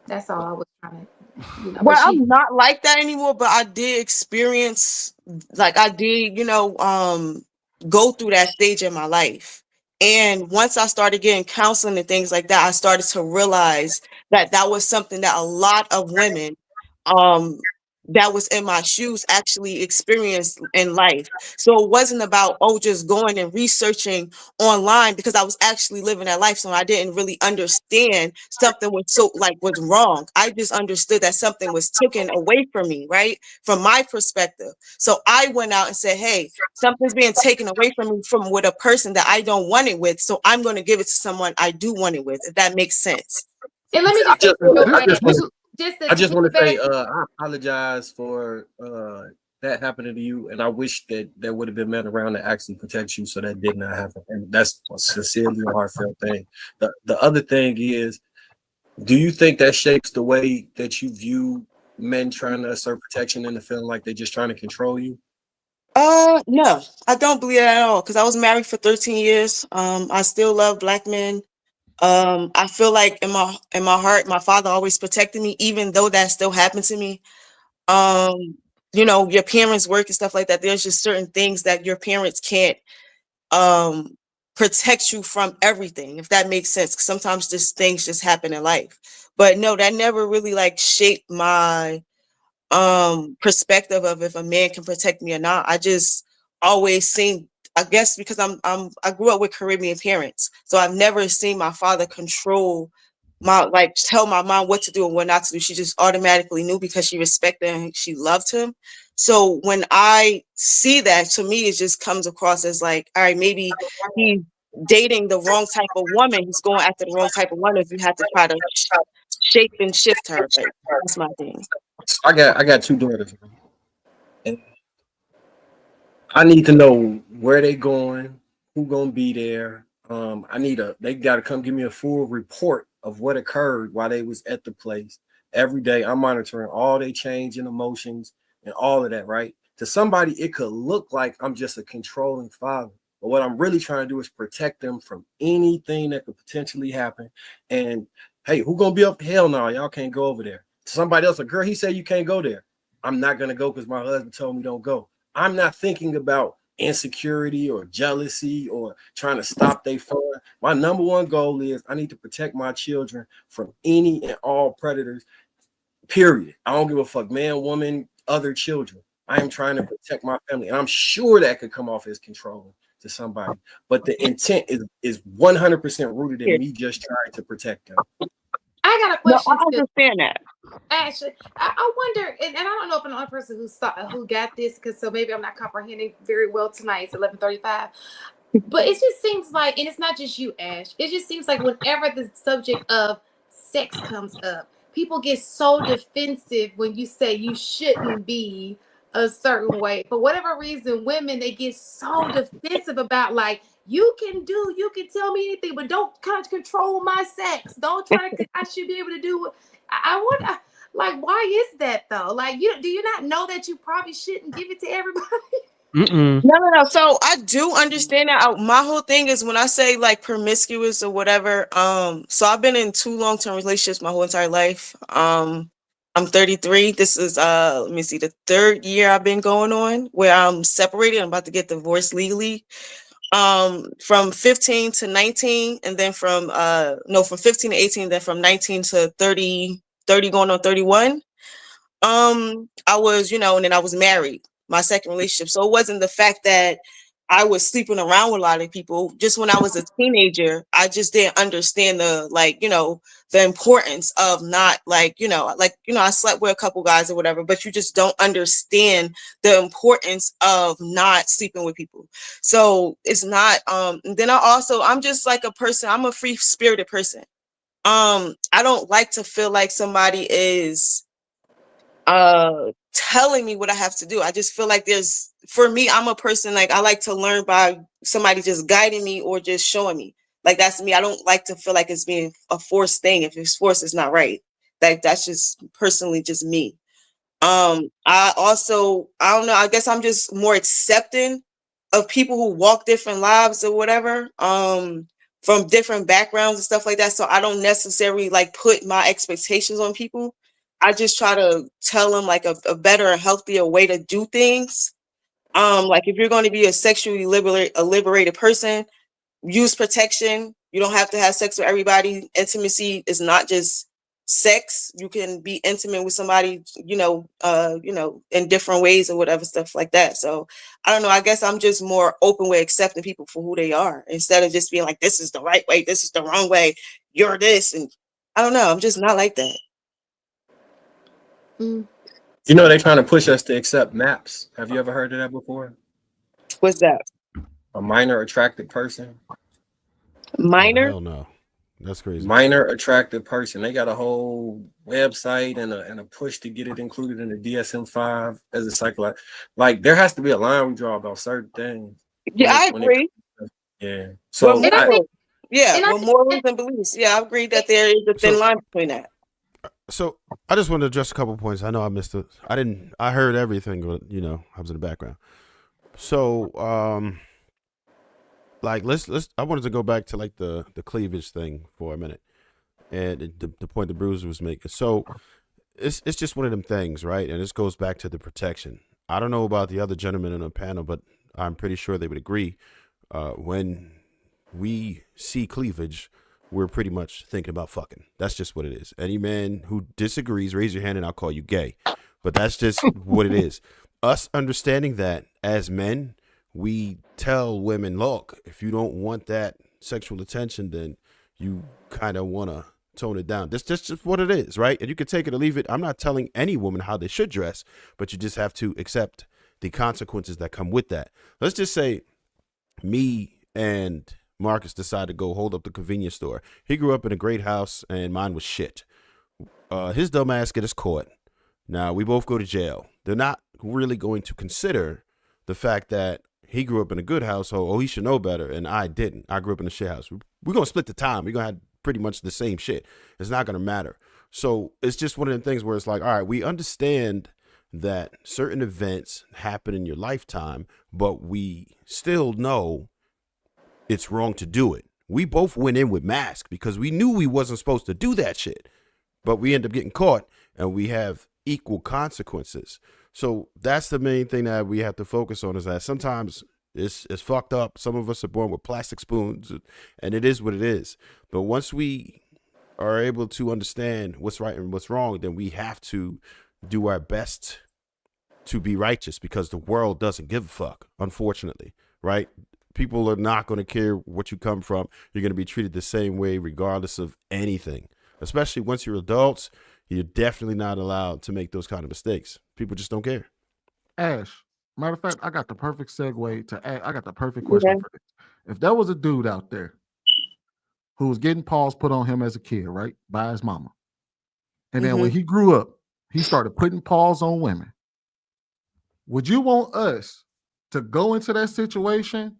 That's all I was trying to, Well, I'm not like that anymore, but I did experience, like I did, go through that stage in my life. And once I started getting counseling and things like that, I started to realize that that was something that a lot of women, that was in my shoes actually experienced in life. So it wasn't about, just going and researching online, because I was actually living that life. So I didn't really understand something was wrong. I just understood that something was taken away from me, right? From my perspective. So I went out and said, hey, something's being taken away from me with a person that I don't want it with. So I'm going to give it to someone I do want it with, if that makes sense. And let me I just want to say, I apologize for that happening to you, and I wish that there would have been men around to actually protect you so that did not happen. And that's a sincerely heartfelt thing. The other thing is, do you think that shapes the way that you view men trying to assert protection in the film, like they're just trying to control you? No, I don't believe that at all, because I was married for 13 years. I still love Black men. I feel like in my heart, my father always protected me, even though that still happened to me. Um, you know, your parents work and stuff like that. There's just certain things that your parents can't um protect you from everything, if that makes sense. 'Cause sometimes just things just happen in life. But no, that never really like shaped my perspective of if a man can protect me or not. I just always seen, I guess because I grew up with Caribbean parents, so I've never seen my father control my, like, tell my mom what to do and what not to do. She just automatically knew because she respected and she loved him. So when I see that, to me it just comes across as like, all right, maybe he's dating the wrong type of woman, he's going after the wrong type of woman if you have to try to shape and shift her. Like, that's my thing. I got two daughters, and I need to know where they going, who gonna be there. They gotta come give me a full report of what occurred while they was at the place. Every day I'm monitoring all they change in emotions and all of that, right? To somebody, it could look like I'm just a controlling father. But what I'm really trying to do is protect them from anything that could potentially happen. And hey, who gonna be up? Hell no, y'all can't go over there. To somebody else, a girl, he said you can't go there. I'm not gonna go because my husband told me don't go. I'm not thinking about insecurity or jealousy or trying to stop their fun. My number one goal is I need to protect my children from any and all predators, period. I don't give a fuck, man, woman, other children. I am trying to protect my family. And I'm sure that could come off as controlling to somebody. But the intent is 100% rooted in me just trying to protect them. I got a No, question. I understand that. Actually, I wonder, and I don't know if I'm the only person who got this, because so maybe I'm not comprehending very well tonight. It's 11:35, but it just seems like, and it's not just you, Ash. It just seems like whenever the subject of sex comes up, people get so defensive when you say you shouldn't be a certain way. For whatever reason, women, they get so defensive about, like, you can tell me anything, but don't control my sex. Don't try to. I should be able to do what I want. Like, why is that though? Like, do you not know that you probably shouldn't give it to everybody? No. So I do understand that. My whole thing is when I say like promiscuous or whatever. So I've been in 2 long-term relationships my whole entire life. I'm 33. This is let me see, the 3rd year I've been going on where I'm separated. I'm about to get divorced legally. From 15 to 19, and then from 15 to 18, then from 19 to 30 going on 31. I was, and then I was married, my second relationship. So it wasn't the fact that I was sleeping around with a lot of people. Just when I was a teenager, I just didn't understand the importance of not I slept with a couple guys or whatever, but you just don't understand the importance of not sleeping with people. So it's not, then I'm just like a person, I'm a free spirited person. I don't like to feel like somebody is telling me what I have to do. I just feel like for me, I'm a person, like, I like to learn by somebody just guiding me or just showing me. Like, that's me. I don't like to feel like it's being a forced thing. If it's forced, it's not right. Like, that's just personally just me. I don't know, I guess I'm just more accepting of people who walk different lives or whatever, from different backgrounds and stuff like that. So I don't necessarily like put my expectations on people. I just try to tell them like a better and healthier way to do things. Like, if you're going to be a sexually liberated person, use protection. You don't have to have sex with everybody. Intimacy is not just sex. You can be intimate with somebody, in different ways or whatever, stuff like that. So I don't know. I guess I'm just more open with accepting people for who they are instead of just being like, this is the right way, this is the wrong way, you're this. And I don't know. I'm just not like that. You know, they're trying to push us to accept maps. Have you ever heard of that before? What's that? A minor attracted person. Minor? Hell no. That's crazy. Minor attracted person. They got a whole website and a push to get it included in the DSM-5 as a psychological. Like, there has to be a line we draw about certain things. Yeah, I agree. Yeah. So with morals and beliefs. Yeah, I agree that there is a thin line between that. So I just want to address a couple points. I know I missed it. I heard everything, but I was in the background. So like let's I wanted to go back to like the cleavage thing for a minute, and the point that Bruce was making. So it's just one of them things, right? And this goes back to the protection. I don't know about the other gentlemen on the panel, but I'm pretty sure they would agree. When we see cleavage, we're pretty much thinking about fucking. That's just what it is. Any man who disagrees, raise your hand and I'll call you gay. But that's just what it is. Us understanding that as men, we tell women, look, if you don't want that sexual attention, then you kind of want to tone it down. That's just what it is, right? And you can take it or leave it. I'm not telling any woman how they should dress, but you just have to accept the consequences that come with that. Let's just say me and Marcus decided to go hold up the convenience store. He grew up in a great house and mine was shit. His dumb ass get us caught. Now we both go to jail. They're not really going to consider the fact that he grew up in a good household. Oh, he should know better. And I didn't. I grew up in a shit house. We're going to split the time. We're going to have pretty much the same shit. It's not going to matter. So it's just one of them things where it's like, all right, we understand that certain events happen in your lifetime, but we still know it's wrong to do it. We both went in with masks because we knew we wasn't supposed to do that shit, but we end up getting caught and we have equal consequences. So that's the main thing that we have to focus on, is that sometimes it's fucked up. Some of us are born with plastic spoons and it is what it is. But once we are able to understand what's right and what's wrong, then we have to do our best to be righteous, because the world doesn't give a fuck, unfortunately, right? People are not going to care what you come from. You're going to be treated the same way regardless of anything, especially once you're adults. You're definitely not allowed to make those kind of mistakes. People just don't care. Ash, matter of fact, I got the perfect segue to add. I got the perfect question for this. If there was a dude out there who was getting paws put on him as a kid, right, by his mama, and then when he grew up, he started putting paws on women, would you want us to go into that situation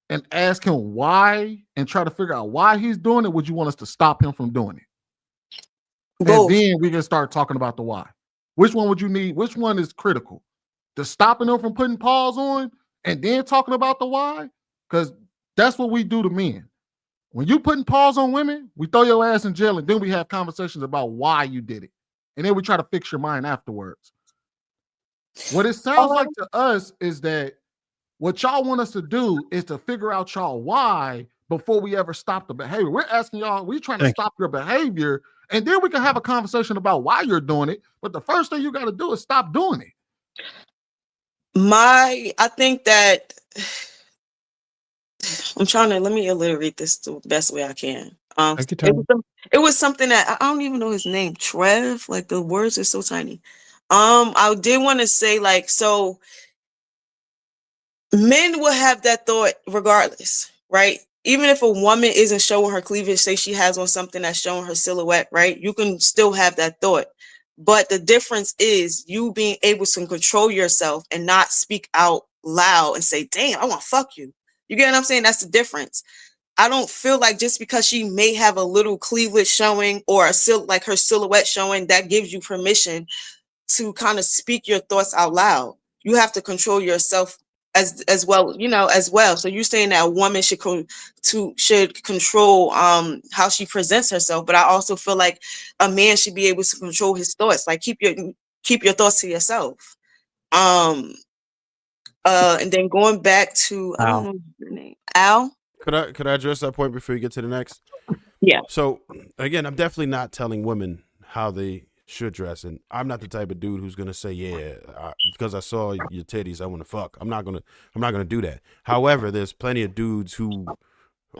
and ask him why and try to figure out why he's doing it? Would you want us to stop him from doing it? Both. And then we can start talking about the why. Which one would you need? Which one is critical? The stopping them from putting paws on and then talking about the why? Because that's what we do to men. When you putting paws on women, we throw your ass in jail and then we have conversations about why you did it. And then we try to fix your mind afterwards. What it sounds like to us is that what y'all want us to do is to figure out y'all why before we ever stop the behavior. We're asking y'all, we're trying to stop your behavior, and then we can have a conversation about why you're doing it. But the first thing you got to do is stop doing it. I think that let me alliterate this the best way I can. It was something that I don't even know his name. Trev, like the words are so tiny. I did want to say, like, so men will have that thought regardless, right? Even if a woman isn't showing her cleavage, say she has on something that's showing her silhouette, right? You can still have that thought. But the difference is you being able to control yourself and not speak out loud and say, damn, I want to fuck you. You get what I'm saying? That's the difference. I don't feel like just because she may have a little cleavage showing or like her silhouette showing, that gives you permission to kind of speak your thoughts out loud. You have to control yourself as well, as well. So you're saying that a woman should control how she presents herself, but I also feel like a man should be able to control his thoughts. Like keep your thoughts to yourself. And then going back to I don't know your name, Al. Could I address that point before you get to the next? Yeah. So again, I'm definitely not telling women how they should dress, and I'm not the type of dude who's gonna say, because I saw your titties, I want to fuck. I'm not gonna do that. However, there's plenty of dudes who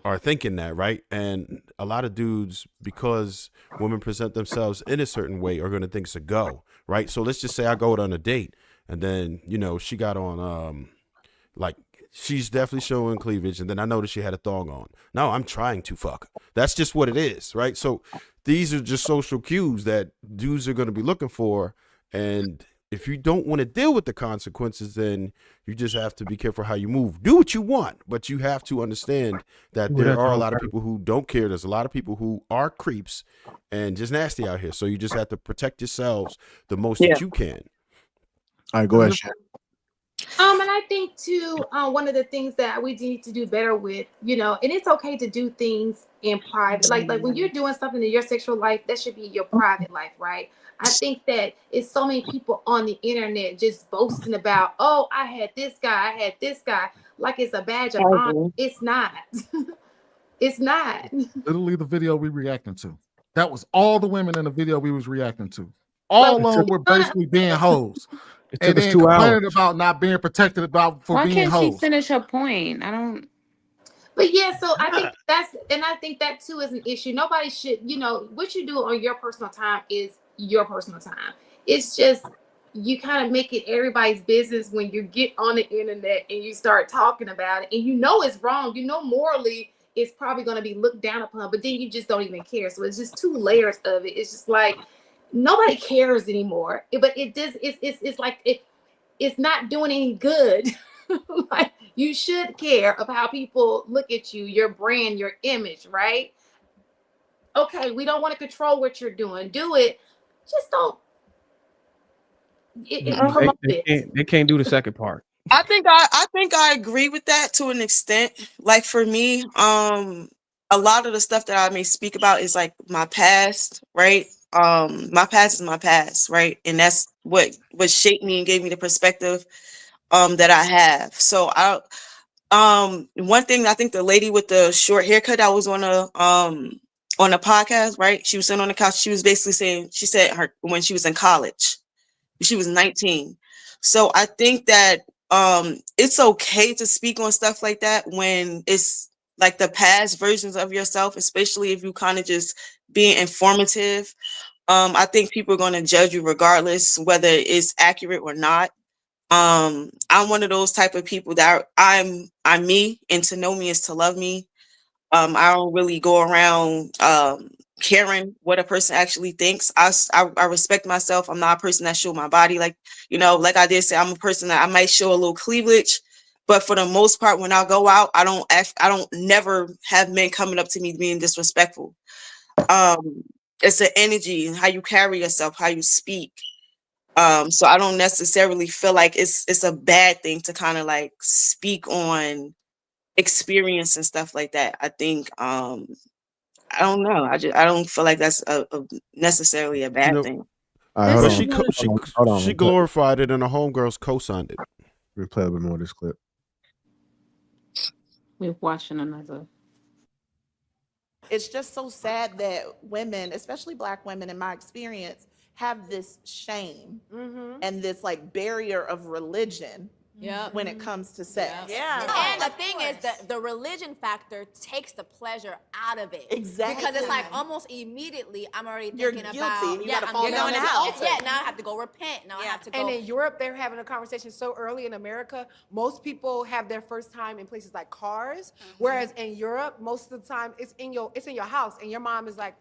are thinking that, right? And a lot of dudes, because women present themselves in a certain way, are gonna think it's a go, right? So let's just say I go on a date, and then she got on like she's definitely showing cleavage, and then I noticed she had a thong on. No, I'm trying to fuck. That's just what it is, right? So these are just social cues that dudes are going to be looking for. And if you don't want to deal with the consequences, then you just have to be careful how you move. Do what you want, but you have to understand that there are a lot of people who don't care. There's a lot of people who are creeps and just nasty out here. So you just have to protect yourselves the most that you can. All right, go ahead, Shaq. And I think too, one of the things that we need to do better with, and it's okay to do things in private. Like when you're doing something in your sexual life, that should be your private life, right? I think that it's so many people on the internet just boasting about, oh, I had this guy, like it's a badge of honor. It's not. It's not. Literally the video we reacting to. That was all the women in the video we was reacting to. All of them were basically being hoes. It And took us then 2 hours. complaining about not being protected for Why being can't she hoes. finish her point? I don't. But yeah, so I think I think that too is an issue. Nobody should, what you do on your personal time is your personal time. It's just you kind of make it everybody's business when you get on the internet and you start talking about it, and it's wrong. Morally it's probably going to be looked down upon, but then you just don't even care. So it's just two layers of it. It's just like nobody cares anymore. But it does. It's like it's not doing any good. Like you should care of how people look at you, your brand, your image, right? Okay, we don't want to control what you're doing. Do it. Just don't promote it. They can't do the second part. I think I agree with that to an extent. Like for me, a lot of the stuff that I may speak about is like my past, right? My past is my past, right? And that's what shaped me and gave me the perspective that I have. So one thing, I think the lady with the short haircut that was on a podcast, right? She was sitting on the couch. She was basically saying, she said when she was in college, she was 19. So I think that it's okay to speak on stuff like that when it's like the past versions of yourself, especially if you kind of just being informative. I think people are going to judge you regardless whether it's accurate or not. I'm one of those type of people that I'm me, and to know me is to love me. I don't really go around caring what a person actually thinks. I respect myself. I'm not a person that show my body, like like I did say, I'm a person that I might show a little cleavage, but for the most part, when I go out, I don't never have men coming up to me being disrespectful. It's an energy and how you carry yourself, how you speak. So I don't necessarily feel like it's a bad thing to kind of like speak on experience and stuff like that. I think I don't know. I don't feel like that's a necessarily a bad thing. All right, hold But on. Hold on. she glorified it, and the homegirls co-signed it. We'll play a bit more of this clip. We're watching another. It's just so sad that women, especially Black women, in my experience, have this shame and this like barrier of religion when it comes to sex. And the thing is that the religion factor takes the pleasure out of it. Exactly. Because it's like almost immediately I'm already You're thinking guilty, about and you gotta I'm fall getting down on at the the altar. altar. Yeah, now I have to go repent. Now I have to go. And in Europe, they're having a conversation so early. In America, most people have their first time in places like cars, whereas in Europe, most of the time it's in your house, and your mom is like,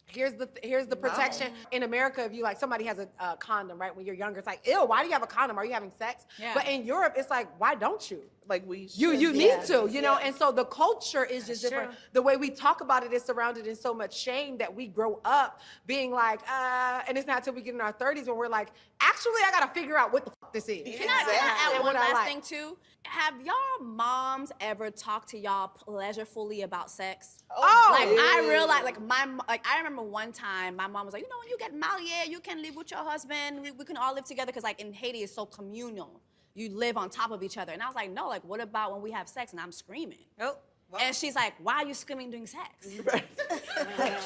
here's the protection. In America, if you like somebody has a condom, right? When you're younger, it's like, ew, why do you have a condom? Are you having sex? Yeah. But in Europe, it's like, why don't you? Like you need to, and so the culture is just different. The way we talk about it is surrounded in so much shame that we grow up being like, and it's not until we get in our 30s when we're like, actually, I gotta figure out what the fuck this is. Can I add one last thing too? Have y'all moms ever talked to y'all pleasurefully about sex? I realized, I remember one time my mom was like, when you get married, you can live with your husband. We can all live together because like in Haiti it's so communal. You live on top of each other. And I was like, no, like what about when we have sex and I'm screaming? Oh. Wow. And she's like, why are you screaming during sex? Right.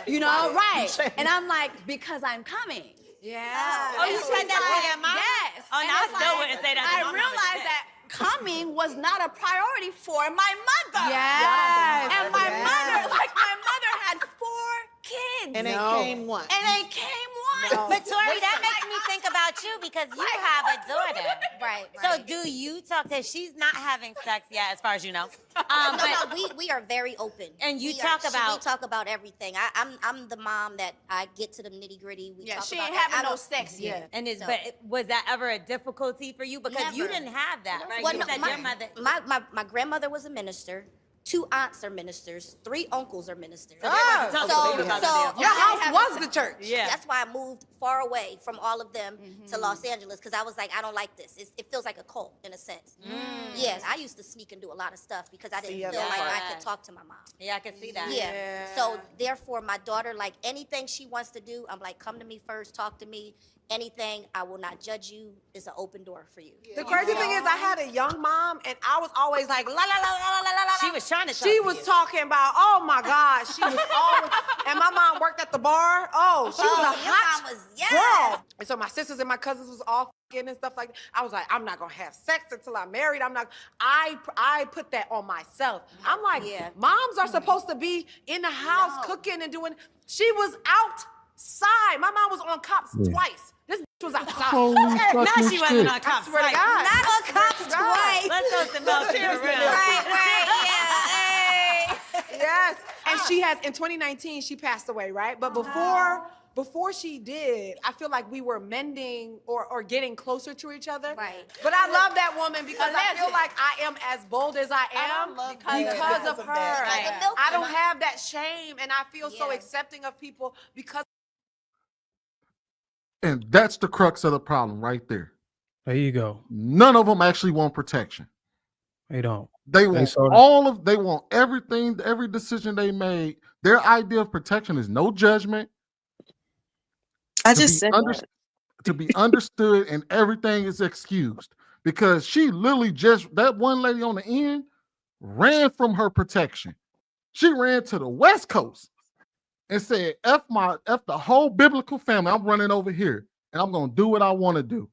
And I'm like, because I'm coming. Yeah. Oh, you said that to your mom? Yes. Oh, no, I still wouldn't say that to my mom. I realized that coming was not a priority for my mother. Yes. And my mother had 4 kids. And it came once. No. But Tori, that makes me think about you because you have a daughter. Right. So do you talk to, she's not having sex yet as far as you know. We are very open. And we talk about everything. I'm the mom that I get to the nitty gritty. She ain't having no sex yet. And but was that ever a difficulty for you? Because you didn't have that, right? Well, you said your mother. My grandmother was a minister. 2 aunts are ministers, 3 uncles are ministers. Your house was the church. Yeah. That's why I moved far away from all of them to Los Angeles, because I was like, I don't like this. It feels like a cult in a sense. Yes, I used to sneak and do a lot of stuff because I didn't feel like I could talk to my mom. Yeah, I can see that. Yeah. So therefore, my daughter, like anything she wants to do, I'm like, come to me first, talk to me. Anything, I will not judge you. It's an open door for you. The crazy thing is, I had a young mom, and I was always like, la la la la la la la. She was trying to. She was talking about, oh my God, she was always. And my mom worked at the bar. Oh, she was a hot girl. And so my sisters and my cousins was all fucking and stuff like that. I was like, I'm not gonna have sex until I'm married. I'm not. I put that on myself. I'm like, moms are supposed to be in the house cooking and doing. She was outside. My mom was on Cops twice. This bitch was outside. Holy now she wasn't on Cops twice. Not on Cops twice. Let's go to milk for real. Right, Yes. And she has, in 2019, she passed away, right? But before she did, I feel like we were mending or getting closer to each other. Right. But I love that woman because I feel like I am as bold as I am because of her. I don't have that shame, and I feel so accepting of people because. And that's the crux of the problem right there. There you go. None of them actually want protection. They don't. They want they want everything, every decision they made. Their idea of protection is no judgment. I just said to be understood, and everything is excused because she literally that one lady on the end ran from her protection. She ran to the West Coast and said, F the whole biblical family. I'm running over here and I'm going to do what I want to do.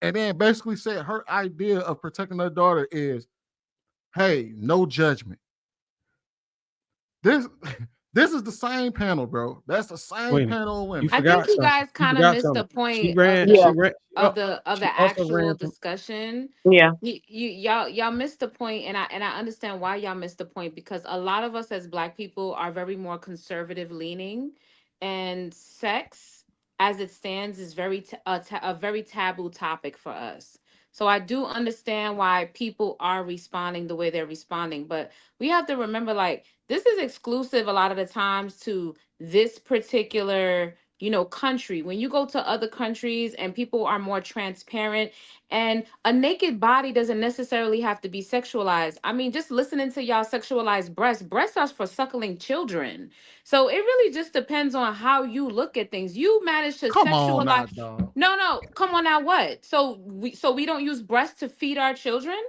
And then basically said her idea of protecting her daughter is, hey, no judgment. This is the same panel, bro. That's the same panel of women. I think you guys kind of missed the point of the actual discussion. Yeah. Y'all missed the point, and I understand why y'all missed the point, because a lot of us as Black people are very more conservative leaning, and sex as it stands is a very taboo topic for us. So I do understand why people are responding the way they're responding, but we have to remember, like, this is exclusive a lot of the times to this particular, country. When you go to other countries and people are more transparent, and a naked body doesn't necessarily have to be sexualized. I mean, just listening to y'all sexualize breasts are for suckling children. So it really just depends on how you look at things. You manage to sexualize. No, come on now, what? So we don't use breasts to feed our children?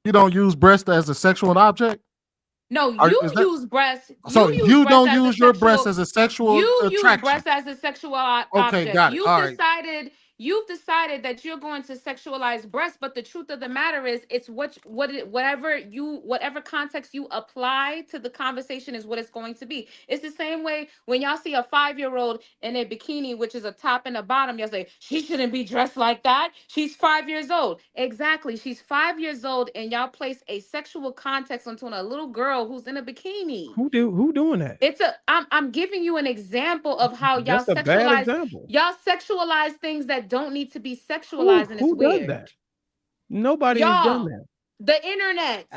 You don't use breast as a sexual object? No, you use breasts. So you don't use your breast as a sexual attraction. You use breasts as a sexual object. Okay, got it. You've decided that you're going to sexualize breasts, but the truth of the matter is, it's whatever context you apply to the conversation is what it's going to be. It's the same way when y'all see a 5-year-old in a bikini, which is a top and a bottom, y'all say she shouldn't be dressed like that. She's 5 years old. Exactly, she's 5 years old, and y'all place a sexual context onto a little girl who's in a bikini. Who doing that? I'm giving you an example of how y'all sexualize things that don't need to be sexualized, and it's weird. Does that? Nobody has done that. The internet,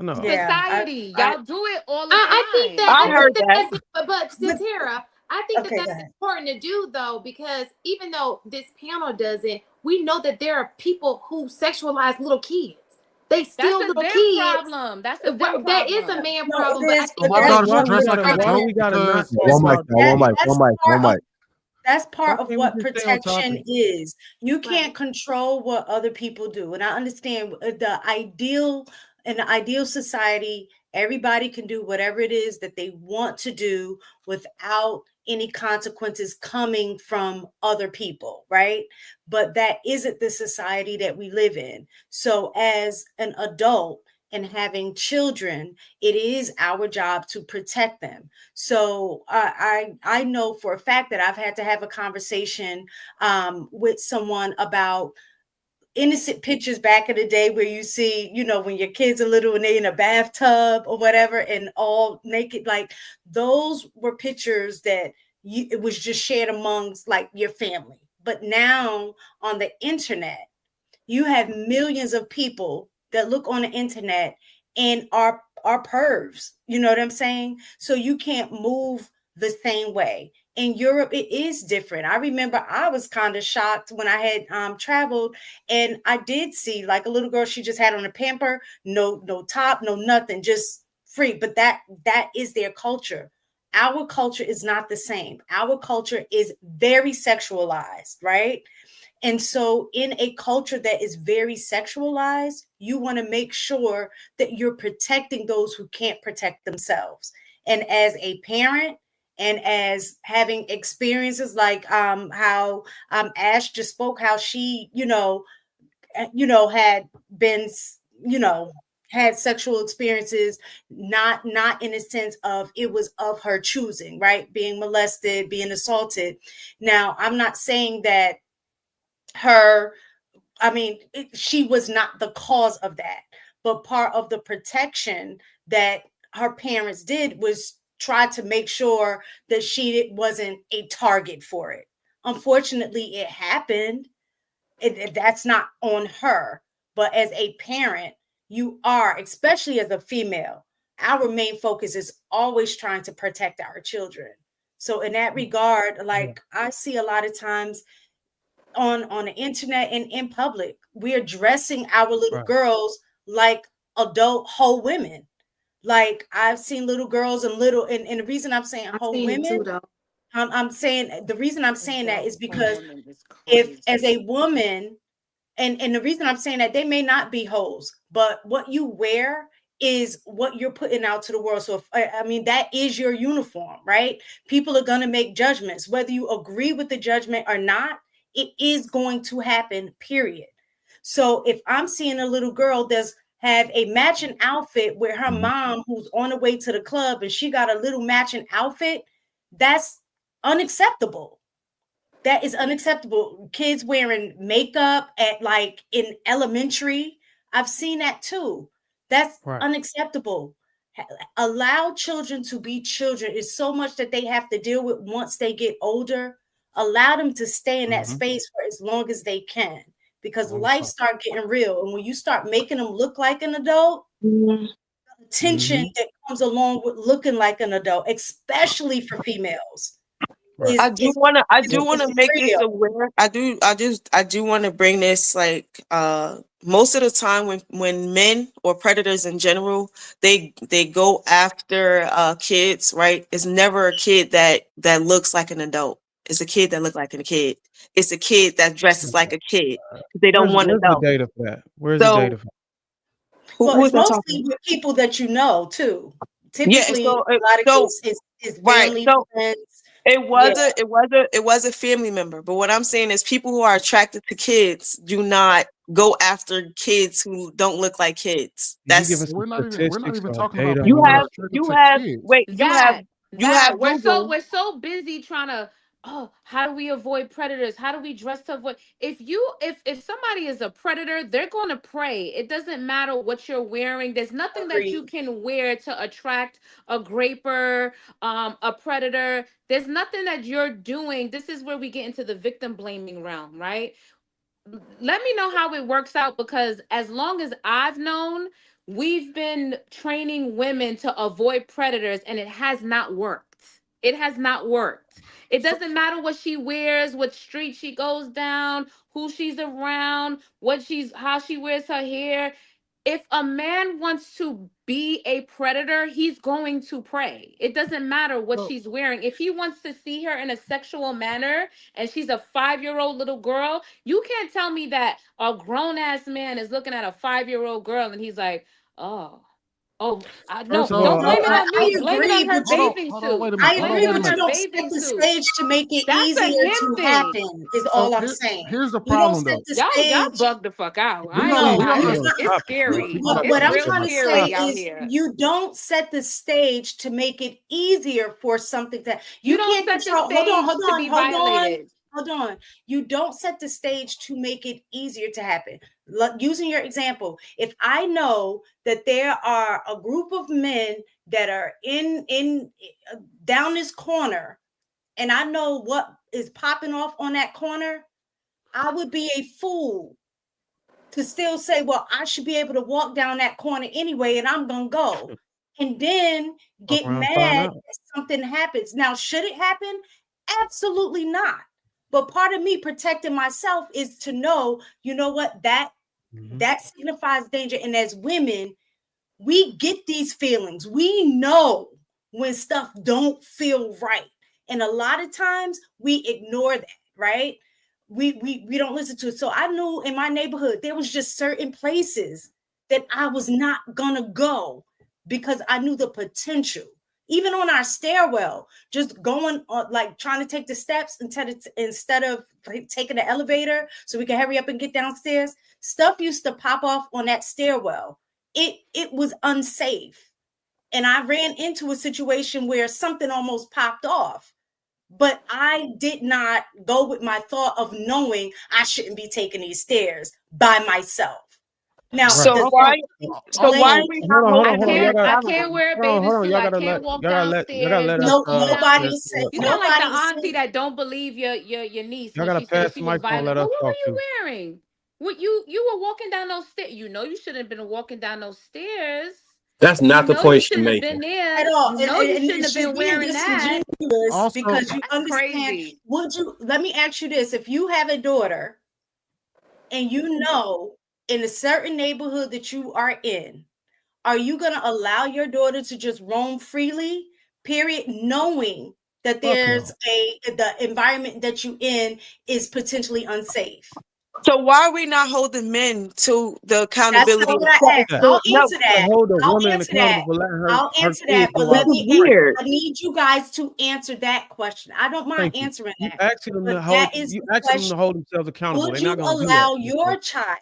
know. Society, y'all do it all the time. I think that. But Tara, I think that that's important to do, though, because even though this panel doesn't, we know that there are people who sexualize little kids. They steal little kids. Problem. That's a problem. That is a man problem. One mic. That's part of what protection is. You can't control what other people do. And I understand in the ideal society, everybody can do whatever it is that they want to do without any consequences coming from other people, right? But that isn't the society that we live in. So as an adult and having children, it is our job to protect them. So I know for a fact that I've had to have a conversation with someone about innocent pictures back in the day where you see, when your kids are little and they're in a bathtub or whatever and all naked, like those were pictures that it was just shared amongst like your family. But now on the internet, you have millions of people that look on the internet and are are pervs. You know what I'm saying? So you can't move the same way. In Europe, it is different. I remember I was kind of shocked when I had traveled, and I did see like a little girl. She just had on a pamper, no top, no nothing, just free. But that is their culture. Our culture is not the same. Our culture is very sexualized, right? And so, in a culture that is very sexualized, you want to make sure that you're protecting those who can't protect themselves. And as a parent, and as having experiences like how Ash just spoke, how she, had been, had sexual experiences, not in a sense of it was of her choosing, right? Being molested, being assaulted. Now, I'm not saying that she was not the cause of that, but part of the protection that her parents did was try to make sure that she wasn't a target for it. Unfortunately, it happened. That's not on her, but as a parent, you are, especially as a female, our main focus is always trying to protect our children. So in that regard, like I see a lot of times on the internet and in public, we're dressing our little girls like adult whole women. Like I've seen little girls and the reason I'm saying whole women, I'm saying the reason I'm saying that is because if as a woman, and the reason I'm saying that, they may not be hoes, but what you wear is what you're putting out to the world. So that is your uniform, right? People are going to make judgments, whether you agree with the judgment or not. It is going to happen, period. So if I'm seeing a little girl that's have a matching outfit with her mom who's on the way to the club and she got a little matching outfit, that's unacceptable. That is unacceptable. Kids wearing makeup at like in elementary. I've seen that too. That's unacceptable. Allow children to be children. It's so much that they have to deal with once they get older. Allow them to stay in that space for as long as they can, because life start getting real. And when you start making them look like an adult, tension that comes along with looking like an adult, especially for females. I do want to make this aware. I do want to bring this, like, most of the time when men or predators in general, they go after kids, right? It's never a kid that looks like an adult. It's a kid that looks like a kid. It's a kid that dresses like a kid. They don't want to Where's the know. data for that? Where's the data for that? Who is it's that mostly talking? with people that you know too. Yeah, Typically, so a lot of cases is family friends. It was a family member. But what I'm saying is people who are attracted to kids do not go after kids who don't look like kids. We're not even talking about you people have that's attracted you to have kids. wait, you have we're Google. so busy trying to, how do we avoid predators? How do we dress to avoid? If somebody is a predator, they're going to prey. It doesn't matter what you're wearing. There's nothing that you can wear to attract a graper, a predator. There's nothing that you're doing. This is where we get into the victim blaming realm, right? Let me know how it works out, because as long as I've known, we've been training women to avoid predators, and it has not worked. It has not worked. It doesn't matter what she wears, what street she goes down, who she's around, how she wears her hair. If a man wants to be a predator, he's going to prey. It doesn't matter what she's wearing. If he wants to see her in a sexual manner and she's a 5-year-old little girl, you can't tell me that a grown-ass man is looking at a 5-year-old girl and he's like, no, First of don't all, blame it on me. I Blame it agree, on her but you, bathing hold on, wait suit. a minute. I Hold on, agree, wait a but you minute. don't set the suit. stage to make it That's a easier him to thing. happen, is So all I'm saying. here's the You don't problem, set though. the Y'all stage. bugged the fuck out. We I ain't don't. gonna We lie. don't. It's scary. What It's I'm real trying to scary say out is here. you don't set the stage to make it easier for something that You you don't can't set the control. stage to be violated. Hold on. You don't set the stage to make it easier to happen. Using your example, if I know that there are a group of men that are in down this corner, and I know what is popping off on that corner, I would be a fool to still say, well, I should be able to walk down that corner anyway, and I'm gonna go. and then get around, find mad out. if something happens. Now, should it happen? Absolutely not. But part of me protecting myself is to know, you know what, that signifies danger. And as women, we get these feelings. We know when stuff don't feel right. And a lot of times we ignore that, right? We don't listen to it. So I knew in my neighborhood there was just certain places that I was not gonna go because I knew the potential. Even on our stairwell, just going on, like trying to take the steps instead of taking the elevator so we can hurry up and get downstairs. Stuff used to pop off on that stairwell. It was unsafe. And I ran into a situation where something almost popped off. But I did not go with my thought of knowing I shouldn't be taking these stairs by myself. Now, So why are we not holding I can't wear a bathing suit. I can't walk downstairs. Nobody said. You sound like the Nobody auntie said. that don't believe your niece Y'all when gotta she said pass she the was microphone, violent. let us What were talk you too. wearing? What you were walking down those stairs. You know you shouldn't have been walking down those stairs. That's not the You point she's shouldn't have making. been there. At all. You know you And shouldn't have she's been being wearing that. disingenuous because you That's understand. crazy. Let me ask you this. If you have a daughter and you know in a certain neighborhood that you are in, are you going to allow your daughter to just roam freely, period, knowing that there's the environment that you in is potentially unsafe? So why are we not holding men to the accountability? That's not what I asked. I'll answer that. Hold the I'll woman answer that. accountable for letting I'll her answer kid that. But go out. I need you guys to answer that question. I don't mind Thank you. answering You that. asking them But to hold. that is You the asking them question. to hold themselves accountable. Would They're you not going to do allow that. your child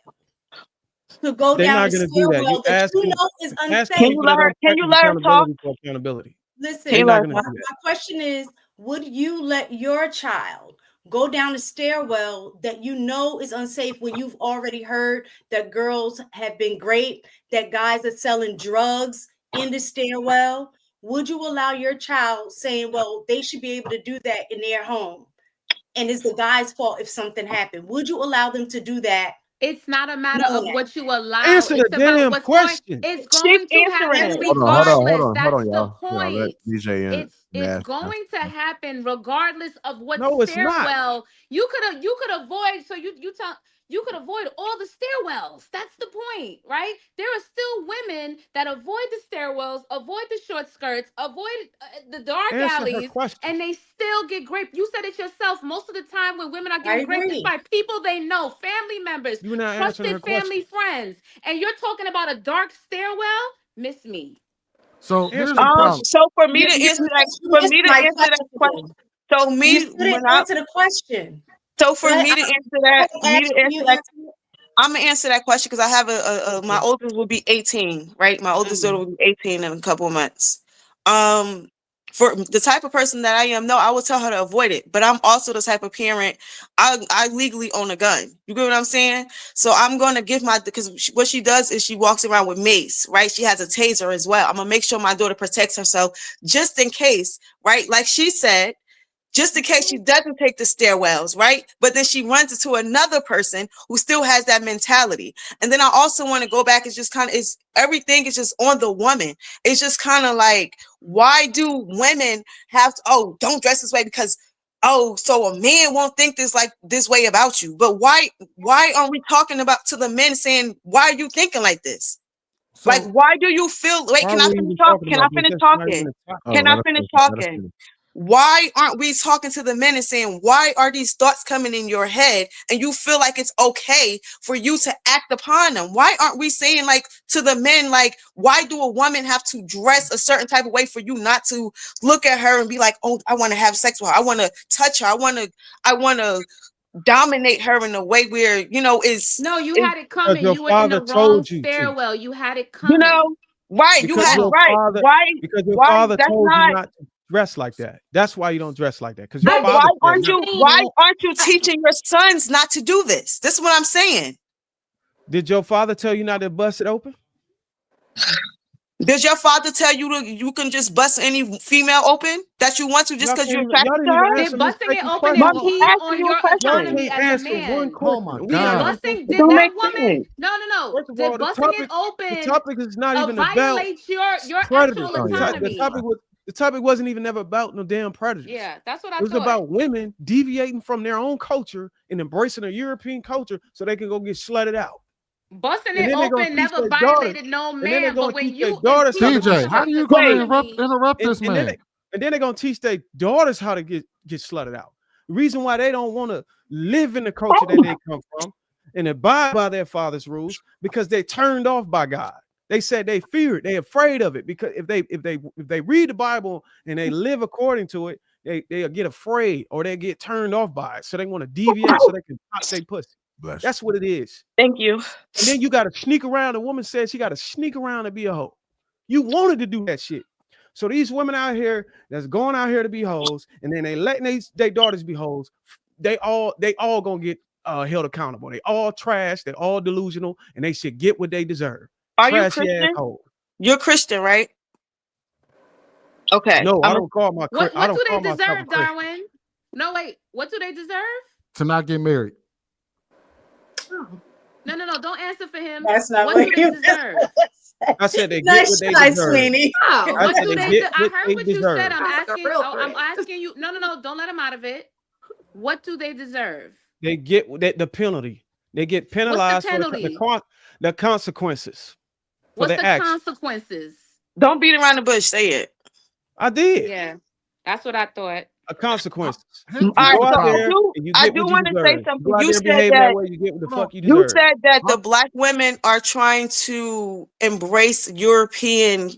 to go They're down not a going to do that. You stairwell that you asking know is asking unsafe? people that don't practice accountability for accountability. Listen, They're not my going to do that. question is, would you let your child go down a stairwell that you know is unsafe when you've already heard that girls have been raped, that guys are selling drugs in the stairwell? Would you allow your child saying, well, they should be able to do that in their home? And it's the guy's fault if something happened. Would you allow them to do that? It's not a matter of what you allow. Answer the It's about damn what's question. going. It's going to happen Hold regardless. on, That's the y'all. Hold on, let point. DJ in. It's going to happen regardless of what No, it's not. stairwell you could avoid. So you could avoid all the stairwells. That's the point, right? There are still women that avoid the stairwells, avoid the short skirts, avoid the dark Answer her alleys, question. and they still get raped. You said it yourself. Most of the time when women are getting raped, it's agree. by people they know, family members, You're not answering her trusted family question. friends. And you're talking about a dark stairwell? Miss me. So here's the problem. So for me You to answer that, missed my question. so You me still didn't when I answer the question. so for Let- me to I'm answer that, asking you answer it. I'm gonna answer that question because I have my oldest will be 18, right? My oldest daughter will be 18 in a couple of months. For the type of person that I am, no, I will tell her to avoid it. But I'm also the type of parent. I legally own a gun. You get what I'm saying? So I'm gonna give because what she does is she walks around with mace, right? She has a taser as well. I'm gonna make sure my daughter protects herself just in case, right? Like she said, just in case she doesn't take the stairwells, right? But then she runs into another person who still has that mentality. And then I also want to go back. It's just kind of, everything is just on the woman. It's just kind of like, why do women have to, oh, don't dress this way because, oh, so a man won't think this way about you. But why aren't we talking about to the men saying, why are you thinking like this? Like, why do you feel, wait, Why can are I we finish even talking? talking Can I about this? finish That's not even talking? a topic. Can I finish talking? Why aren't we talking to the men and saying, why are these thoughts coming in your head and you feel like it's okay for you to act upon them? Why aren't we saying like to the men, like, why do a woman have to dress a certain type of way for you not to look at her and be like, oh, I want to have sex with her. I want to touch her. I want to dominate her in a way where, is. No, you had it Because coming. your You were in the father wrong told you to. stairwell. You had it coming. Right. Because your father, because your why father that's told you not. not to dress like that. That's why you don't dress like that. Because your But father why said not. aren't you teaching your sons not to do this? This is what I'm saying. Did your father tell you not to bust it open? Does your father tell you you can just bust any female open that you want to just because you're attracted to her? Did busting it open is key on your autonomy as a man. Oh my We Did God. busting, It did don't that make woman? sense. No. First of Did all, the busting it open topic is not even about violates your predators. actual Oh, yeah. autonomy? The topic wasn't even ever about no damn predators. Yeah, that's what I It was thought. about women deviating from their own culture and embracing a European culture so they can go get slutted out. Busting And it then they're gonna open teach never their daughters. violated no And then they're man. gonna But when teach their you daughters how to impede CJ, get how on are you your gonna autonomy, interrupt this and man? then they're gonna teach their daughters how to get slutted out. The reason why they don't want to live in the culture that they come from and abide by their father's rules because they're turned off by God. They said they fear it, they're afraid of it because if they read the Bible and they live according to it, they'll get afraid or they get turned off by it. So they want to deviate so they can pop their pussy. Bless That's what it is. Thank you. And then you got to sneak around. The woman said she got to sneak around to be a hoe. You wanted to do that shit. So these women out here that's going out here to be hoes, and then they letting their daughters be hoes, they all gonna get held accountable. They all trash, they all delusional, and they should get what they deserve. Are you Trashy Christian? asshole. You're Christian, right? Okay. No, I don't call my what I don't do they call myself a deserve, Christian. Darwin? No, wait. What do they deserve? To not get married. No. Don't answer for him. That's not what what do they you deserve? I said they get Nice what they try, deserve. Sweeney. Oh, I what said do they they? get I what heard they what you deserve. said. I'm That's a asking. real I'm threat. asking you. No. Don't let him out of it. What do they deserve? They get the penalty. They get penalized for penalty? the consequences for What's their the actions. consequences? Don't beat around the bush. Say it. I did. Yeah, that's what I thought. A consequences. Here- All here's right, Go the out so problem. there and you I get do what you want to say deserve. You something. go out You there said behaving that that way, you get what the fuck you you deserve. said that the black women are trying to embrace European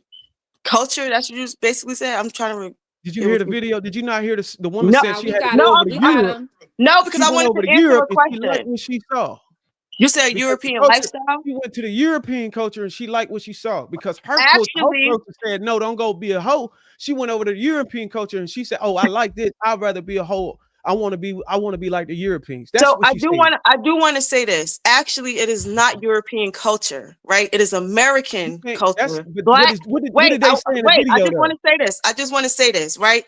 culture. That's what you basically said. I'm trying to. Did you hear the video? Did you not hear the woman No, said she had to got go him. over to We got Europe? him. No, because She I went wanted over to to answer Europe a and she liked question. what she saw. You said Because European culture, lifestyle. she went to the European culture and she liked what she saw because her Actually, culture said, no, don't go be a hoe. She went over to the European culture and she said, oh, I like this. I'd rather be a hoe. I want to be like the Europeans. That's so what she said. I do want to say this. Actually, it is not European culture, right? It is American culture. Black. What Wait, did they say in the wait. I video just want to say this. I just want to say this, right?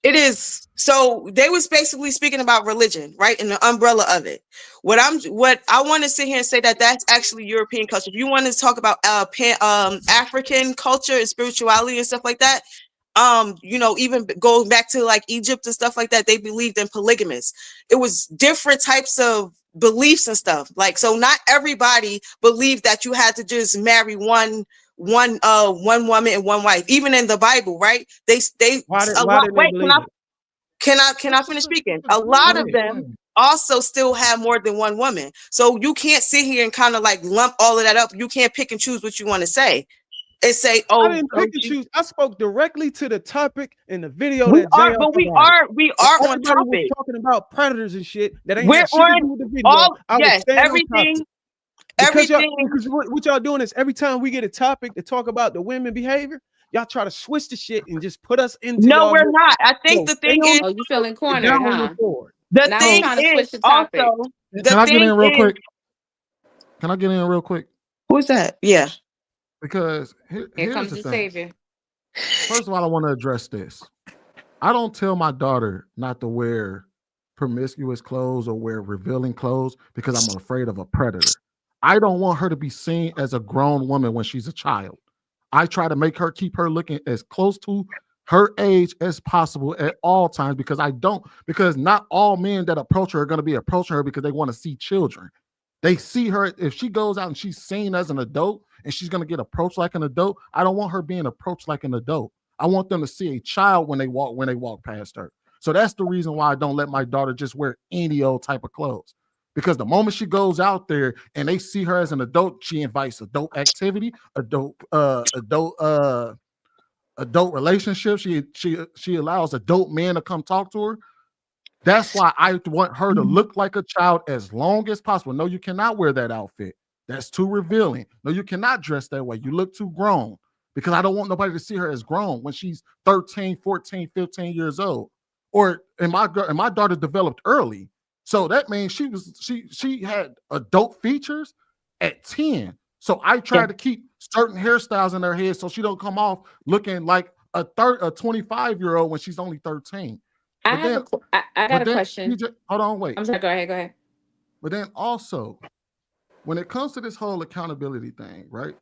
It is so they was basically speaking about religion, right? In the umbrella of it. What I want to sit here and say that's actually European culture. If you want to talk about African culture and spirituality and stuff like that, even going back to like Egypt and stuff like that, they believed in polygamous. It was different types of beliefs and stuff. Like, so not everybody believed that you had to just marry one woman and one wife. Even in the Bible, right? Why did they believe it? Can I finish speaking? A lot of them also still have more than one woman. So you can't sit here and kind of like lump all of that up. You can't pick and choose what you want to say. And say, oh, I didn't pick and choose. I spoke directly to the topic in the video we that are, JR but we provided. are If on everybody was topic. talking about predators and shit that ain't We're had shit to do on with the video. all, I was yes, staying on everything. topic. Because Everything. what y'all doing is every time we get a topic to talk about the women behavior, y'all try to switch the shit and just put us into No, y'all. we're not. I think the thing is, oh, you feeling cornered, huh? The now thing trying to is switch the topic. also Can I get in real quick? Can I get in real quick? Who's that? Yeah. Because Here here's comes the the thing. savior. First of all, I want to address this. I don't tell my daughter not to wear promiscuous clothes or wear revealing clothes because I'm afraid of a predator. I don't want her to be seen as a grown woman when she's a child. I try to make her keep her looking as close to her age as possible at all times because not all men that approach her are going to be approaching her because they want to see children. They see her, if she goes out and she's seen as an adult and she's going to get approached like an adult, I don't want her being approached like an adult. I want them to see a child when they walk past her. So that's the reason why I don't let my daughter just wear any old type of clothes. Because the moment she goes out there and they see her as an adult, she invites adult activity, adult relationships. She allows adult men to come talk to her. That's why I want her to look like a child as long as possible. No, you cannot wear that outfit. That's too revealing. No, you cannot dress that way. You look too grown because I don't want nobody to see her as grown when she's 13, 14, 15 years old. And my daughter developed early. So that means she had adult features at 10. So I try to keep certain hairstyles in her head so she don't come off looking like a 25-year-old when she's only 13. I got a question. Hold on, wait. I'm sorry. Go ahead. But then also, when it comes to this whole accountability thing, right?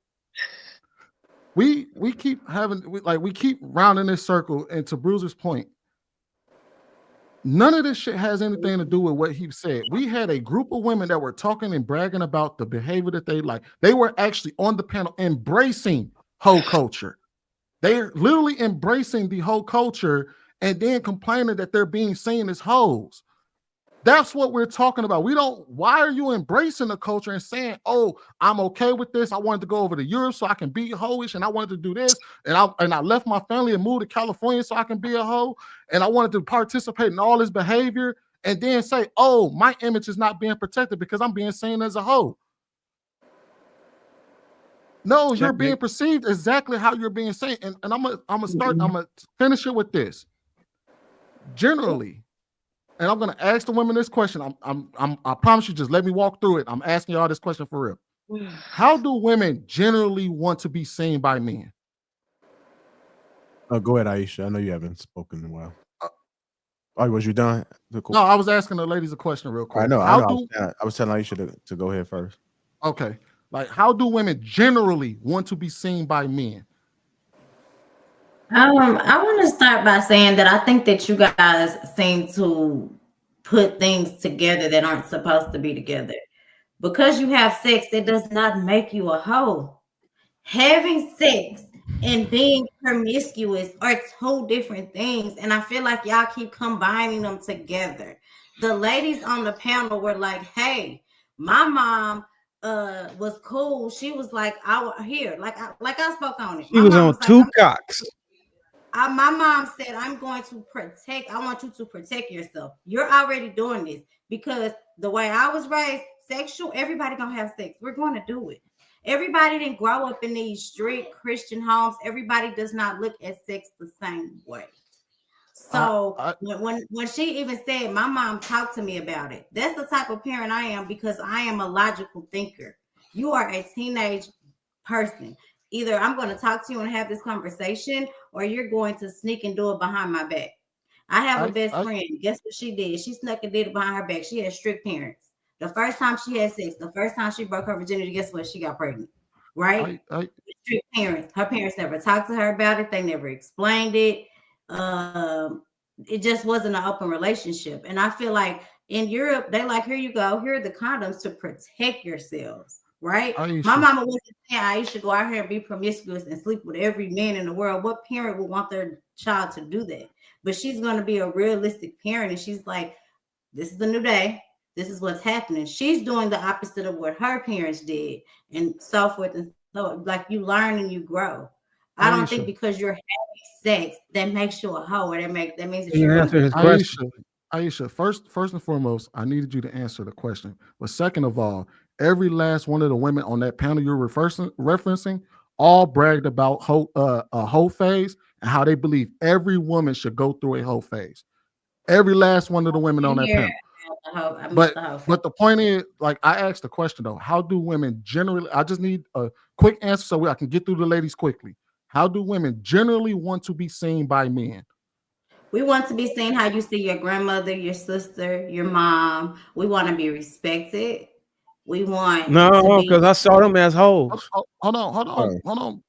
We keep we keep rounding this circle, and to Bruiser's point, none of this shit has anything to do with what he said. We had a group of women that were talking and bragging about the behavior that they like. They were actually on the panel embracing hoe culture. They're literally embracing the hoe culture and then complaining that they're being seen as hoes. That's what we're talking about. Why are you embracing the culture and saying, oh, I'm okay with this? I wanted to go over to Europe so I can be hoish, and I wanted to do this, and I left my family and moved to California so I can be a hoe, and I wanted to participate in all this behavior, and then say, oh, my image is not being protected because I'm being seen as a hoe. No, you're being perceived exactly how you're being seen. And I'm gonna finish it with this. Generally, and I'm gonna ask the women this question. I promise you, just let me walk through it. I'm asking y'all this question for real. How do women generally want to be seen by men? Go ahead, Aisha. I know you haven't spoken in a while. Was you done? No, I was asking the ladies a question real quick. I know. I was telling Aisha to go ahead first. Okay. Like, how do women generally want to be seen by men? I want to start by saying that I think that you guys seem to put things together that aren't supposed to be together. Because you have sex, that does not make you a hoe. Having sex and being promiscuous are two different things, and I feel like y'all keep combining them together. The ladies on the panel were like, hey, my mom was cool. She was like, I spoke on it. She was on two cocks. My mom said, I want you to protect yourself. You're already doing this because the way I was raised, everybody gonna have sex. We're going to do it. Everybody didn't grow up in these strict Christian homes. Everybody does not look at sex the same way. So when she even said, my mom talked to me about it, that's the type of parent I am because I am a logical thinker. You are a teenage person. Either I'm going to talk to you and have this conversation, or you're going to sneak and do it behind my back. I have a best friend. Guess what she did? She snuck and did it behind her back. She had strict parents. The first time she had sex, the first time she broke her virginity, guess what? She got pregnant. Right? Strict parents. Her parents never talked to her about it. They never explained it. It just wasn't an open relationship. And I feel like in Europe, they like, here you go. Here are the condoms to protect yourselves. Right? My mama wasn't saying I should go out here and be promiscuous and sleep with every man in the world. What parent would want their child to do that? But she's going to be a realistic parent. And she's like, this is the new day. This is what's happening. She's doing the opposite of what her parents did and so forth. And so like you learn and you grow. I don't think because you're having sex that makes you a hoe, or that means that you're answer his question. Aisha, first and foremost, I needed you to answer the question. But second of all, every last one of the women on that panel you're referencing all bragged about a hoe phase and how they believe every woman should go through a hoe phase. Every last one of the women on that panel. But the point is, like, I asked the question though, how do women generally? I just need a quick answer so I can get through the ladies quickly. How do women generally want to be seen by men? We want to be seen how you see your grandmother, your sister, your mom. We want to be respected. We want because I saw them as hoes. Hold on.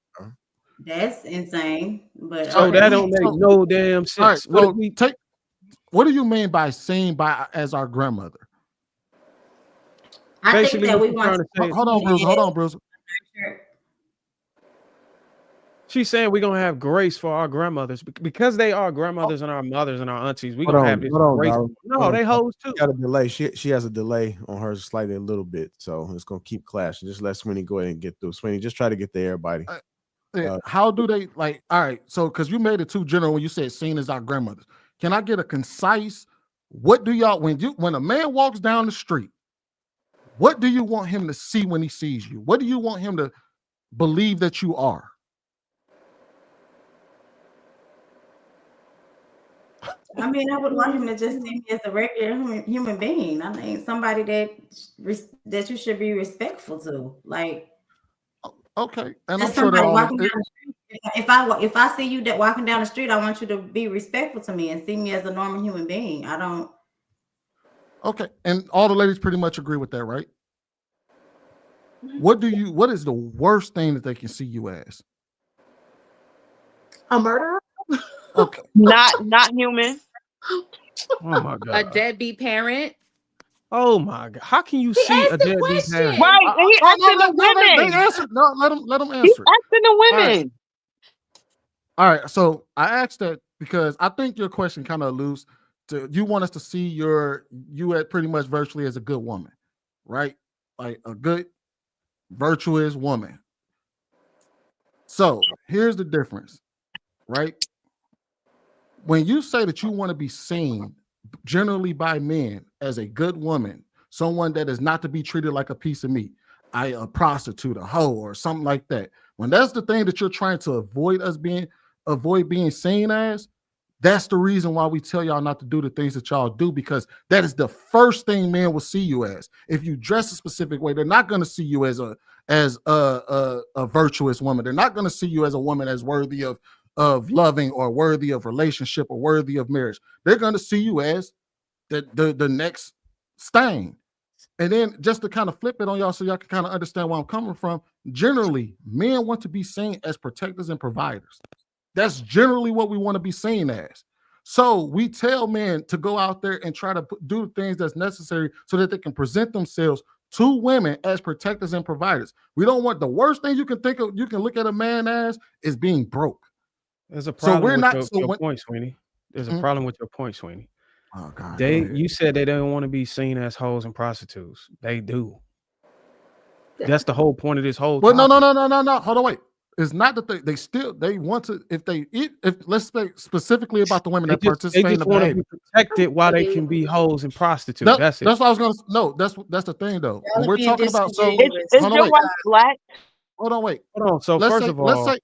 That's insane. But so that don't make no damn sense. All right, what do you mean by seen by as our grandmother? I think that we want to hold on, Bruce. She's saying we're gonna have grace for our grandmothers because they are grandmothers and our mothers and our aunties. We're gonna have this grace. No, they hoes too. Got a delay. She has a delay on hers slightly a little bit, so it's gonna keep clashing. Just let Sweeney go ahead and get through. Sweeney, just try to get to everybody. How do they like? All right, so because you made it too general when you said seen as our grandmothers. Can I get a concise? What do y'all when a man walks down the street? What do you want him to see when he sees you? What do you want him to believe that you are? I mean, I would want him to just see me as a regular human being. I mean, somebody that you should be respectful to. Like, Okay, and I'm That's sure they're somebody all. walking down the street. If I see you walking down the street, I want you to be respectful to me and see me as a normal human being. I don't. Okay, and all the ladies pretty much agree with that, right? What is the worst thing that they can see you as? A murderer? Okay. Not human. Oh my A god. deadbeat parent. Oh my god. How can you He see a asked the deadbeat question. parent? Right, and he asking the They women. answer. No, let them He's answer it. asking the All right. women. All right, so I asked that because I think your question kind of alludes to you want us to see you at pretty much virtually as a good woman, right? Like a good, virtuous woman. So here's the difference, right? When you say that you want to be seen generally by men as a good woman, someone that is not to be treated like a piece of meat, a prostitute, a hoe, or something like that. When that's the thing that you're trying to avoid being seen as, that's the reason why we tell y'all not to do the things that y'all do, because that is the first thing men will see you as. If you dress a specific way, they're not going to see you as a virtuous woman. They're not going to see you as a woman as worthy of loving or worthy of relationship or worthy of marriage. They're going to see you as the next stain. And then just to kind of flip it on y'all so y'all can kind of understand where I'm coming from, generally, men want to be seen as protectors and providers. That's generally what we want to be seen as. So we tell men to go out there and try to do things that's necessary so that they can present themselves to women as protectors and providers. We don't want the worst thing you can think of, you can look at a man as is being broke. There's a So problem we're with not. your, So your when, point, Sweeney. There's a problem with your point, Sweeney. Oh God. Go ahead. You said they don't want to be seen as hoes and prostitutes. They do. That's the whole point of this whole Well, topic. no. Hold on, wait. It's not that they want to, if let's speak specifically about the women that participate in the want to behavior. be protected while they can be hoes and prostitutes. That's it. That's what I was gonna. No, that's the thing though. When we're talking about, so Is hold on, your wait. wife black? Hold on, wait. Hold on. So Let's first say, of all,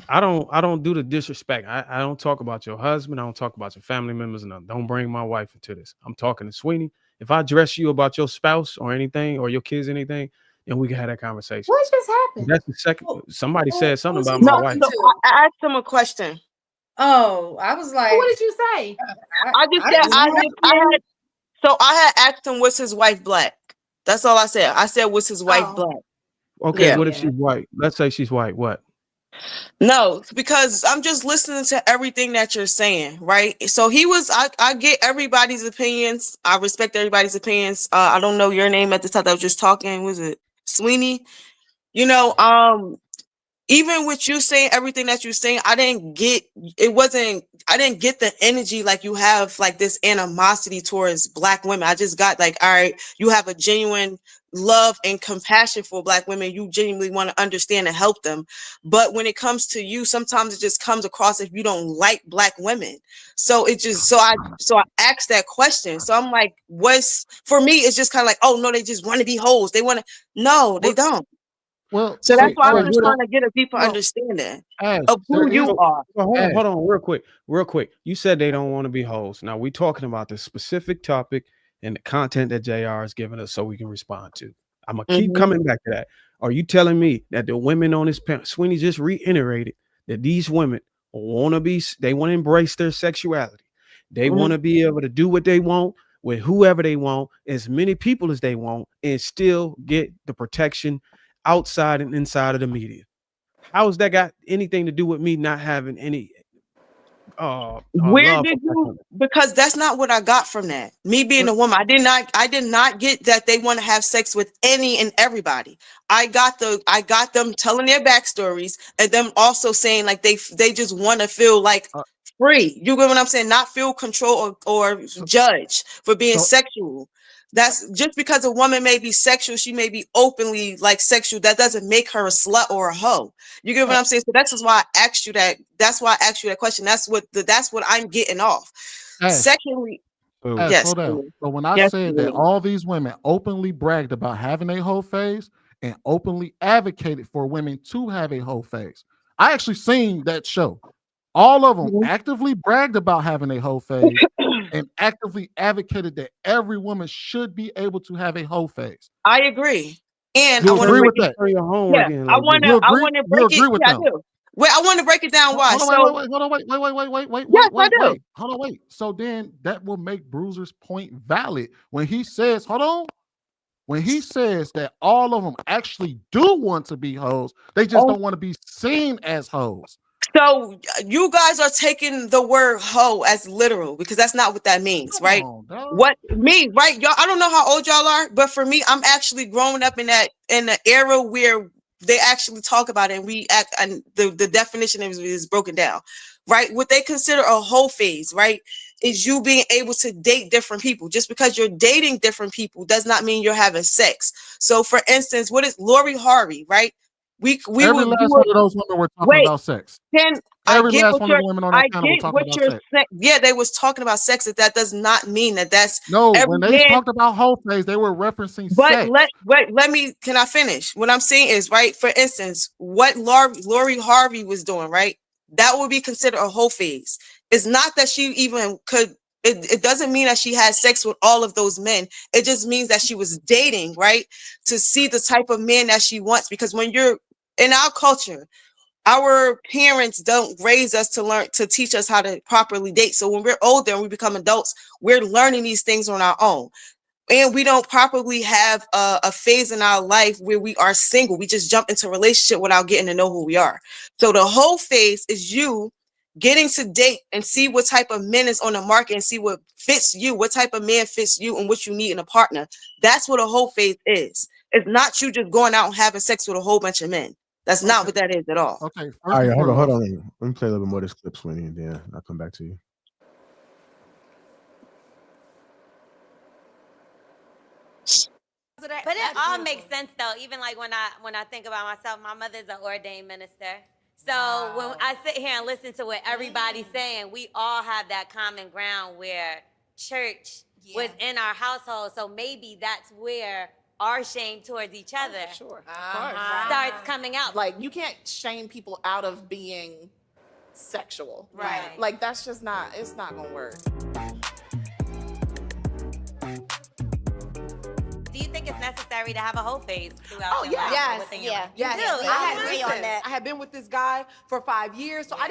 I don't do the disrespect. I don't talk about your husband. I don't talk about your family members. And don't bring my wife into this. I'm talking to Sweeney. If I address you about your spouse or anything or your kids, anything, then we can have that conversation. What just happened? That's the second. Somebody said something about No, my wife. so I asked him a question. Oh, I was like, What did you say? I just said I had asked him, was his wife black? That's all I said. I said, was his wife black? Okay, Yeah. what if she's white? Let's say she's white. What? No, because I'm just listening to everything that you're saying, right? So I get everybody's opinions. I respect everybody's opinions. I don't know your name at the time that I was just talking. Was it Sweeney? You know, even with you saying everything that you're saying, I didn't get the energy like you have, like this animosity towards black women. I just got like, all right, you have a genuine love and compassion for black women. You genuinely want to understand and help them. But when it comes to you, sometimes it just comes across if you don't like black women. So I asked that question. So I'm like, for me, it's just kind of like, oh no, they just want to be hoes. They want to, no, they don't. Well, so that's why I'm so just trying to get a deeper understanding of who you are. Hold on, real quick. You said they don't want to be hoes. Now we're talking about the specific topic and the content that JR is giving us so we can respond to. I'm gonna keep coming back to that. Are you telling me that the women on this panel, Sweeney just reiterated that these women they want to embrace their sexuality. They want to be able to do what they want with whoever they want, as many people as they want, and still get the protection outside and inside of the media? How has that got anything to do with me not having any Where love did for you? Because that's not what I got from that. Me being a woman, I did not get that they want to have sex with any and everybody. I got them telling their backstories and them also saying like they just want to feel like free. You get what I'm saying? Not feel control or judged for being sexual. That's just because a woman may be sexual, she may be openly like sexual. That doesn't make her a slut or a hoe. You get what I'm saying? So that's just why I asked you that. That's why I asked you that question. That's what I'm getting off. Secondly, yes. Hold on. So when I said that all these women openly bragged about having a whole phase and openly advocated for women to have a whole phase, I actually seen that show. All of them actively bragged about having a whole phase and actively advocated that every woman should be able to have a whole phase. I agree. And You I want to agree break with it. that? For your Yeah, homework in, I like want B. to. You I agree? want to You break it. agree with Yeah, I them? do. Wait, I want to break it down. Why? Hold on, So hold on, yes, I do. hold on, wait. So then that will make Bruiser's point valid when he says, hold on, when he says that all of them actually do want to be hoes, they just Oh, don't want to be seen as hoes. so you guys are taking the word hoe as literal because that's not what that means, Come right? on, dog. What me, right? Y'all, I don't know how old y'all are, but for me, I'm actually growing up in the era where they actually talk about it and we act, and the definition is broken down, right? What they consider a hoe phase, right, is you being able to date different people. Just because you're dating different people does not mean you're having sex. So for instance, what is Lori Harvey, right? We Every would last one of those women were talking wait. about sex. Can I Every get last what one of you're the women on I that panel were get talking what about you're sex. saying. Yeah, they was talking about sex. That does not mean that that's No, every when they man. talked about hoe phase, they were referencing But sex. let me, can I finish? What I'm saying is, right, for instance, what Lori Harvey was doing, right? That would be considered a whole phase. It's not that she even could, it doesn't mean that she had sex with all of those men. It just means that she was dating, right? To see the type of man that she wants. Because when you're in our culture, our parents don't raise us to learn, to teach us how to properly date. So when we're older and we become adults, we're learning these things on our own. And we don't properly have a phase in our life where we are single. We just jump into a relationship without getting to know who we are. So the whole phase is you getting to date and see what type of men is on the market and see what fits you, what type of man fits you and what you need in a partner. That's what a whole phase is. It's not you just going out and having sex with a whole bunch of men. That's not what that is at all. Okay, All first right, and hold on. foremost. Let me play a little bit more of this clip, Swinny, and then I'll come back to you. But it all makes sense though. Even like when I think about myself, my mother's an ordained minister. So when I sit here and listen to what everybody's saying, we all have that common ground where church was in our household. So maybe that's where our shame towards each other Sure. starts coming out. Like you can't shame people out of being sexual. Right. Like that's just not, it's not gonna work. Do you think it's necessary to have a whole phase throughout Oh, your yeah. life? Yes, Within your yeah. life? Yes. You do. I agree listen, on that. I had been with this guy for 5 years, so I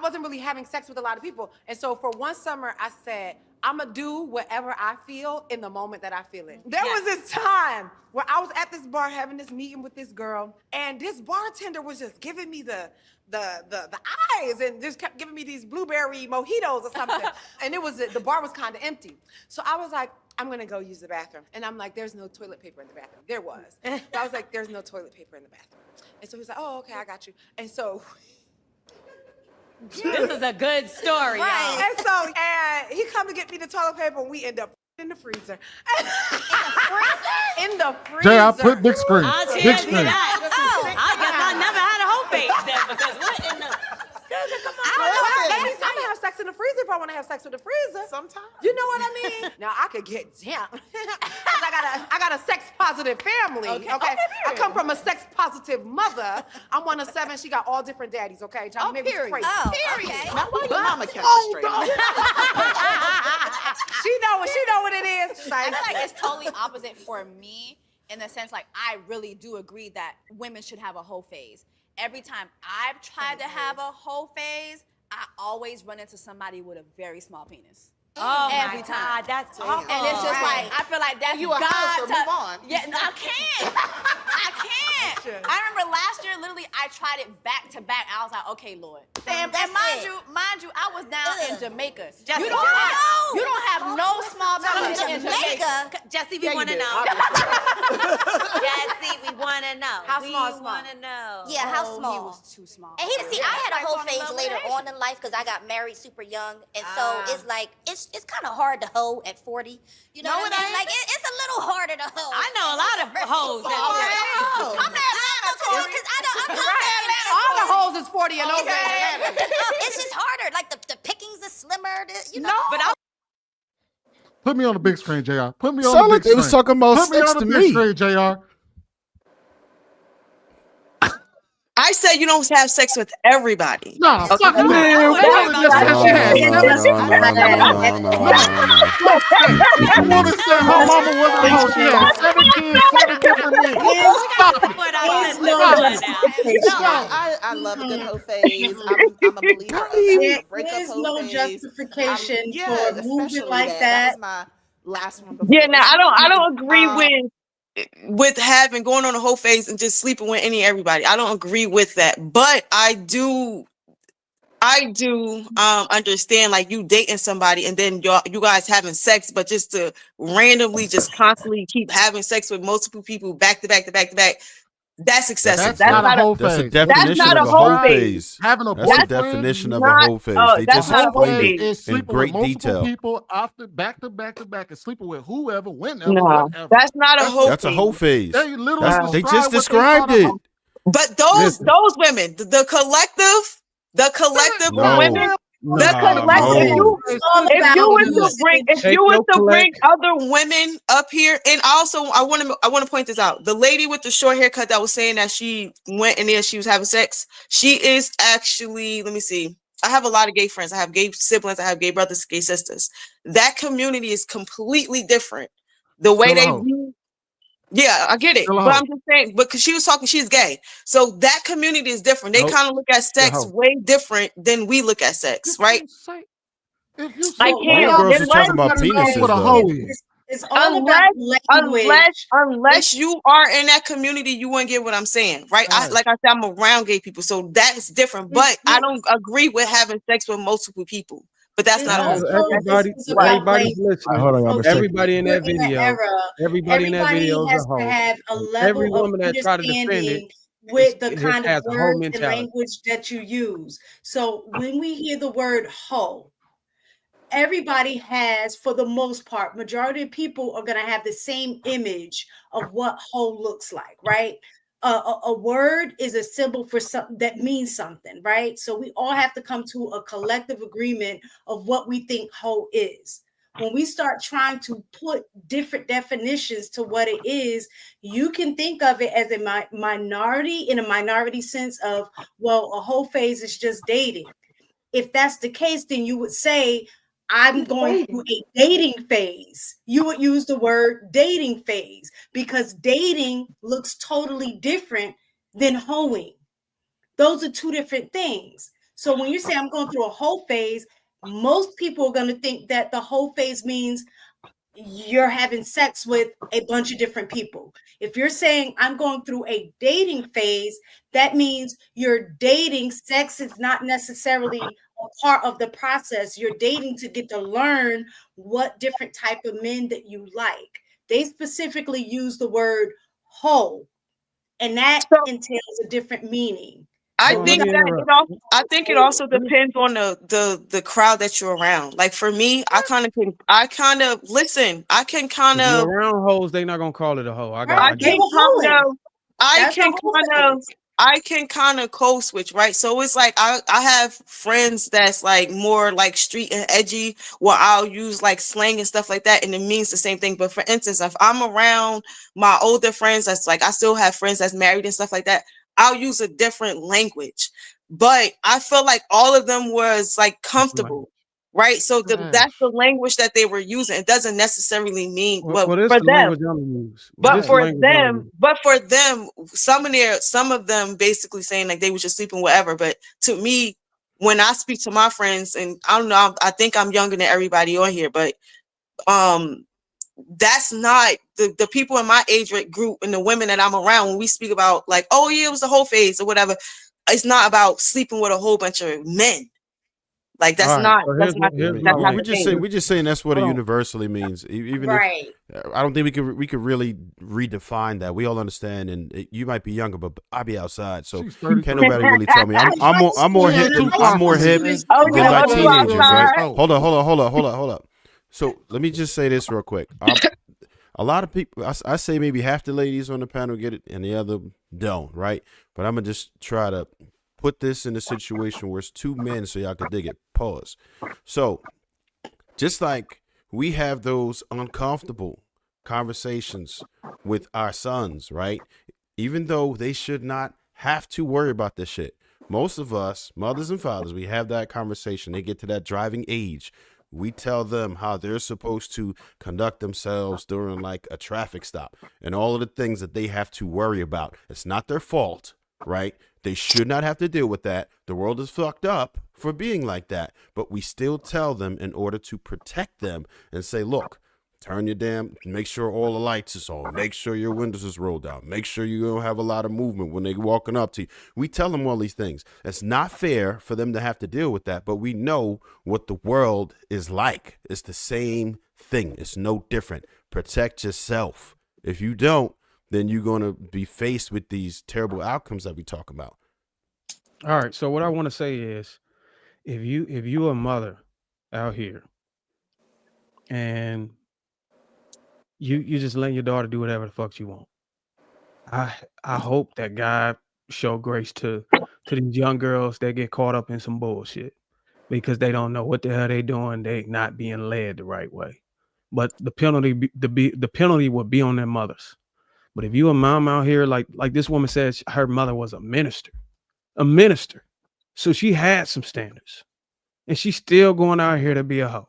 wasn't really having sex with a lot of people. And so for one summer, I said, I'm gonna do whatever I feel in the moment that I feel it. There was this time where I was at this bar having this meeting with this girl, and this bartender was just giving me the eyes and just kept giving me these blueberry mojitos or something. And the bar was kind of empty. So I was like, I'm gonna go use the bathroom. And I'm like, there's no toilet paper in the bathroom. There was. So I was like, there's no toilet paper in the bathroom. And so he's like, oh, okay, I got you. And so This is a good story, y'all. And so he come to get me the toilet paper and we end up in the freezer. In the freezer? Jay, I put big screen. I'll Big cheers to screen. that. I guess I never had a whole face then because what in the... Come on. I'm gonna have sex in the freezer if I want to have sex with the freezer. Sometimes. You know what I mean? Now I could get down. I got a sex positive family. Okay. I come from a sex positive mother. I'm one of 7. She got all different daddies. Okay. Trying to make me crazy. Period. Now why your mama kept it straight? She know what it is. I feel like it's totally opposite for me in the sense like I really do agree that women should have a whole phase. Every time I've tried to have a whole phase, I always run into somebody with a very small penis. Oh Every my time. God, that's awful. And it's just like, I feel like that's You a house or God. move on. Yeah, no, I can't. I can't. I remember last year, literally, I tried it back to back. I was like, okay, Lord. And mind you, I was down in Jamaica. You don't have no small penis in Jamaica. Jesse, we want to know. Jesse, we want to know. How small? We want to know. Yeah, how He small? was too small. And see, I had a whole phase later on in life because I got married super young, and so it's like it's kind of hard to hoe at 40. You know what I mean? Like it's a little harder to hoe. I know a lot of hoes. I'm All the hoes is 40 and over. It's just harder. Like the pickings are slimmer. You know. But I Put me on the big screen, JR. Put me on Sound the like big they was screen. talking about Put me sex on the to big me. screen, JR. I say said you don't have sex with everybody. No, Okay? fuck no. Man, That's Woman just said she had No, 7. no. No, hey, that woman said her mama wasn't a hoe. She had 7 kids, 7 different men. Stop it. What I There's said no Stop it. justification. No, I love a good hoe phase. I'm a believer of There that breakup is hoe no phase. justification Yeah, for moving especially like that. that. That was my last one before Yeah, now this I one. don't agree with having going on a whole phase and just sleeping with everybody. I don't agree with that. But I do understand like you dating somebody and then you guys having sex, but just to randomly just constantly keep having sex with multiple people back to back to back to back. That's excessive. That's not a whole That's a phase. That's definition not of a a whole whole phase. phase. Having a That's the boyfriend definition of a not whole phase. They a just whole explained phase it is in sleeping with great multiple detail. people after back to back to back and sleeping with whoever, whenever, No, whatever. that's not a whole That's a whole phase. They literally They just describe what they described call a it. hoe. But Listen. those women, the collective of No, women, the nah, collective. No. It's all If about you were to usage. bring, if Take you were your to bring collect. other women up here, and also I want to point this out. The lady with the short haircut that was saying that she went in there, she was having sex. She is actually, let me see. I have a lot of gay friends. I have gay siblings. I have gay brothers, gay sisters. That community is completely different. The way Still a they hoe. view. Yeah, I get it. Still a But hoe. I'm just saying, because she was talking, she's gay. So that community is different. They Nope. kind of look at Still a sex hoe. way different than we look at sex, right? If you I sleep with can't Homegirls is unless talking about everybody knows what penises a though. hoe is. It's all about language. unless you are in that community, you won't get what I'm saying, right? Right. Like I said, I'm around gay people, so that's different. But I don't agree with having sex with multiple people. But that's It's not a whole. also That's about Everybody's language. listening. Hold on, y'all. So Everybody in we're that in an video. era. Everybody in that Everybody video is a has to hoe. have a And every level of woman that try to defend it understanding with the it kind of has a whole words and mentality. language that you use. So when we hear the word hoe, everybody has, for the most part, majority of people are going to have the same image of what hoe looks like, right? A word is a symbol for something that means something, right? So we all have to come to a collective agreement of what we think hoe is. When we start trying to put different definitions to what it is, you can think of it as a minority, in a minority sense of, well, a whole phase is just dating. If that's the case, then you would say, I'm going through a dating phase. You would use the word dating phase because dating looks totally different than hoeing. Those are two different things. So when you say I'm going through a whole phase, most people are going to think that the whole phase means you're having sex with a bunch of different people. If you're saying I'm going through a dating phase, that means you're dating. Sex is not necessarily a part of the process. You're dating to get to learn what different type of men that you like. They specifically use the word hoe, and that entails a different meaning. I So think it also depends on the crowd that you're around. Like for me, I can kind of If you're around hoes, they not gonna call it a hoe. I I get can kind of code switch, right? So it's like I have friends that's like more like street and edgy where I'll use like slang and stuff like that, and it means the same thing. But for instance, if I'm around my older friends, that's like I still have friends that's married and stuff like that, I'll use a different language. But I feel like all of them was like comfortable. Right. So that's the language that they were using. It doesn't necessarily mean Well, for this the them. language I'm gonna use. But for them, some of them basically saying like they was just sleeping whatever. But to me, when I speak to my friends, and I don't know, I think I'm younger than everybody on here, but that's not the people in my age group and the women that I'm around. When we speak about like, oh yeah, it was the whole phase or whatever, it's not about sleeping with a whole bunch of men. Like that's not we just saying that's what it universally means. Even right. if I don't think we could really redefine that. We all understand, and you might be younger, but I be outside, so can't nobody really tell me. I'm more hip than my teenagers, right? Hold up. So let me just say this real quick. A lot of people, I say maybe half the ladies on the panel get it, and the other don't, right? But I'm gonna just try to put this in a situation where it's two men so y'all can dig it. Pause. So just like we have those uncomfortable conversations with our sons, right? Even though they should not have to worry about this shit. Most of us, mothers and fathers, we have that conversation. They get to that driving age. We tell them how they're supposed to conduct themselves during like a traffic stop and all of the things that they have to worry about. It's not their fault, right? They should not have to deal with that. The world is fucked up for being like that. But we still tell them in order to protect them and say, look, turn your make sure all the lights is on. Make sure your windows is rolled down. Make sure you don't have a lot of movement when they're walking up to you. We tell them all these things. It's not fair for them to have to deal with that, but we know what the world is like. It's the same thing. It's no different. Protect yourself. If you don't, then you're going to be faced with these terrible outcomes that we talk about. All right. So what I want to say is, if you a mother out here and you just let your daughter do whatever the fuck you want, I hope that God show grace to these young girls that get caught up in some bullshit because they don't know what the hell they doing. They not being led the right way. But the penalty will be on their mothers. But if you a mom out here, like this woman said, her mother was a minister. So she had some standards. And she's still going out here to be a hoe.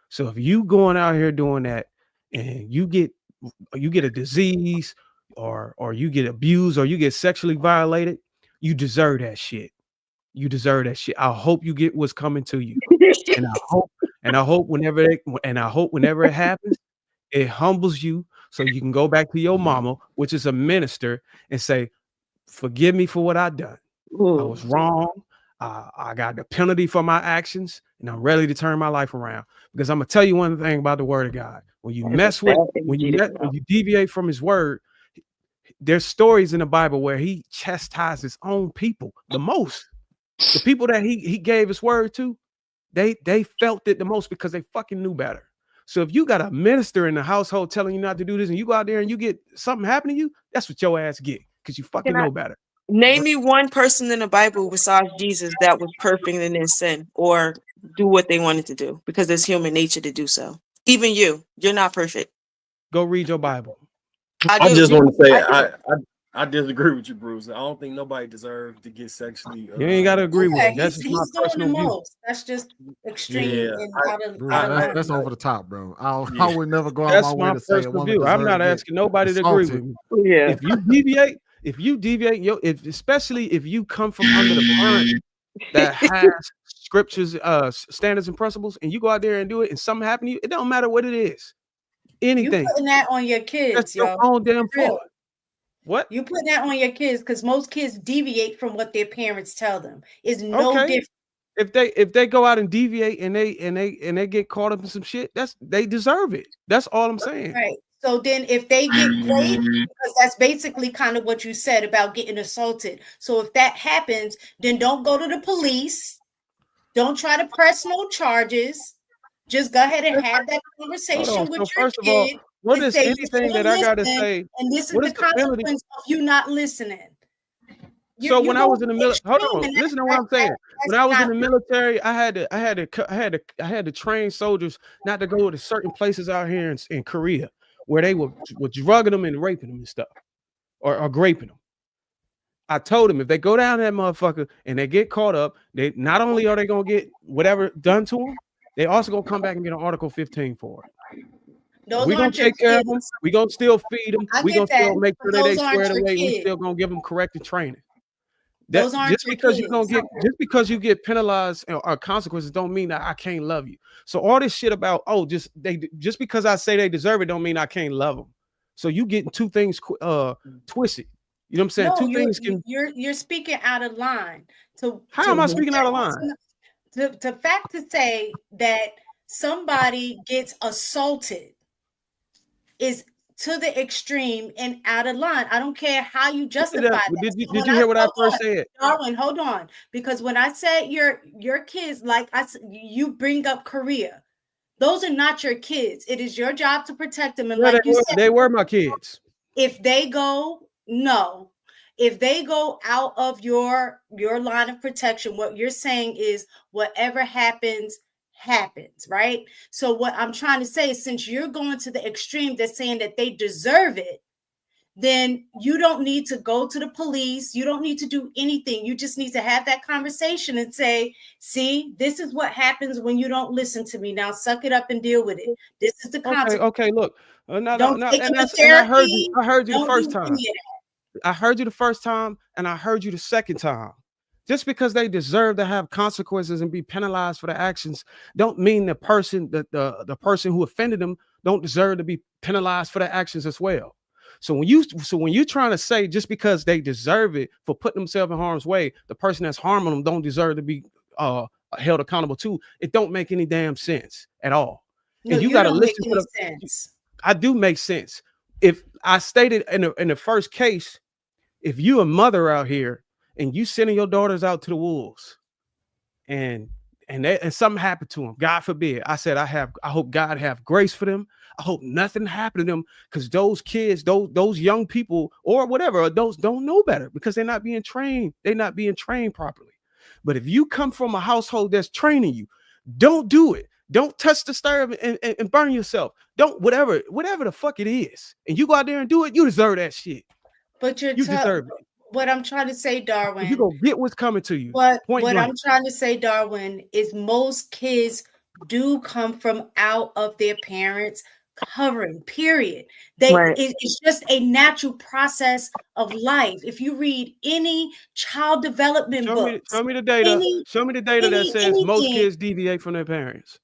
So if you going out here doing that and you get a disease or you get abused or you get sexually violated, you deserve that shit. You deserve that shit. I hope you get what's coming to you. And I hope whenever it happens, it humbles you so you can go back to your mama, which is a minister, and say, forgive me for what I done. I was wrong. I got the penalty for my actions, and I'm ready to turn my life around. Because I'm gonna tell you one thing about the word of God. When you when you deviate from his word, there's stories in the Bible where he chastised his own people the most. The people that he gave his word to, they felt it the most because they fucking knew better. So if you got a minister in the household telling you not to do this and you go out there and you get something happen to you, that's what your ass get because you fucking know better. Name me one person in the Bible besides Jesus that was perfect and didn't sin or do what they wanted to do because it's human nature to do so. Even you're not perfect. Go read your Bible. I just want to say I disagree with you, Bruce. I don't think nobody deserves to get sexually. You ain't got to agree with him. That's he's just my doing personal the view. most. That's just extreme. That's over the top, bro. I would never go out That's my way my to say a personal woman view. I'm deserves not to get asking nobody to agree with assaulted. me. Yeah. If you deviate, especially if you come from under the parent that has scriptures, standards and principles, and you go out there and do it, and something happen to you, it don't matter what it is. Anything. You putting that on your kids, That's your own damn fault. What? You putting that on your kids because most kids deviate from what their parents tell them. It's no different. If they go out and deviate and they get caught up in some shit, they deserve it. That's all I'm saying. Right. So then if they get raped, because that's basically kind of what you said about getting assaulted. So if that happens, then don't go to the police. Don't try to press no charges. Just go ahead and have that conversation with your first of all, kid. what is anything that I gotta say? And this is what the is the penalty? consequence of you not listening. So when I was in the military, hold on, listen to what I'm saying. When I was in the military, I had to train soldiers not to go to certain places out here in Korea where they were drugging them and raping them and stuff, or graping them. I told them if they go down that motherfucker and they get caught up, they not only are they gonna get whatever done to them, they also gonna come back and get an Article 15 for it. We're gonna take care of them. We're gonna still feed them. We're gonna still make sure that they squared away. We're still gonna give them corrective training. Just because you get penalized or consequences don't mean that I can't love you. So all this shit about just because I say they deserve it don't mean I can't love them. So you getting two things twisted. You know what I'm saying? No, two things can. You're speaking out of line. How am I speaking out of line? To fact to say that somebody gets assaulted is to the extreme and out of line. I don't care how you justify that. Did you hear what I first said? Darwin, hold on. Because when I said your kids, like you bring up Korea, those are not your kids. It is your job to protect them. And like you said, they were my kids. If they go, no. If they go out of your line of protection, what you're saying is whatever happens, right? So what I'm trying to say is since you're going to the extreme, they're saying that they deserve it, then you don't need to go to the police. You don't need to do anything. You just need to have that conversation and say, see, this is what happens when you don't listen to me. Now suck it up and deal with it. This is the consequence. Okay, look. Don't take And them to I heard you. therapy. I heard you the Don't first do time. any of that. I heard you the first time, and I heard you the second time. Just because they deserve to have consequences and be penalized for their actions, don't mean the person the person who offended them don't deserve to be penalized for their actions as well. So when you're trying to say just because they deserve it for putting themselves in harm's way, the person that's harming them don't deserve to be held accountable too, it don't make any damn sense at all. No, and you got to don't make listen any to sense. I do make sense. If I stated in the first case, if you a mother out here and you sending your daughters out to the wolves and something happened to them, God forbid, I said I hope God have grace for them. I hope nothing happened to them, because those kids, those young people or whatever adults don't know better because they're not being trained. They're not being trained properly. But if you come from a household that's training you, don't do it. Don't touch the stove and burn yourself. Don't whatever the fuck it is. And you go out there and do it, you deserve that shit. But you deserve it. What I'm trying to say, Darwin. You gonna get what's coming to you. What blank. I'm trying to say, Darwin, is most kids do come from out of their parents' covering. Period. It's just a natural process of life. If you read any child development book, show me the data. Show me the data that says most kids deviate from their parents.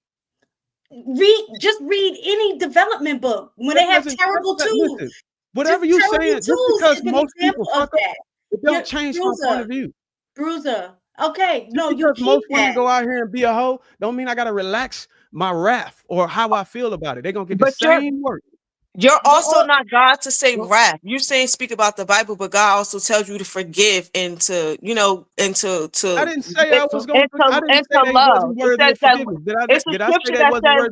Just read any development book when they have terrible tools. Listen, whatever you saying, just because most people fuck up, it don't change my point of view. Bruiser. Okay, just because most women go out here and be a hoe, don't mean I gotta relax my wrath or how I feel about it. They're gonna get the same work. You're also not God to say wrath. You're saying speak about the Bible, but God also tells you to forgive and to, and to I didn't say I was going to, and to love. It says it's a scripture that says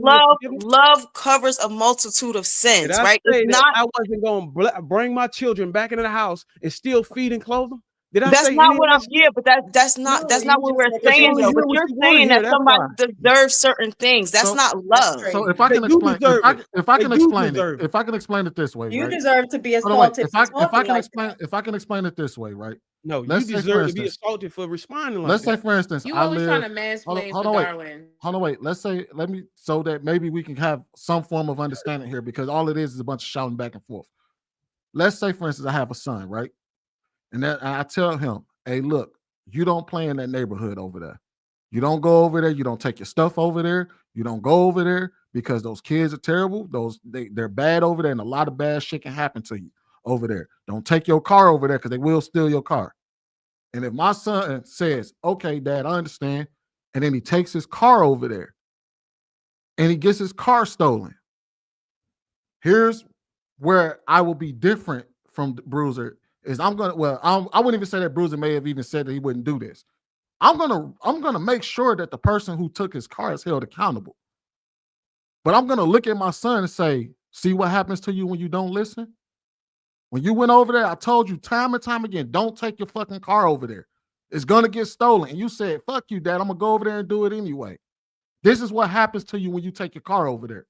love covers a multitude of sins, Did I right? say It's that not. I wasn't going to bring my children back into the house and still feed and clothe them? Did I That's say not any what of I'm. that? Yeah, but that's not what we're saying though. But you're saying that somebody deserves certain things. That's not love. So if I can explain, if I can explain it this way, you right? deserve to be assaulted. If I can explain it this way, right? No, you deserve to be assaulted for responding like let's that. say, for instance, You I always live. trying to mansplain Hold for on, Darwin. wait. So that maybe we can have some form of understanding here, because all it is a bunch of shouting back and forth. Let's say, for instance, I have a son, right? And I tell him, hey, look, you don't play in that neighborhood over there. You don't go over there. You don't take your stuff over there. You don't go over there because those kids are terrible. They're bad over there, and a lot of bad shit can happen to you over there. Don't take your car over there because they will steal your car. And if my son says, okay, Dad, I understand, and then he takes his car over there and he gets his car stolen, here's where I will be different from Bruiser. Is I wouldn't even say that Bruiser may have even said that he wouldn't do this. I'm gonna make sure that the person who took his car is held accountable. But I'm gonna look at my son and say, see what happens to you when you don't listen? When you went over there, I told you time and time again, don't take your fucking car over there. It's gonna get stolen. And you said, fuck you, Dad, I'm gonna go over there and do it anyway. This is what happens to you when you take your car over there.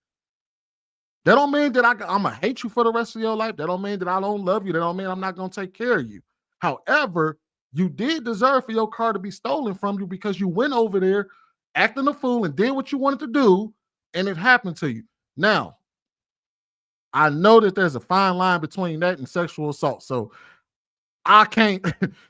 That don't mean that I'm gonna hate you for the rest of your life. That don't mean that I don't love you. That don't mean I'm not gonna take care of you. However, you did deserve for your car to be stolen from you because you went over there acting a fool and did what you wanted to do, and it happened to you. Now, I know that there's a fine line between that and sexual assault. So I can't,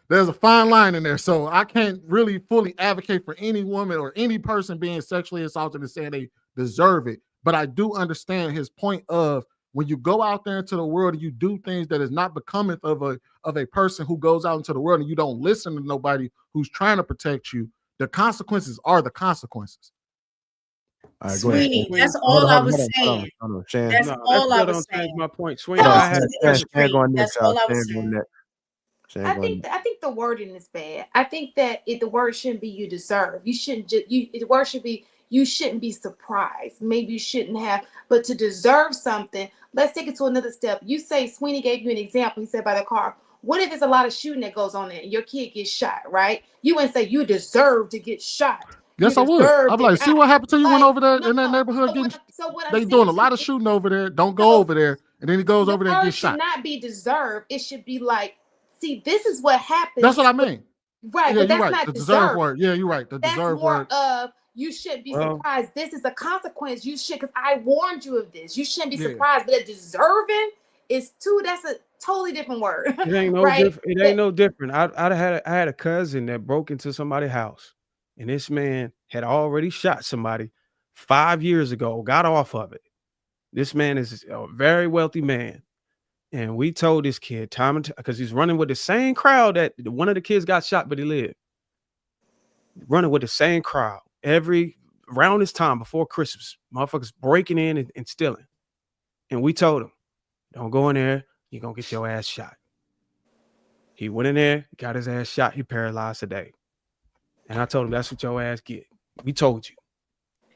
there's a fine line in there. So I can't really fully advocate for any woman or any person being sexually assaulted and saying they deserve it. But I do understand his point of when you go out there into the world and you do things that is not becoming of a person who goes out into the world and you don't listen to nobody who's trying to protect you, the consequences are the consequences. Sweeney, that's all I was saying. That's all I was saying. My point, Sweeney. That's all I was saying. I think the wording is bad. I think that the word shouldn't be you deserve. You shouldn't the word should be you shouldn't be surprised. Maybe you shouldn't have, but to deserve something, let's take it to another step. You say Sweeney gave you an example. He said by the car. What if there's a lot of shooting that goes on there and your kid gets shot, right? You wouldn't say you deserve to get shot. Yes, I would. I'm like, see what happened to you when over there in that neighborhood. They doing a lot of shooting over there. Don't go over there and then he goes over there and Or it gets should shot. not be deserved. It should be like, see, this is what happens. That's what I mean. Right, Yeah, but you're that's right. not The deserved deserved. word. Yeah, you're right. The That's deserved more word. of you shouldn't be Well, surprised. This is a consequence. You should, because I warned you of this. You shouldn't be Yeah. surprised. But deserving is too. That's a totally different word. it ain't no right? different. It ain't no different. I had a cousin that broke into somebody's house, and this man had already shot somebody 5 years ago. Got off of it. This man is a very wealthy man. And we told this kid time and time, because he's running with the same crowd that one of the kids got shot, but he lived. Running with the same crowd every around this time before Christmas, motherfuckers breaking in and stealing. And we told him, don't go in there, you're gonna get your ass shot. He went in there, got his ass shot, he paralyzed today. And I told him, that's what your ass get. We told you.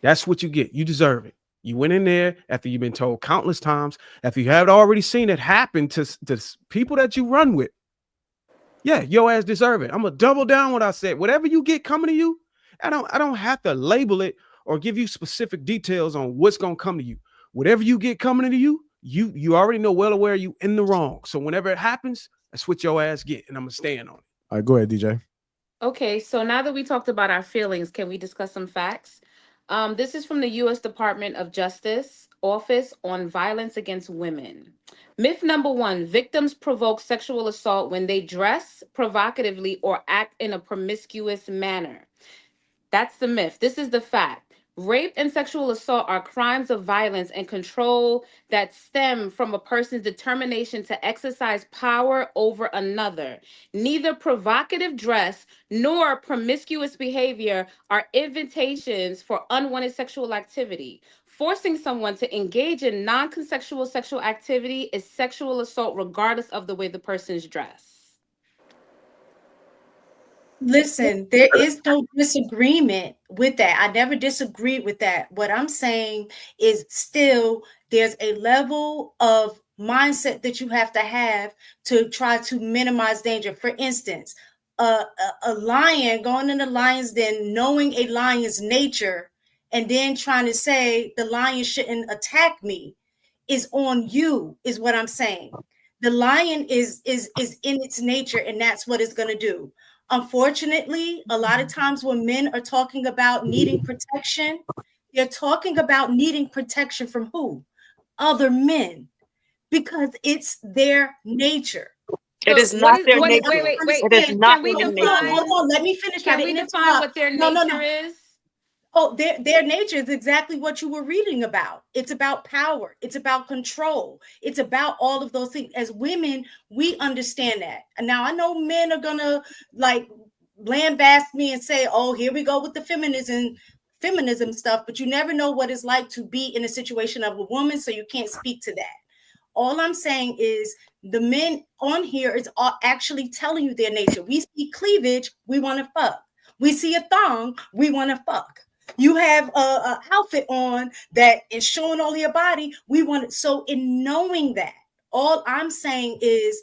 That's what you get. You deserve it. You went in there after you've been told countless times, after you had already seen it happen to people that you run with. Yeah, your ass deserve it. I'm gonna double down what I said. Whatever you get coming to you, I don't have to label it or give you specific details on what's gonna come to you. Whatever you get coming to you, you already know well aware you in the wrong. So whenever it happens, that's what your ass get, and I'm gonna stand on it. All right, go ahead, DJ. Okay, so now that we talked about our feelings, can we discuss some facts? This is from the U.S. Department of Justice Office on Violence Against Women. Myth number 1, victims provoke sexual assault when they dress provocatively or act in a promiscuous manner. That's the myth. This is the fact. Rape and sexual assault are crimes of violence and control that stem from a person's determination to exercise power over another. Neither provocative dress nor promiscuous behavior are invitations for unwanted sexual activity. Forcing someone to engage in non-consensual sexual activity is sexual assault regardless of the way the person's dressed. Listen, there is no disagreement with that. I never disagreed with that. What I'm saying is still there's a level of mindset that you have to try to minimize danger. For instance, a lion going in the lion's den, knowing a lion's nature, and then trying to say the lion shouldn't attack me is on you, is what I'm saying. The lion is in its nature, and that's what it's going to do. Unfortunately, a lot of times when men are talking about needing protection, they're talking about needing protection from who? Other men, because it's their nature. It is not their nature. Wait. It is not Can we their define? nature. Hold on, let me finish. Can we define what their nature is? Oh, their nature is exactly what you were reading about. It's about power. It's about control. It's about all of those things. As women, we understand that. And now I know men are gonna like lambast me and say, "Oh, here we go with the feminism stuff." But you never know what it's like to be in a situation of a woman, so you can't speak to that. All I'm saying is the men on here is actually telling you their nature. We see cleavage, we want to fuck. We see a thong, we want to fuck. You have a outfit on that is showing all your body. We want it. So in knowing that, all I'm saying is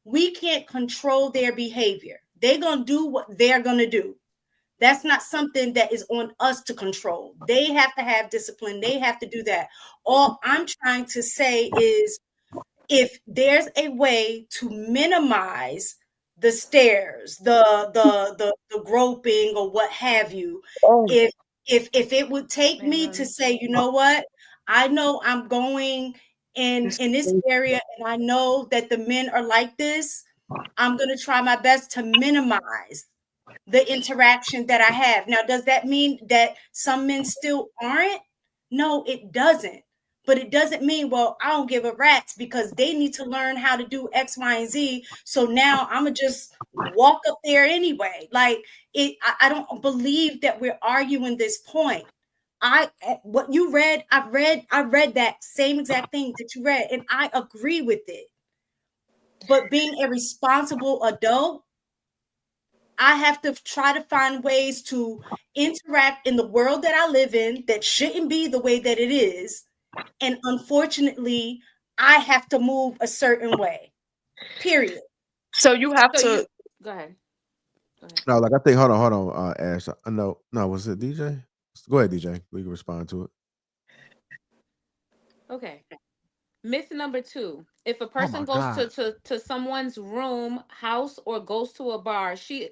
we can't control their behavior. They're gonna do what they're gonna do. That's not something that is on us to control. They have to have discipline. They have to do that. All I'm trying to say is if there's a way to minimize the stares, the groping or what have you, if it would take me to say, you know what, I know I'm going in this area and I know that the men are like this, I'm going to try my best to minimize the interaction that I have. Now, does that mean that some men still aren't? No, it doesn't. But it doesn't mean, well, I don't give a rat's because they need to learn how to do X, Y, and Z. So now I'm gonna just walk up there anyway. Like I don't believe that we're arguing this point. What you read, I read that same exact thing that you read, and I agree with it. But being a responsible adult, I have to try to find ways to interact in the world that I live in that shouldn't be the way that it is. And unfortunately, I have to move a certain way. Period. So you have to go ahead. No, like I think hold on, Ash. I know. No, was it DJ? Go ahead, DJ. We can respond to it. Okay. Myth number 2. If a Oh person my goes God. to someone's room, house, or goes to a bar, she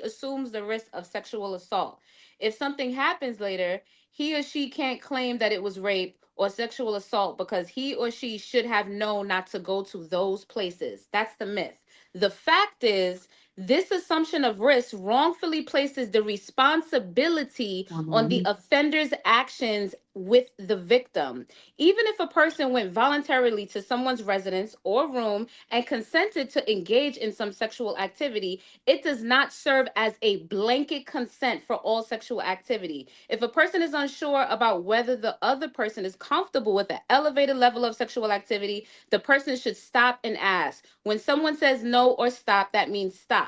assumes the risk of sexual assault. If something happens later, he or she can't claim that it was rape or sexual assault because he or she should have known not to go to those places. That's the myth. The fact is, this assumption of risk wrongfully places the responsibility on the offender's actions with the victim. Even if a person went voluntarily to someone's residence or room and consented to engage in some sexual activity, it does not serve as a blanket consent for all sexual activity. If a person is unsure about whether the other person is comfortable with an elevated level of sexual activity, the person should stop and ask. When someone says no or stop, that means stop.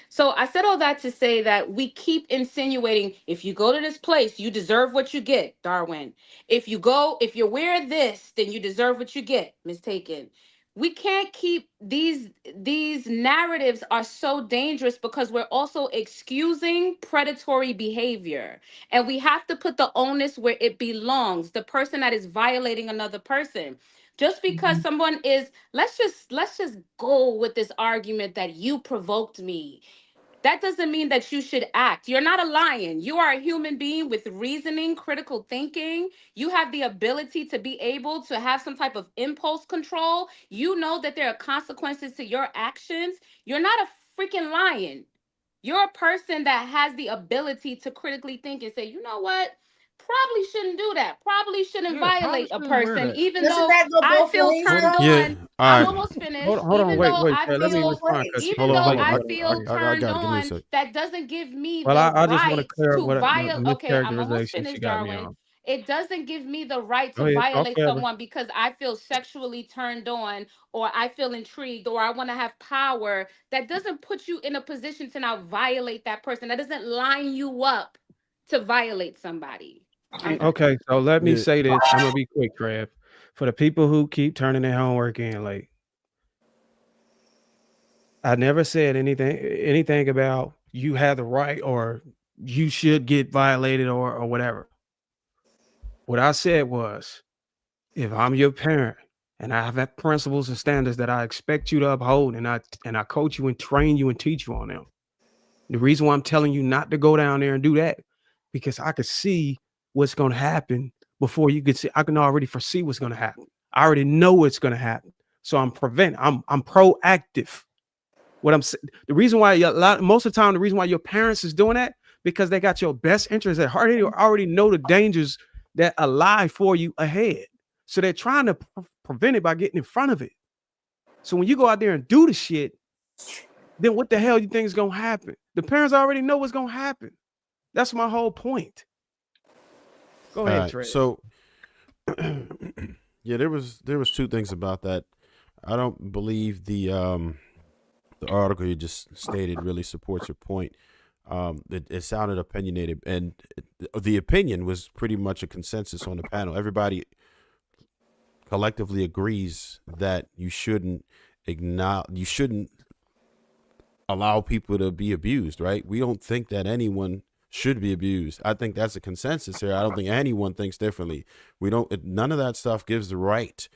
So I said all that to say that we keep insinuating if you go to this place, you deserve what you get, Darwin. If you wear this, then you deserve what you get, mistaken. We can't keep these narratives are so dangerous because we're also excusing predatory behavior. And we have to put the onus where it belongs, the person that is violating another person. Just because someone is, let's just go with this argument that you provoked me, that doesn't mean that you should act. You're not a lion. You are a human being with reasoning, critical thinking. You have the ability to be able to have some type of impulse control. You know that there are consequences to your actions. You're not a freaking lion. You're a person that has the ability to critically think and say, you know what? Probably shouldn't do that. Probably shouldn't Yeah, probably violate a shouldn't wear person, that. even Doesn't though that go I both feel ways, turned though? Yeah. on. All I'm right. almost finished. Hold on, Even though wait, I Trey, let me feel, respond because even Hold on. though Hold on. I feel I turned got it. Give me a on, sec. that doesn't give me well, the I just want to right clear up to what the violate. Okay, I'm almost mischaracterization she finished, got me Darwin. on. It doesn't give me the right Go to ahead, talk violate forever. someone because I feel sexually turned on or I feel intrigued or I want to have power. That doesn't put you in a position to now violate that person. That doesn't line you up to violate somebody. I'm done. Okay, so let me Yeah. say this. I'm gonna be quick, Trav. For the people who keep turning their homework in late, I never said anything about you have the right or you should get violated or whatever. What I said was, if I'm your parent and I have principles and standards that I expect you to uphold, and I coach you and train you and teach you on them. The reason why I'm telling you not to go down there and do that, because I could see what's going to happen before you could see. I can already foresee what's going to happen. I already know what's going to happen. So I'm proactive. What I'm saying, the reason why most of the time, the reason why your parents is doing that, because they got your best interest at heart. They already know the dangers that lie for you ahead. So they're trying to prevent it by getting in front of it. So when you go out there and do the shit, then what the hell you think is gonna happen? The parents already know what's gonna happen. That's my whole point. Go ahead, Trey. So, yeah, there was 2 things about that. I don't believe the article you just stated really supports your point. It sounded opinionated, and the opinion was pretty much a consensus on the panel. Everybody collectively agrees that you shouldn't allow people to be abused, right? We don't think that anyone should be abused. I think that's a consensus here. I don't think anyone thinks differently. None of that stuff gives the right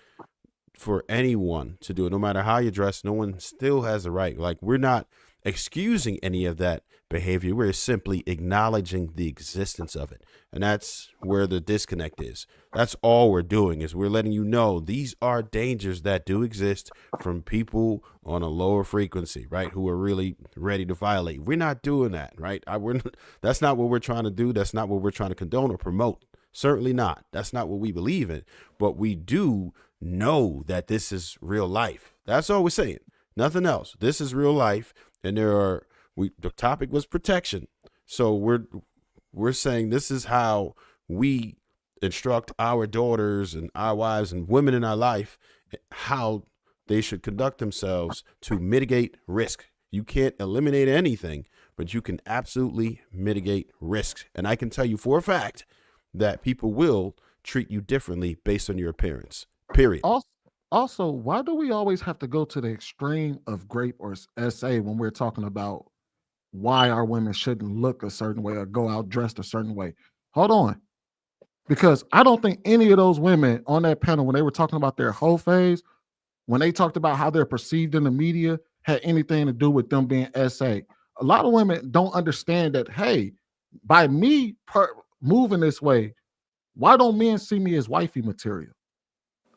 for anyone to do it. No matter how you dress, no one still has the right. Like, we're not excusing any of that behavior. We're simply acknowledging the existence of it. And that's where the disconnect is. That's all we're doing, is we're letting you know these are dangers that do exist from people on a lower frequency, right? Who are really ready to violate. We're not doing that, right? That's not what we're trying to do. That's not what we're trying to condone or promote. Certainly not. That's not what we believe in. But we do know that this is real life. That's all we're saying. Nothing else. This is real life. And the topic was protection. So we're saying this is how we instruct our daughters and our wives and women in our life how they should conduct themselves to mitigate risk. You can't eliminate anything, but you can absolutely mitigate risks. And I can tell you for a fact that people will treat you differently based on your appearance. Period. Also, why do we always have to go to the extreme of grape or SA when we're talking about why our women shouldn't look a certain way or go out dressed a certain way? Hold on. Because I don't think any of those women on that panel, when they were talking about their whole phase, when they talked about how they're perceived in the media, had anything to do with them being SA. A lot of women don't understand that, hey, by me moving this way, why don't men see me as wifey material?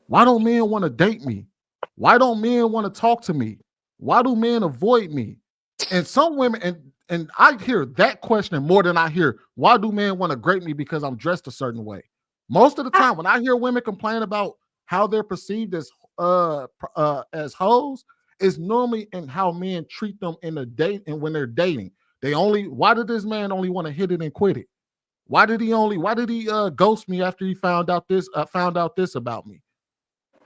Why don't men want to date me? Why don't men want to talk to me? Why do men avoid me? And some women, and I hear that question more than I hear, why do men want to grate me because I'm dressed a certain way? Most of the time, when I hear women complain about how they're perceived as hoes, is normally in how men treat them in a date and when they're dating. Why did this man only want to hit it and quit it? Why did he ghost me after he found out this about me?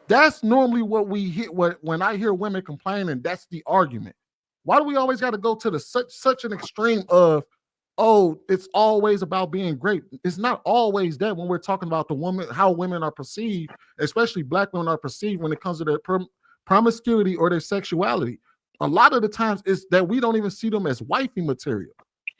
That's normally what we hear when I hear women complaining. That's the argument. Why do we always got to go to the such an extreme of, oh, it's always about being great? It's not always that when we're talking about the woman, how women are perceived, especially black women are perceived when it comes to their promiscuity or their sexuality. A lot of the times it's that we don't even see them as wifey material,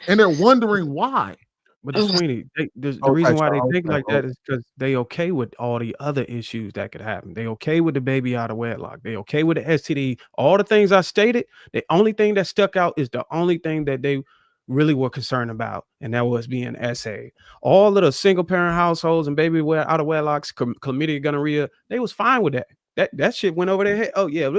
and they're wondering why. But Sweeney, the reason why they think like that is because they okay with all the other issues that could happen. They okay with the baby out of wedlock. They okay with the STD. All the things I stated, the only thing that stuck out is the only thing that they really were concerned about, and that was being SA. All of the single parent households and baby out of wedlocks, chlamydia, gonorrhea, they was fine with that. That shit went over their head. Oh yeah,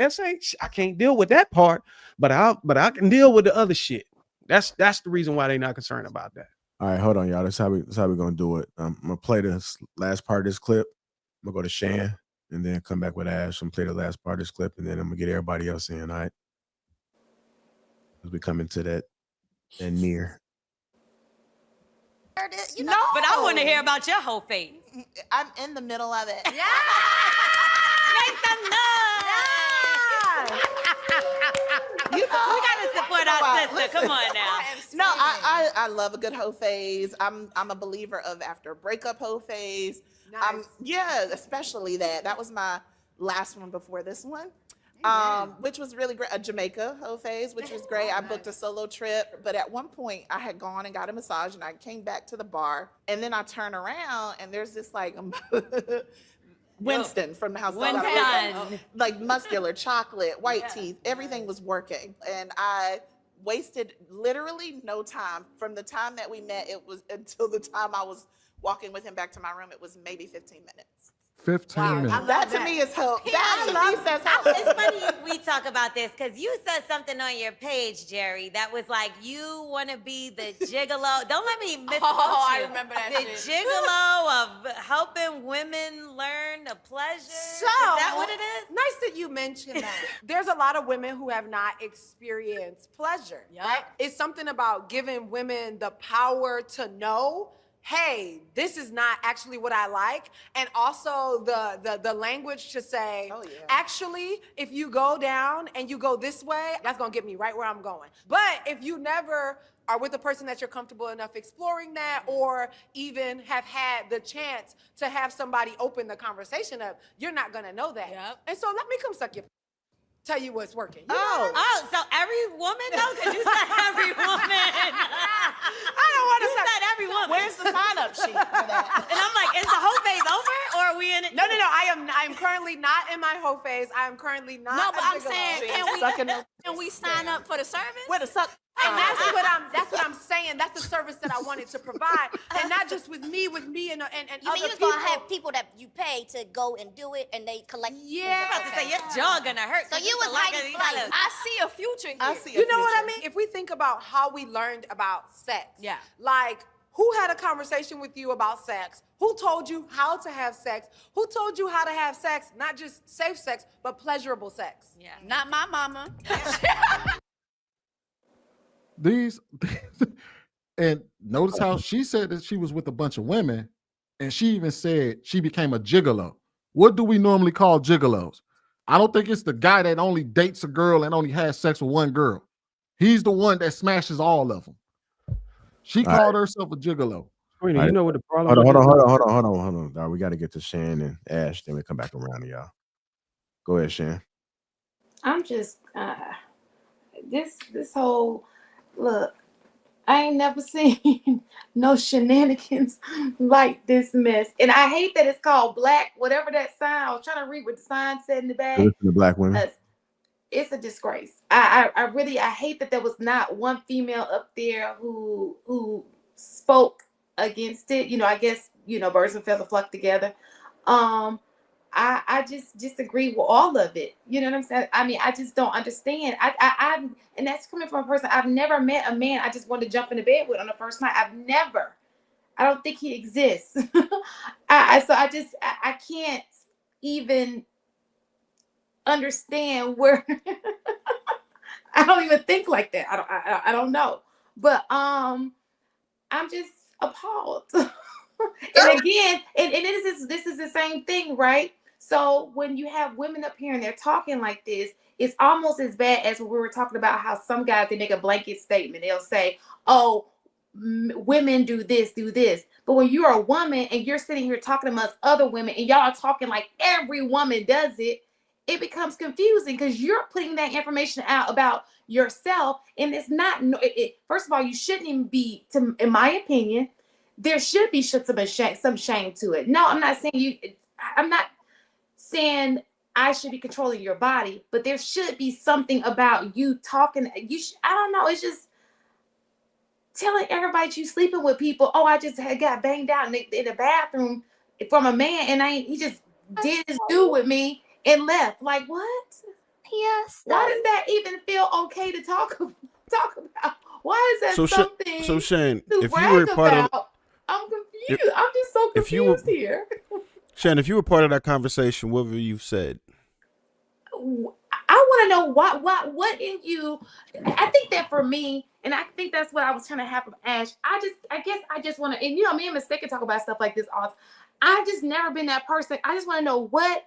SA, I can't deal with that part, but I can deal with the other shit. That's the reason why they're not concerned about that. All right, hold on, y'all. That's how we're gonna do it. I'm gonna play this last part of this clip. I'm gonna go to Shan and then come back with Ash and play the last part of this clip, and then I'm gonna get everybody else in. All right, as we come into that near. No, but I want to hear about your whole face. I'm in the middle of it. Yeah. Make some noise. We gotta support our sister. Come on now. No, I love a good hoe phase. I'm a believer of after breakup hoe phase. Nice. Yeah, especially that. That was my last one before this one. Which was really great. A Jamaica hoe phase, which was great. I booked a solo trip, but at one point I had gone and got a massage, and I came back to the bar, and then I turn around and there's this like Winston from the house. Winston. Like muscular, chocolate, white teeth, everything was working. And I wasted literally no time. From the time that we met, it was until the time I was walking with him back to my room, it was maybe 15 minutes. 15 minutes. That to me is hope. That to me says hope. It's funny we talk about this because you said something on your page, Jerry, that was like, you want to be the gigolo. Don't let me misquote I you. remember that The shit. gigolo of helping women learn the pleasure. So, is that what it is? Nice that you mentioned that. There's a lot of women who have not experienced pleasure. Yep. Right? It's something about giving women the power to know, hey, this is not actually what I like. And also the language to say, actually, if you go down and you go this way, that's gonna get me right where I'm going. But if you never are with a person that you're comfortable enough exploring that, or even have had the chance to have somebody open the conversation up, you're not gonna know that. Yep. And so let me come suck your tell you what's working. You Oh, so every woman though? Because you said every woman. I don't want to You said every woman. Where's the sign-up sheet for that? And I'm like, is the whole phase over, or are we in it? No. I'm currently not in my whole phase. I am currently not. No, but a I'm gigolo. saying, can we sign up for the service? Where the suck? And that's what I'm saying. That's the service that I wanted to provide, and not just with me and You other mean you're people. gonna have people that you pay to go and do it, and they collect? I'm about to say your jaw gonna hurt. So you was hiding flights. I see a future here. I see. You know what I mean? If we think about how we learned about sex, like who had a conversation with you about sex? Who told you how to have sex? Who told you how to have sex? Not just safe sex, but pleasurable sex. Yeah. Not my mama. These and notice how she said that she was with a bunch of women, and she even said she became a gigolo. What do we normally call gigolos? I don't think it's the guy that only dates a girl and only has sex with one girl. He's the one that smashes all of them. She called herself a gigolo. Sweeney, you know what the problem Hold is? on. All right, we got to get to Shan and Ash, then we come back around to y'all. Go ahead, Shan. I'm just this whole look. I ain't never seen no shenanigans like this mess. And I hate that it's called black, whatever that sign. I was trying to read what the sign said in the back. Listen to black women. It's a disgrace. I really hate that there was not one female up there who spoke against it. You know, I guess, you know, birds and feathers flock together. I just disagree with all of it. You know what I'm saying? I mean, I just don't understand. And that's coming from a person I've never met a man I just wanted to jump into bed with on the first night. I don't think he exists. I can't even understand where I don't even think like that. I don't know. But I'm just appalled. And again, and this is the same thing, right? So when you have women up here and they're talking like this, it's almost as bad as when we were talking about how some guys, they make a blanket statement. They'll say, oh, women do this. But when you're a woman and you're sitting here talking amongst other women and y'all are talking like every woman does it, it becomes confusing because you're putting that information out about yourself. And it's not, first of all, you shouldn't even be, in my opinion, there should be some shame to it. No, I'm not saying I should be controlling your body, but there should be something about you talking. I don't know. It's just telling everybody you sleeping with people. Oh, I just got banged out in the bathroom from a man, and he just did his do with me and left. Like what? Yes. Why does that even feel okay to talk about? Why is that something? So Shane, to if you were part about? of, I'm confused. I'm just so confused here. Shane, if you were part of that conversation, what would you said? I want to know what in you. I think that for me, and I think that's what I was trying to have from Ash. I guess I just want to, and you know, me and Miss can talk about stuff like this all. I just never been that person. I just want to know what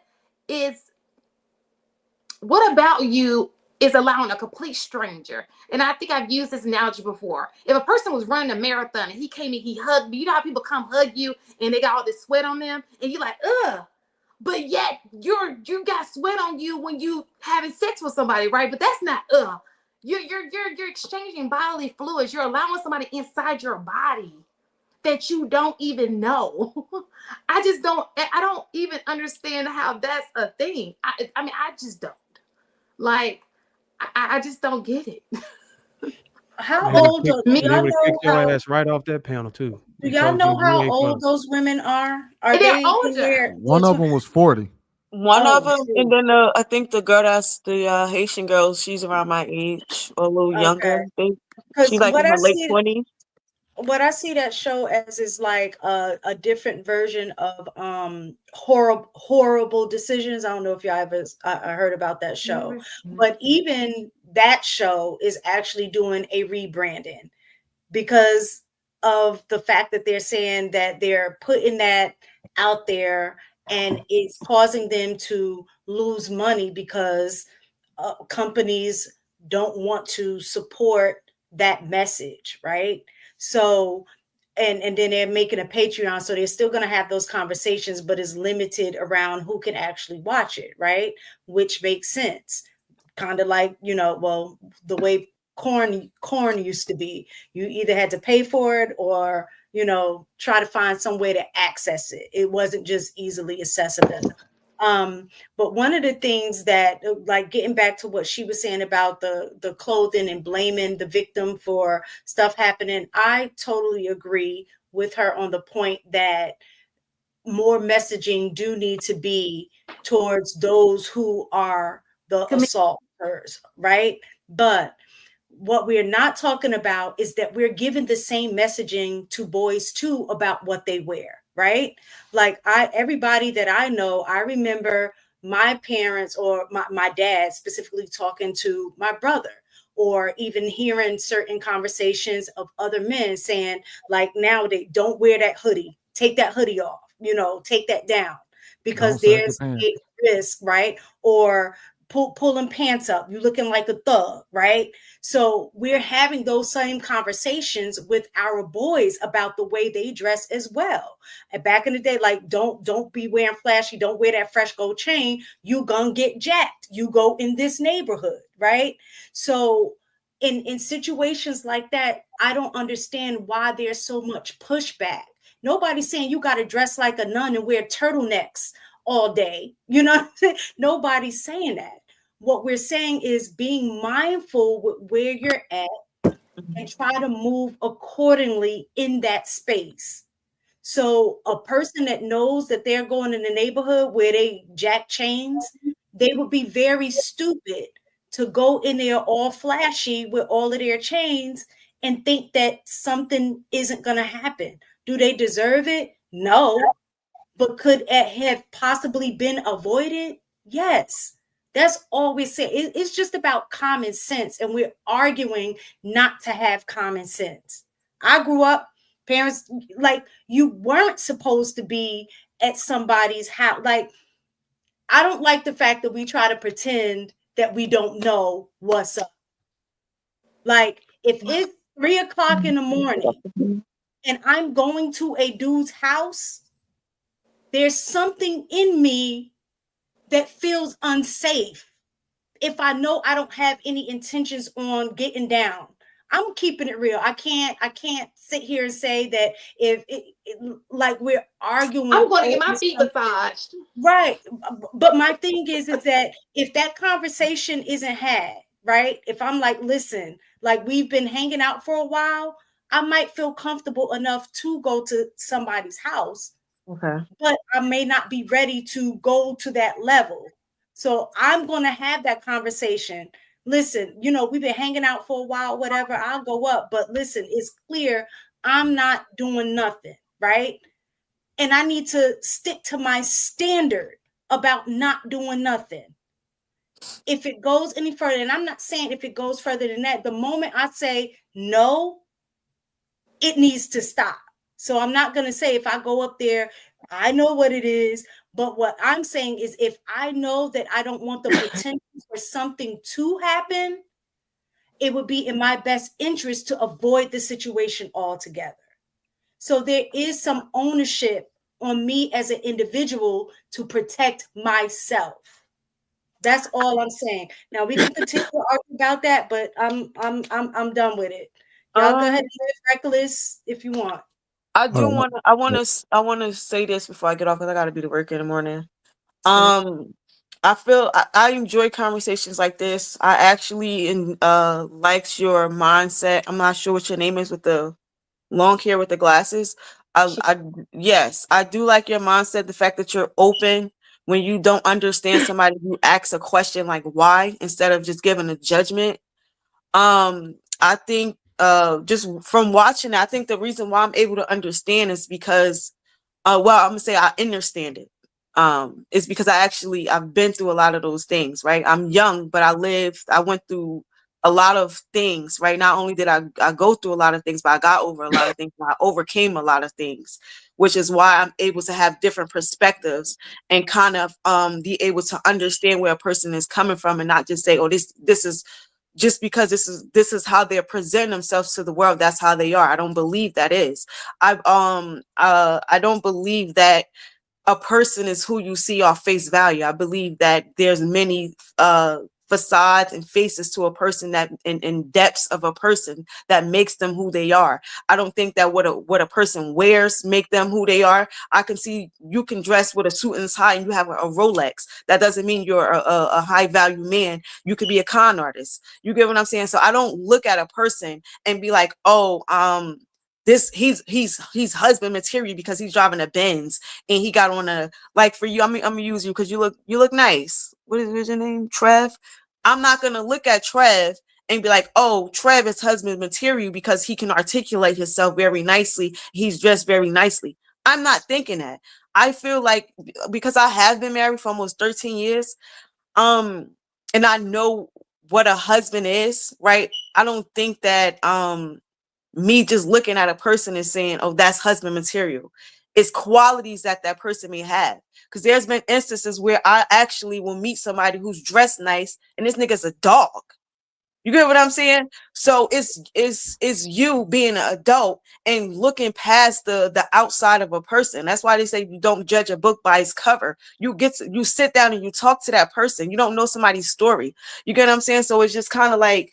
about you is allowing a complete stranger. And I think I've used this analogy before. If a person was running a marathon and he came and he hugged me, you know how people come hug you and they got all this sweat on them, and you're like, ugh. But yet you got sweat on you when you having sex with somebody, right? But that's not You're exchanging bodily fluids. You're allowing somebody inside your body that you don't even know. I don't even understand how that's a thing. I mean, I just don't. Like, I just don't get it. How old are they would kick your ass right off that panel too. Do y'all know how old those women are? Are they're they older? One of them was 40. One of them, and then I think the girl that's the Haitian girl, she's around my age or a little younger. She's like in her late 20s. What I see that show as is like a different version of horrible decisions. I don't know if y'all ever heard about that show, but even that show is actually doing a rebranding because of the fact that they're saying that they're putting that out there and it's causing them to lose money because companies don't want to support that message, right? So, and then they're making a Patreon, so they're still going to have those conversations, but it's limited around who can actually watch it, right? Which makes sense. Kind of like, you know, well, the way corn used to be. You either had to pay for it or, you know, try to find some way to access it. It wasn't just easily accessible. But one of the things that, like getting back to what she was saying about the clothing and blaming the victim for stuff happening, I totally agree with her on the point that more messaging do need to be towards those who are the assaulters, right? But what we're not talking about is that we're giving the same messaging to boys too about what they wear, right? Like everybody that I know, I remember my parents or my dad specifically talking to my brother, or even hearing certain conversations of other men saying, like, now they don't wear that hoodie, take that hoodie off, you know, take that down because there's a risk, right? Or pulling pants up, you looking like a thug, right? So we're having those same conversations with our boys about the way they dress as well. And back in the day, like, don't be wearing flashy, don't wear that fresh gold chain, you gonna get jacked, you go in this neighborhood, right? So in situations like that, I don't understand why there's so much pushback. Nobody's saying you got to dress like a nun and wear turtlenecks all day. You know what I'm saying? Nobody's saying that. What we're saying is being mindful with where you're at and try to move accordingly in that space. So a person that knows that they're going in the neighborhood where they jack chains, they would be very stupid to go in there all flashy with all of their chains and think that something isn't going to happen. Do they deserve it? No. But could it have possibly been avoided? Yes. That's all we're saying. It's just about common sense, and we're arguing not to have common sense. I grew up, parents, like, you weren't supposed to be at somebody's house. Like, I don't like the fact that we try to pretend that we don't know what's up. Like, if it's 3:00 in the morning and I'm going to a dude's house, there's something in me that feels unsafe. If I know I don't have any intentions on getting down, I'm keeping it real. I can't sit here and say that if like we're arguing. I'm going to get my feet massaged. Right. But my thing is that if that conversation isn't had, right? If I'm like, listen, like, we've been hanging out for a while, I might feel comfortable enough to go to somebody's house. Okay. But I may not be ready to go to that level. So I'm going to have that conversation. Listen, we've been hanging out for a while, whatever, I'll go up. But listen, it's clear I'm not doing nothing, right? And I need to stick to my standard about not doing nothing. If it goes any further, and I'm not saying if it goes further than that, the moment I say no, it needs to stop. So I'm not going to say if I go up there, I know what it is. But what I'm saying is if I know that I don't want the potential for something to happen, it would be in my best interest to avoid the situation altogether. So there is some ownership on me as an individual to protect myself. That's all I'm saying. Now we can continue to argue about that, but I'm done with it. Y'all go ahead and live reckless if you want. I want to say this before I get off because I got to be to work in the morning. I feel I enjoy conversations like this. I actually likes your mindset. I'm not sure what your name is with the long hair with the glasses. Yes, I do like your mindset. The fact that you're open when you don't understand somebody, you ask a question like why instead of just giving a judgment. I think just from watching it, I think the reason why I'm able to understand is because I'm gonna say I understand it. It's because I've been through a lot of those things, right? I'm young, but I went through a lot of things, right? Not only did I go through a lot of things, but I got over a lot of things. I overcame a lot of things, which is why I'm able to have different perspectives and kind of be able to understand where a person is coming from and not just say, oh, this is just because this is how they're presenting themselves to the world. That's how they are. I don't believe that is. I don't believe that a person is who you see off face value. I believe that there's many facades and faces to a person that in depths of a person that makes them who they are. I don't think that what a person wears make them who they are. I can see you can dress with a suit and tie and you have a Rolex. That doesn't mean you're a high value man. You could be a con artist. You get what I'm saying? So I don't look at a person and be like, oh, he's husband material because he's driving a Benz and he got on a, like, for you, I'm gonna use you because you look nice. What is your name? Trev. I'm not gonna look at Trev and be like, oh, Trev is husband material because he can articulate himself very nicely. He's dressed very nicely. I'm not thinking that. I feel like because I have been married for almost 13 years, and I know what a husband is, right? I don't think that me just looking at a person and saying, oh, that's husband material. It's qualities that person may have. Because there's been instances where I actually will meet somebody who's dressed nice and this nigga's a dog. You get what I'm saying? So it's you being an adult and looking past the outside of a person. That's why they say you don't judge a book by its cover. You sit down and you talk to that person. You don't know somebody's story. You get what I'm saying? So it's just kind of like,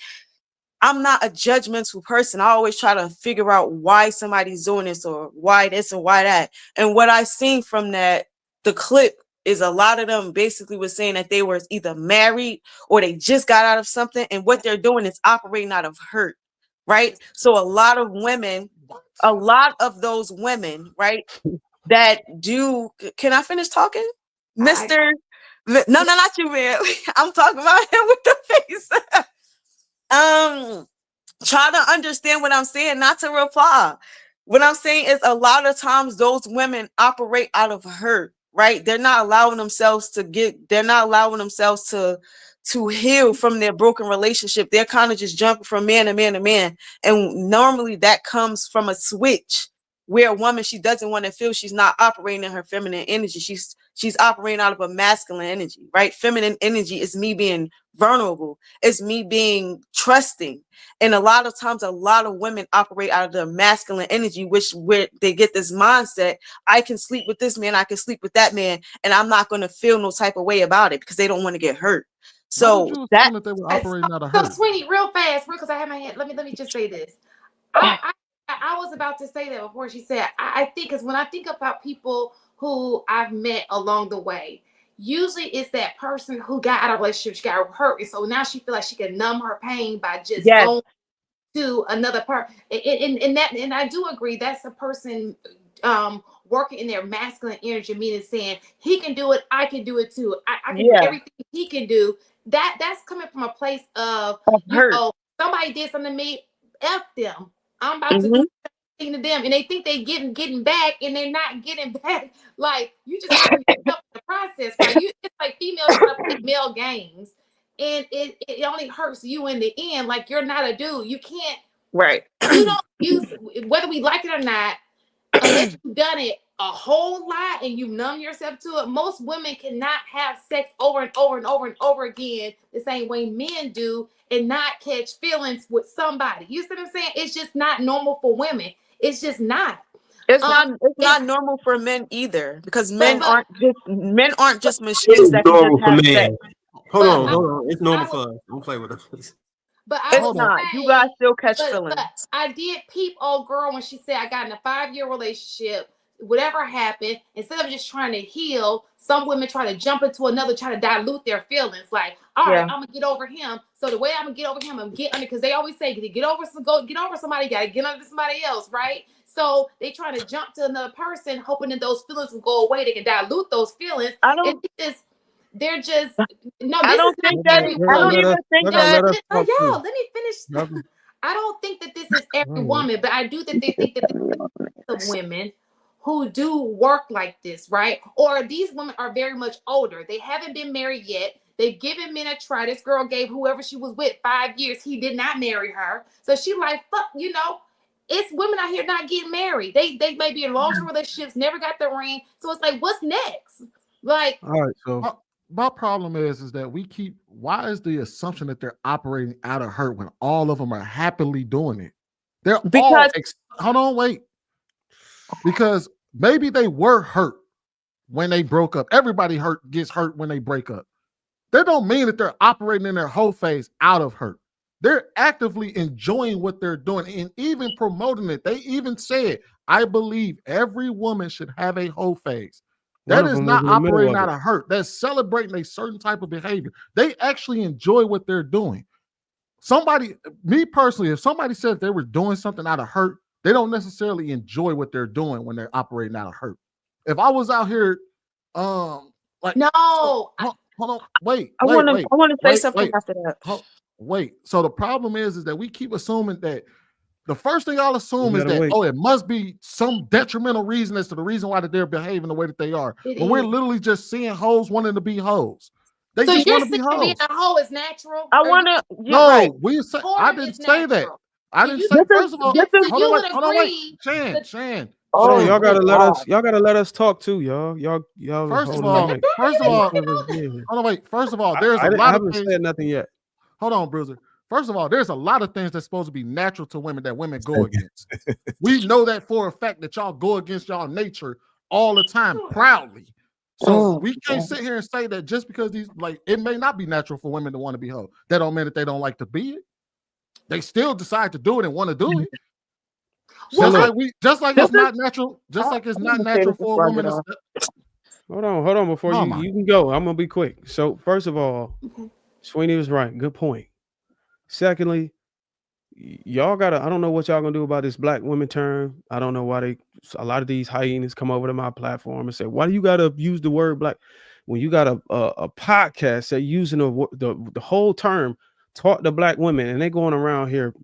I'm not a judgmental person. I always try to figure out why somebody's doing this or why this and why that. And what I seen from that, the clip, is a lot of them basically was saying that they were either married or they just got out of something, and what they're doing is operating out of hurt, right? So a lot of women, a lot of those women, right, that do, can I finish talking? Mr. No, not you, man. I'm talking about him with the face. Try to understand what I'm saying, not to reply. What I'm saying is a lot of times those women operate out of hurt, right? They're not allowing themselves to heal from their broken relationship. They're kind of just jumping from man to man to man. And normally that comes from a switch where a woman, she doesn't want to feel she's not operating in her feminine energy. She's operating out of a masculine energy, right? Feminine energy is me being vulnerable. It's me being trusting. And a lot of times, a lot of women operate out of the masculine energy, where they get this mindset: I can sleep with this man, I can sleep with that man, and I'm not going to feel no type of way about it because they don't want to get hurt. So that they were operating out of hurt. So, Sweetie, real fast, because I have my hand. Let me just say this. I was about to say that before she said. I think, because when I think about people who I've met along the way, usually it's that person who got out of a relationship, she got hurt, and so now she feels like she can numb her pain by just going to another part. And I do agree that's a person working in their masculine energy, meaning saying he can do it, I can do it too. I can do everything he can do. That's coming from a place of somebody did something to me, F them. I'm about to do something to them, and they think they getting back, and they're not getting back. Like, you just hurt yourself in the process, right? It's like females trying to play male games, and it only hurts you in the end. Like, you're not a dude. You can't. Right. You don't use, whether we like it or not, unless you've done it a whole lot and you numb yourself to it. Most women cannot have sex over and over and over and over again the same way men do and not catch feelings with somebody. You see what I'm saying? It's just not normal for women. It's just not. It's not normal for men either, because men aren't just machines that can just have sex. Hold on. It's normal for us. Don't play with us. But it's not. You guys still catch feelings. But I did peep old girl when she said, I got in a 5-year relationship. Whatever happened, instead of just trying to heal, some women try to jump into another, try to dilute their feelings. Like, all right, I'm gonna get over him. So the way I'm gonna get over him, I'm get under, because they always say, get over somebody, gotta get under somebody else, right? So they try to jump to another person, hoping that those feelings will go away. They can dilute those feelings. I don't even think that. Y'all, let me finish. I don't think that this is every woman, but I do that they think that this is women who do work like this, right? Or these women are very much older. They haven't been married yet. They've given men a try. This girl gave whoever she was with 5 years. He did not marry her. So she like, fuck, it's women out here not getting married. They may be in long-term relationships, never got the ring. So it's like, what's next? Like, all right, so my problem is that why is the assumption that they're operating out of hurt when all of them are happily doing it? They're all hold on, wait. Because maybe they were hurt when they broke up. Everybody gets hurt when they break up. That don't mean that they're operating in their whole phase out of hurt. They're actively enjoying what they're doing and even promoting it. They even said, I believe every woman should have a whole phase. That is not operating out of hurt. That's celebrating a certain type of behavior. They actually enjoy what they're doing. Me personally, if somebody said they were doing something out of hurt, they don't necessarily enjoy what they're doing when they're operating out of hurt. If I was out here, hold on, wait. I want to say something after that. Wait. So the problem is that we keep assuming that the first thing I'll assume is that it must be some detrimental reason as to the reason why that they're behaving the way that they are. But we're literally just seeing hoes wanting to be hoes. They so just you're want to be hoes. Being a hoe is natural? I want to. No, I didn't say that. I didn't say. First of all, hold on, wait, Shan. Oh, y'all gotta let us talk too, y'all. First of all, hold on, wait. First of all, there's a lot of things. I haven't said nothing yet. Hold on, Bruiser. First of all, there's a lot of things that's supposed to be natural to women that women go against. We know that for a fact that y'all go against y'all nature all the time, proudly. So we can't sit here and say that just because it may not be natural for women to want to be hoes. That don't mean that they don't like to be it. They still decide to do it and want to do it. Just like it's not natural. Just like it's not natural for a woman to step. Hold on before you can go. I'm gonna be quick. So first of all, Sweeney was right. Good point. Secondly, y'all gotta. I don't know what y'all gonna do about this black women term. I don't know why a lot of these hyenas come over to my platform and say, "Why do you gotta use the word black when you got a podcast that using the whole term taught the black women and they going around here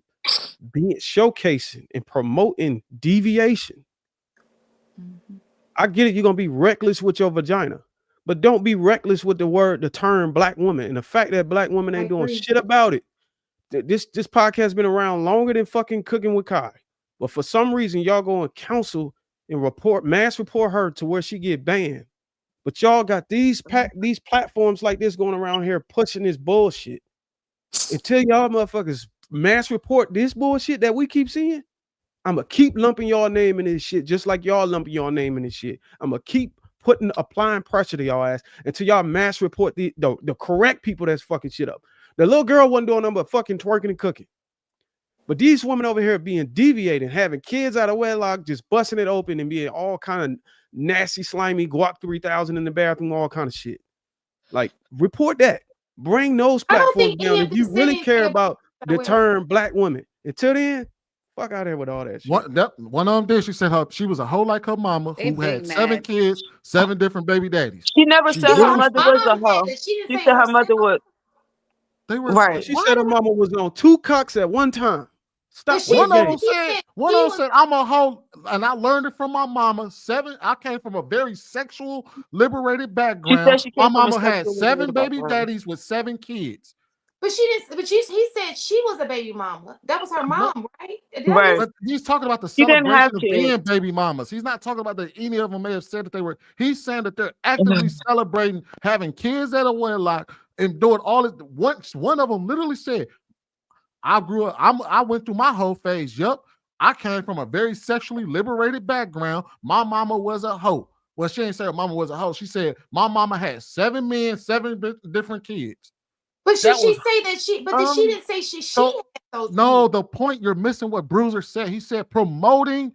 being showcasing and promoting deviation." I get it. You're gonna be reckless with your vagina, but don't be reckless with the term black woman and the fact that black women ain't doing shit about it. This podcast been around longer than fucking Cooking with Kai, but for some reason y'all go and counsel and mass report her to where she get banned. But y'all got these platforms like this going around here pushing this bullshit. Until y'all motherfuckers mass report this bullshit that we keep seeing, I'ma keep lumping y'all name in this shit, just like y'all lumping y'all name in this shit. I'ma keep applying pressure to y'all ass until y'all mass report the correct people that's fucking shit up. The little girl wasn't doing nothing but fucking twerking and cooking. But these women over here being deviated, having kids out of wedlock, just busting it open and being all kind of nasty, slimy, guac 3000 in the bathroom, all kind of shit. Like, report that. Bring those platforms down if you really care about the term black women. Until then, fuck out of here with all that shit. One of them did. She said she was a hoe like her mama who had 7 kids, 7 different baby daddies. She never said her mother was a hoe. She said her mother was. They were right. She said her mama was on 2 cocks at one time. Stop. One of them said, I'm a hoe, and I learned it from my mama. I came from a very sexual, liberated background. My mama had 7 baby daddies with 7 kids. But she didn't. But he said she was a baby mama. That was her mom, right? Right. But he's talking about the celebration of being baby mamas. He's not talking about that any of them may have said that they were. He's saying that they're actively celebrating having kids at a wedlock and doing all this. One of them literally said, I grew up, I went through my whole phase. Yup. I came from a very sexually liberated background. My mama was a hoe. Well, she didn't say her mama was a hoe. She said my mama had 7 men, 7 different kids. But she say that she? But she didn't say she had those. No, the point you're missing what Bruiser said. He said promoting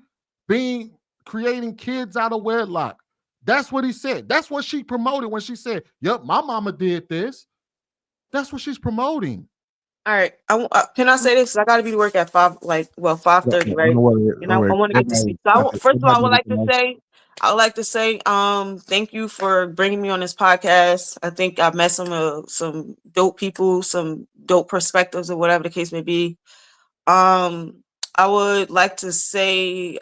creating kids out of wedlock. That's what he said. That's what she promoted when she said, "Yep, my mama did this." That's what she's promoting. All right. Can I say this? I got to be to work at 5:30, right? And I want to get to speak. So first of all, I would like to say, thank you for bringing me on this podcast. I think I've met some dope people, some dope perspectives, or whatever the case may be. I would like to say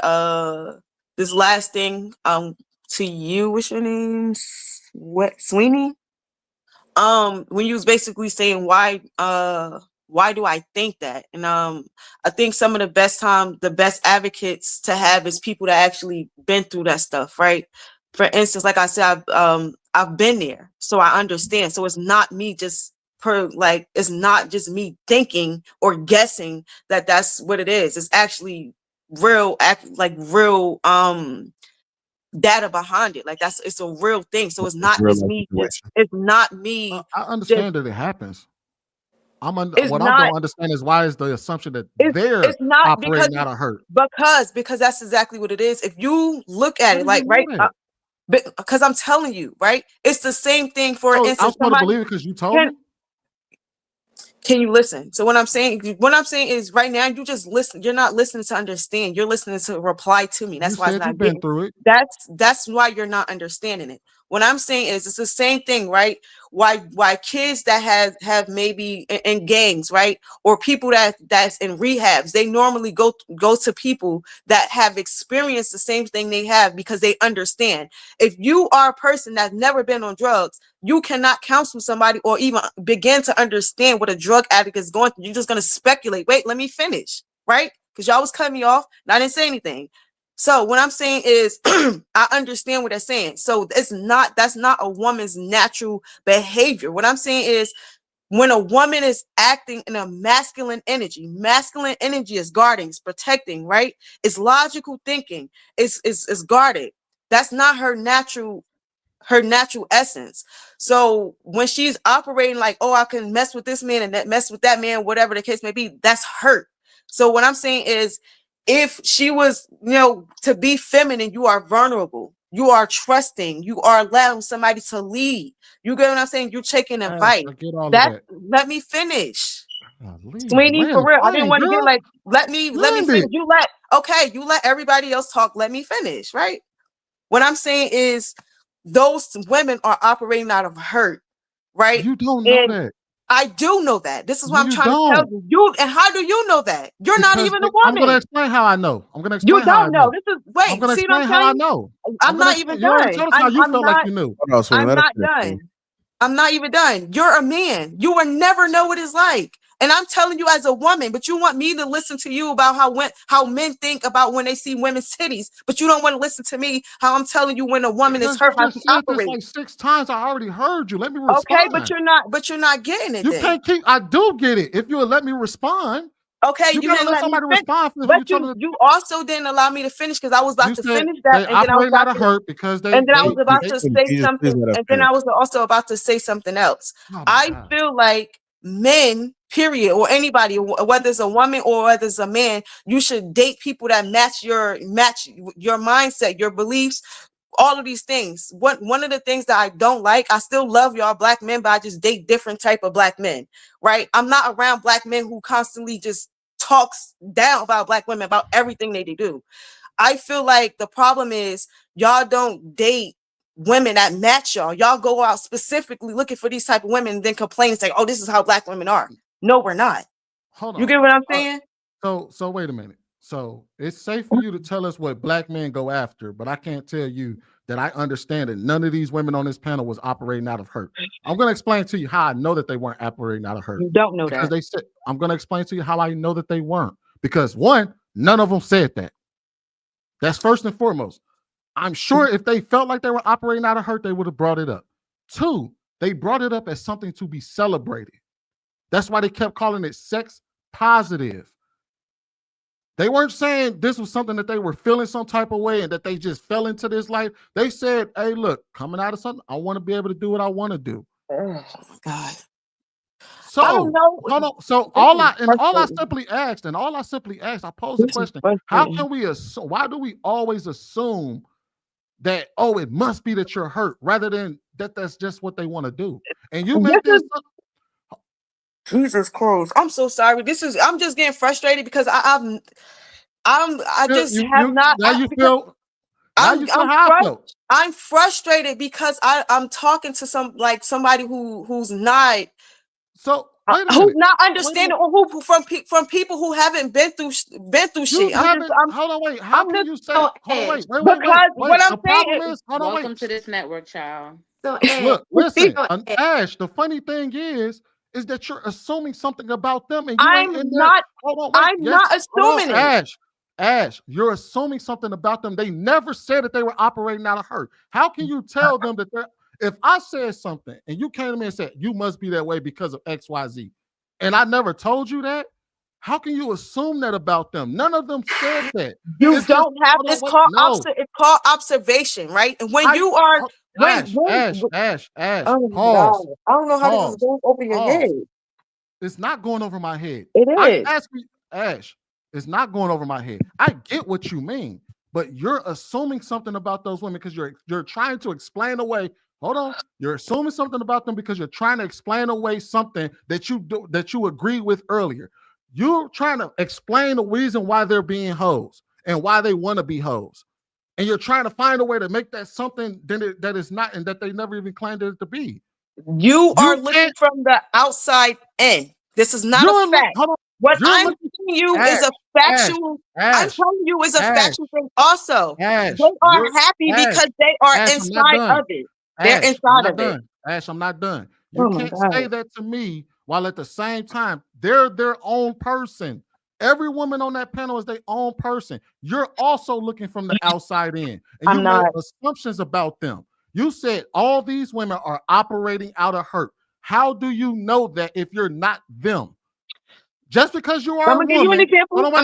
this last thing to you. What's your name? Sweeney? When you was basically saying why do I think that? And I think some of the best advocates to have is people that actually been through that stuff, right? For instance, like I said, I've been there, so I understand. So it's not me it's not just me thinking or guessing that that's what it is. It's actually real data behind it. Like it's a real thing. So it's not just me. It's not me. I understand that it happens. I don't understand is why is the assumption that they're operating out of hurt? Because that's exactly what it is. If you look at it, like right, because I'm telling you, right, it's the same thing. For instance, I'm supposed to believe it because you told me. Can you listen? So what I'm saying is right now you just listen. You're not listening to understand. You're listening to reply to me. That's why it's not been through it. That's why you're not understanding it. What I'm saying is it's the same thing, right? Why kids that have maybe in gangs, right, or people that's in rehabs, they normally go to people that have experienced the same thing they have because they understand. If you are a person that's never been on drugs, you cannot counsel somebody or even begin to understand what a drug addict is going through. You're just going to speculate. Wait, let me finish, right? Because y'all was cutting me off and I didn't say anything. So what I'm saying is I understand what they're saying. So that's not a woman's natural behavior. What I'm saying is when a woman is acting in a masculine energy is guarding, it's protecting, right? It's logical thinking, it's guarded. That's not her natural her natural essence. So when she's operating like, oh, I can mess with this man and that mess with that man, whatever the case may be, that's hurt. So what I'm saying is, if she was, to be feminine, you are vulnerable, you are trusting, you are allowing somebody to lead. You get what I'm saying? You're taking advice. I get all of That that. let me finish. Sweeney, For real. I didn't want to get girl. like, let me finish. You let everybody else talk. Let me finish, right? What I'm saying is those women are operating out of hurt, right? You don't know that. I do know that. This is what I'm You trying to tell don't. you. And how do you know that? You're not Because even a I'm going to woman. explain how I know. I'm going to You explain how I don't know. know. This is I'm going to see what explain I'm how I telling know. you? I'm not even You already done. told us how you felt like you knew. Hold on, Sweeney, I'm let us not finish, done. Sweeney. I'm not even done. You're a man. You will never know what it's like. And I'm telling you as a woman, but you want me to listen to you about how men think about when they see women's titties, but you don't want to listen to me how I'm telling you when a woman is hurt, You how just she said this operates. like 6 times. I already heard you. Let me respond. Okay, but you're not getting it. You then. can't keep. I do get it. If you would let me respond. Okay, you gotta didn't let me somebody finish. respond for But you also didn't allow me to finish because I was about to finish that, they and then I was operate about out of to hurt because they. and then I was about to say Jesus, something, please let us and then finish. I was also about to say something else. Oh my I God. feel like men, period, or anybody, whether it's a woman or whether it's a man, you should date people that match your mindset, your beliefs, all of these things. One of the things that I don't like, I still love y'all black men, but I just date different type of black men, right? I'm not around black men who constantly just talks down about black women, about everything they do. I feel like the problem is y'all don't date women that match y'all. Y'all go out specifically looking for these type of women and then complain and say, oh, this is how black women are. No, we're not. Hold on. You get what I'm saying? So wait a minute. So it's safe for you to tell us what black men go after, but I can't tell you that I understand that none of these women on this panel was operating out of hurt. I'm going to explain to you how I know that they weren't operating out of hurt. You don't know because that. they said, I'm going to explain to you how I know that they weren't. Because one, none of them said that. That's first and foremost. I'm sure if they felt like they were operating out of hurt, they would have brought it up. Two, they brought it up as something to be celebrated. That's why they kept calling it sex positive. They weren't saying this was something that they were feeling some type of way and that they just fell into this life. They said, hey, look, coming out of something, I want to be able to do what I want to do. Oh my God. So, I don't know. No. So all I simply asked, I posed the question, how can we assume, why do we always assume that, oh, it must be that you're hurt rather than that's just what they want to do? And you make this Jesus Christ. I'm so sorry. I'm just getting frustrated because I just have not. Now you feel how I felt. I'm frustrated because I'm talking to somebody who's not. So wait a minute. Who's not understanding, or who from people who haven't been through shit. Hold on, wait. How can you say? Hold on, wait. Because what I'm saying is, hold on, wait. Welcome to this network, child. So look, listen, Ash. The funny thing is that you're assuming something about them, and you ain't in there. Hold on, wait. I'm not assuming it. Ash, you're assuming something about them. They never said that they were operating out of hurt. How can you tell them that they're? If I said something and you came to me and said you must be that way because of XYZ, and I never told you that, how can you assume that about them? None of them said that. It's called observation, right? And when you are Ash, oh pause. God. I don't know how this is going over your head. It's not going over my head. It is. Ash, it's not going over my head. I get what you mean, but you're assuming something about those women because you're trying to explain away. Hold on. You're assuming something about them because you're trying to explain away something that you agreed with earlier. You're trying to explain the reason why they're being hoes and why they want to be hoes. And you're trying to find a way to make that something that is not, and that they never even claimed it to be. You are looking from the outside in. This is not a fact. What I'm telling you is a factual. I'm telling you is a factual thing. Also, they are happy because they are inside of it. They're inside of it. Ash, I'm not done. You can't say that to me while at the same time they're their own person. Every woman on that panel is their own person. You're also looking from the outside in, and you made assumptions about them. You said all these women are operating out of hurt. How do you know that if you're not them? Just because you are a woman, I'm gonna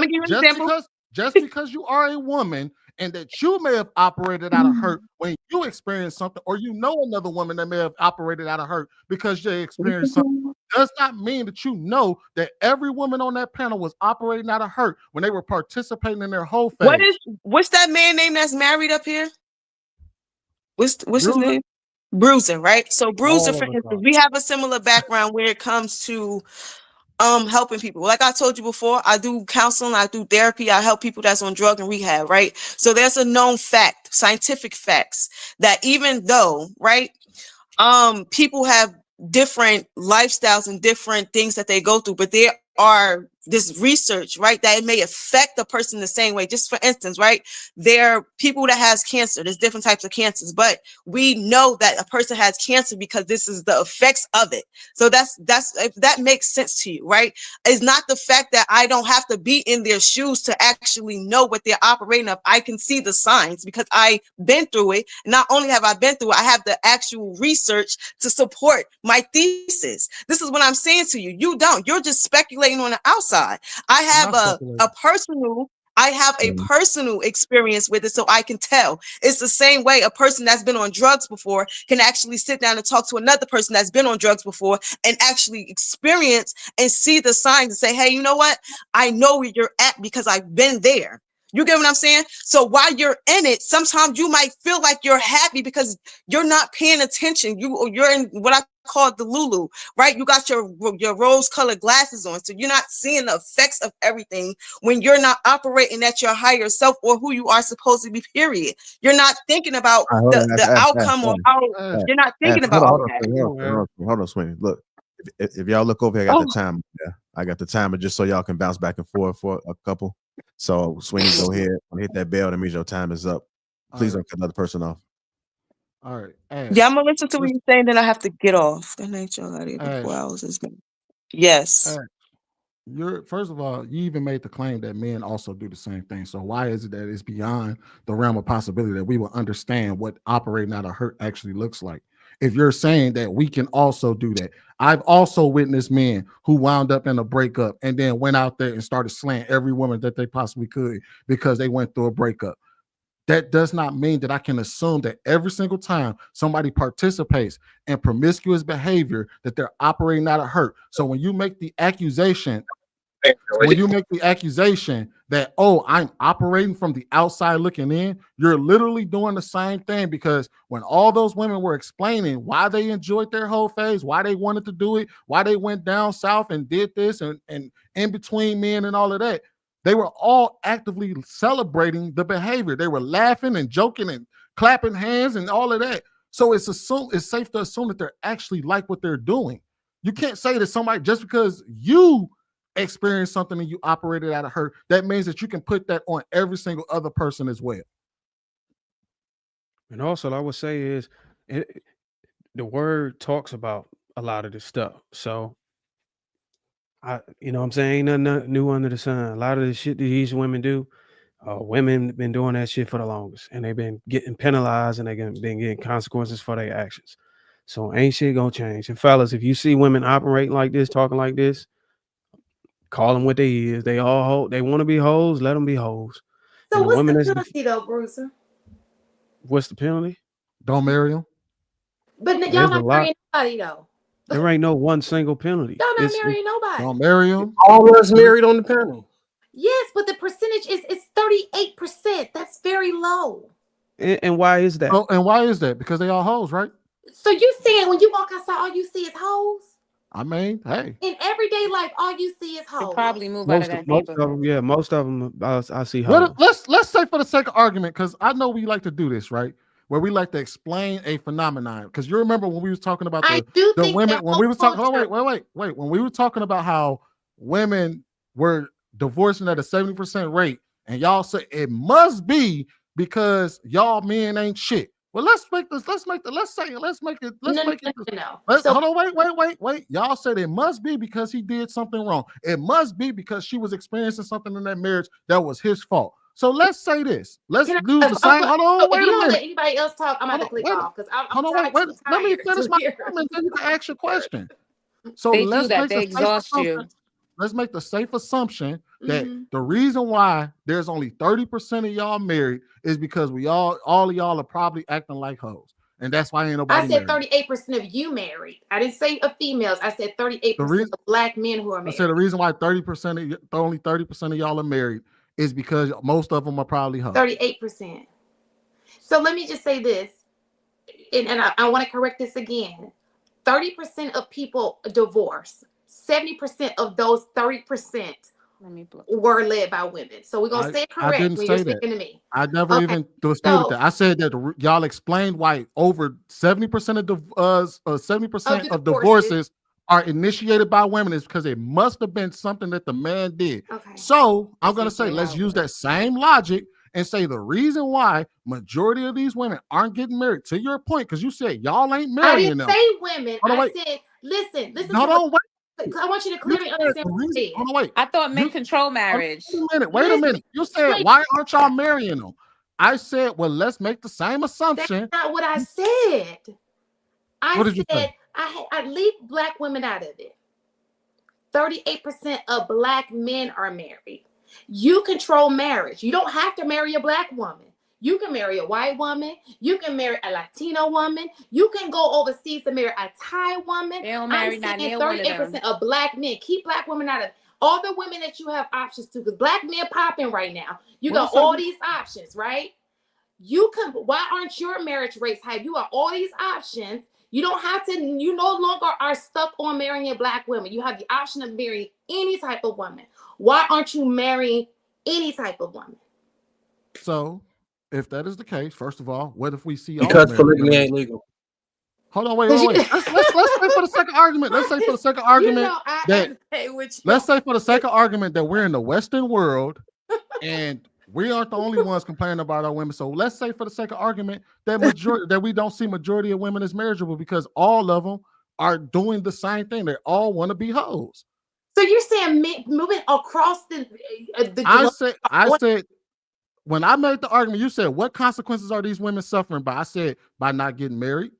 give you an example. Just because you are a woman and that you may have operated out of hurt when you experienced something, or you know another woman that may have operated out of hurt because they experienced something, does not mean that you know that every woman on that panel was operating out of hurt when they were participating in their whole phase. What's that man name that's married up here? What's his Bruiser? name? Bruiser, right? So Bruiser, All for of the instance, time. we have a similar background when it comes to helping people. Like I told you before, I do counseling, I do therapy, I help people that's on drug and rehab, right? So there's a known fact, scientific facts, that even though, right, people have different lifestyles and different things that they go through, but there are this research, right, that it may affect a person the same way. Just for instance, right, there are people that has cancer. There's different types of cancers, but we know that a person has cancer because this is the effects of it. So that's if that makes sense to you, right? It's not the fact that I don't have to be in their shoes to actually know what they're operating of. I can see the signs because I've been through it. Not only have I been through it, I have the actual research to support my thesis. This is what I'm saying to you. You don't. You're just speculating on the outside. I have a personal experience with it, so I can tell. It's the same way a person that's been on drugs before can actually sit down and talk to another person that's been on drugs before and actually experience and see the signs and say, hey, you know what? I know where you're at because I've been there. You get what I'm saying? So while you're in it, sometimes you might feel like you're happy because you're not paying attention. You're in what I call the Lulu, right? You got your rose-colored glasses on, so you're not seeing the effects of everything when you're not operating at your higher self or who you are supposed to be. Period. You're not thinking about the outcome or how you're not thinking about all that. Hold on, Sweeney. Look, if y'all look over here, I got the time. Yeah, I got the timer just so y'all can bounce back and forth for a couple. So Sweeney, go ahead and hit that bell. That means your time is up. Please don't cut another person off. All right. Yeah, I'm gonna listen to what you're saying, then I have to get off. Good night, y'all. Out here before hours is yes. You're first of all, you even made the claim that men also do the same thing. So why is it that it's beyond the realm of possibility that we will understand what operating out of hurt actually looks like? If you're saying that we can also do that, I've also witnessed men who wound up in a breakup and then went out there and started slaying every woman that they possibly could because they went through a breakup. That does not mean that I can assume that every single time somebody participates in promiscuous behavior that they're operating out of hurt. So when you make the accusation, that, oh, I'm operating from the outside looking in, you're literally doing the same thing, because when all those women were explaining why they enjoyed their whole phase, why they wanted to do it, why they went down south and did this and in between men and all of that, they were all actively celebrating the behavior. They were laughing and joking and clapping hands and all of that. So it's safe to assume that they're actually like what they're doing. You can't say that somebody, just because you experienced something and you operated out of hurt, that means that you can put that on every single other person as well. And also, I would say is the word talks about a lot of this stuff. So, you know what I'm saying? Ain't nothing new under the sun. A lot of the shit that these women do, women been doing that shit for the longest, and they've been getting penalized, and they've been getting consequences for their actions. So ain't shit gonna change. And fellas, if you see women operating like this, talking like this, call them what they is. They all they want to be hoes. Let them be hoes. So and what's women the that's penalty though, Bruiser? what's the penalty? Don't marry them. But There's y'all a not lot. marrying nobody though. There ain't no one single penalty. Y'all not marrying nobody. Don't marry them. All of us married on the panel. Yes, but the percentage is 38%. That's very low. And why is that? Oh, and why is that? Because they all hoes, right? So you saying when you walk outside, all you see is hoes? I mean, hey. In everyday life, all you see is hoes. Probably move out of that Most of neighborhood. them, yeah, most of them, I see hoes. Let's say, for the sake of argument, because I know we like to do this, right? Where we like to explain a phenomenon. Because you remember when we was talking about the women, when we was talking, wait, when we were talking about how women were divorcing at a 70% rate, and y'all say it must be because y'all men ain't shit. Well, let's make it. Hold on, wait. Y'all said it must be because he did something wrong. It must be because she was experiencing something in that marriage that was his fault. So let's say this. Let's do the same. Hold on, wait a minute. Let anybody else talk, I'm going to click off because I'm tired. Let me finish my comment, then you can ask your question. So They do that. They exhaust you. Let's make the safe assumption that the reason why there's only 30% of y'all married is because all of y'all are probably acting like hoes. And that's why ain't nobody I said married. 38% of you married. I didn't say of females. I said 38% of black men who are married. I said the reason why only 30% of y'all are married is because most of them are probably hoes. 38%. So let me just say this, and I want to correct this again. 30% of people divorce. 70% of those 30% were led by women. So we're gonna say it correct. I didn't when say you're that. speaking to me. I never even disputed that. I said that y'all explained why over 70% of divorces are initiated by women is because it must have been something that the man did. Okay. So I'm gonna say let's use that same logic and say the reason why majority of these women aren't getting married. To your point, because you said y'all ain't marrying them. I didn't say women. I said listen. Hold on, wait. I want you to clearly understand what I said. Hold on, wait. I thought men control marriage. Wait a minute. You said, why aren't y'all marrying them? I said, well, let's make the same assumption. That's not what I said. What did you say? I leave black women out of it. 38% of black men are married. You control marriage. You don't have to marry a black woman. You can marry a white woman. You can marry a Latino woman. You can go overseas to marry a Thai woman. They don't marry I'm saying 38% of black men. Keep black women out of all the women that you have options to, because black men popping right now. You got all these options, right? You can. Why aren't your marriage rates high? You got all these options. You don't have to. You no longer are stuck on marrying black women. You have the option of marrying any type of woman. Why aren't you marrying any type of woman? So, if that is the case, first of all, what if we see because polygamy ain't legal? Hold on, wait. Let's say for the second argument. Let's say for the second argument let's say for the second argument that we're in the Western world and we aren't the only ones complaining about our women. So let's say for the second argument that we don't see majority of women as marriageable because all of them are doing the same thing. They all want to be hoes. So you're saying moving across the I said when I made the argument, you said what consequences are these women suffering by? I said by not getting married,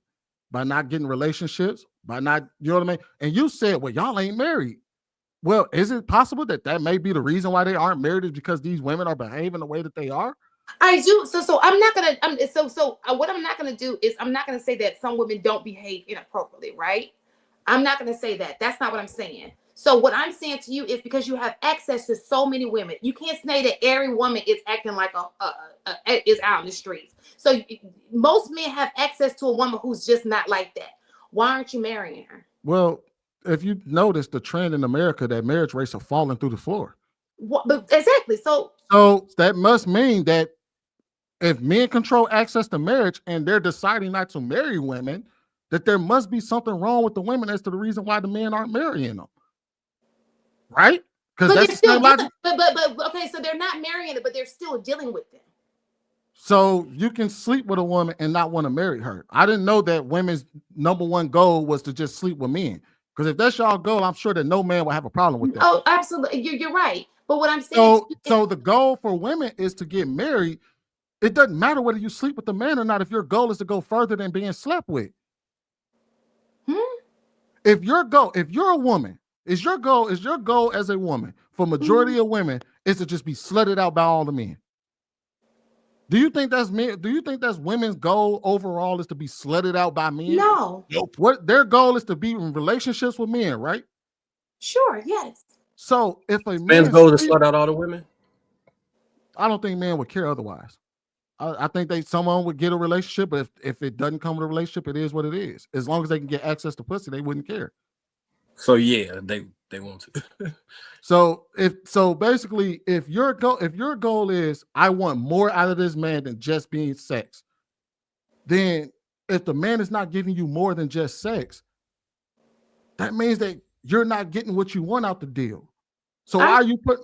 by not getting relationships, by not, you know what I mean? And you said, well, y'all ain't married. Well, is it possible that may be the reason why they aren't married is because these women are behaving the way that they are? I do. So I'm not gonna. What I'm not gonna do is I'm not gonna say that some women don't behave inappropriately, right? I'm not gonna say that. That's not what I'm saying. So what I'm saying to you is because you have access to so many women, you can't say that every woman is acting like is out in the streets. So most men have access to a woman who's just not like that. Why aren't you marrying her? Well, if you notice the trend in America, that marriage rates are falling through the floor. Exactly. So that must mean that if men control access to marriage and they're deciding not to marry women, that there must be something wrong with the women as to the reason why the men aren't marrying them. Right? Because that's still but okay, so they're not marrying it, but they're still dealing with them. So you can sleep with a woman and not want to marry her. I didn't know that women's number one goal was to just sleep with men. Because if that's y'all goal, I'm sure that no man will have a problem with that. Oh, absolutely. You're right. But what I'm saying so the goal for women is to get married. It doesn't matter whether you sleep with the man or not if your goal is to go further than being slept with. If you're a woman, is your goal as a woman for majority of women is to just be slutted out by all the men? Do you think that's men? Do you think that's women's goal overall is to be slutted out by men? No. Nope. What their goal is to be in relationships with men, right? Sure, yes. So if a man's goal is to slut out all the women, I don't think men would care otherwise. I think someone would get a relationship, but if it doesn't come with a relationship, it is what it is. As long as they can get access to pussy, they wouldn't care. So yeah, they want to. So basically, if your goal is I want more out of this man than just being sex, then if the man is not giving you more than just sex, that means that you're not getting what you want out the deal. So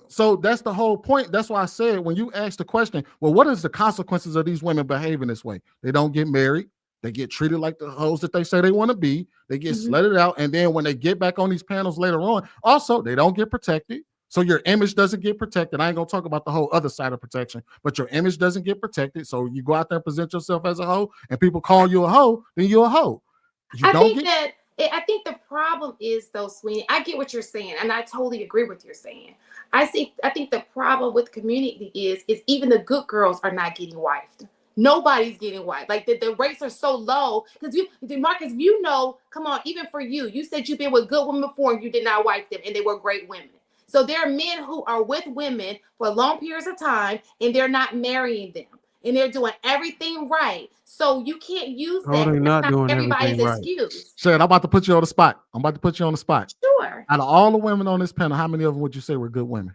so that's the whole point. That's why I said when you ask the question, well, what is the consequences of these women behaving this way? They don't get married. They get treated like the hoes that they say they want to be. They get slutted out. And then when they get back on these panels later on, also, they don't get protected. So your image doesn't get protected. I ain't going to talk about the whole other side of protection, but your image doesn't get protected. So you go out there and present yourself as a hoe and people call you a hoe, then you're a hoe. I think the problem is though, Sweeney, I get what you're saying. And I totally agree with what you're saying. I think the problem with community is even the good girls are not getting wifed. Nobody's getting wifed. Like the rates are so low because Marcus, you know, come on, even for you, you said you've been with good women before and you did not wife them, and they were great women. So there are men who are with women for long periods of time and they're not marrying them. And they're doing everything right. So you can't use that. They're not doing everybody's everything right. excuse. Shad, I'm about to put you on the spot. Sure. Out of all the women on this panel, how many of them would you say were good women?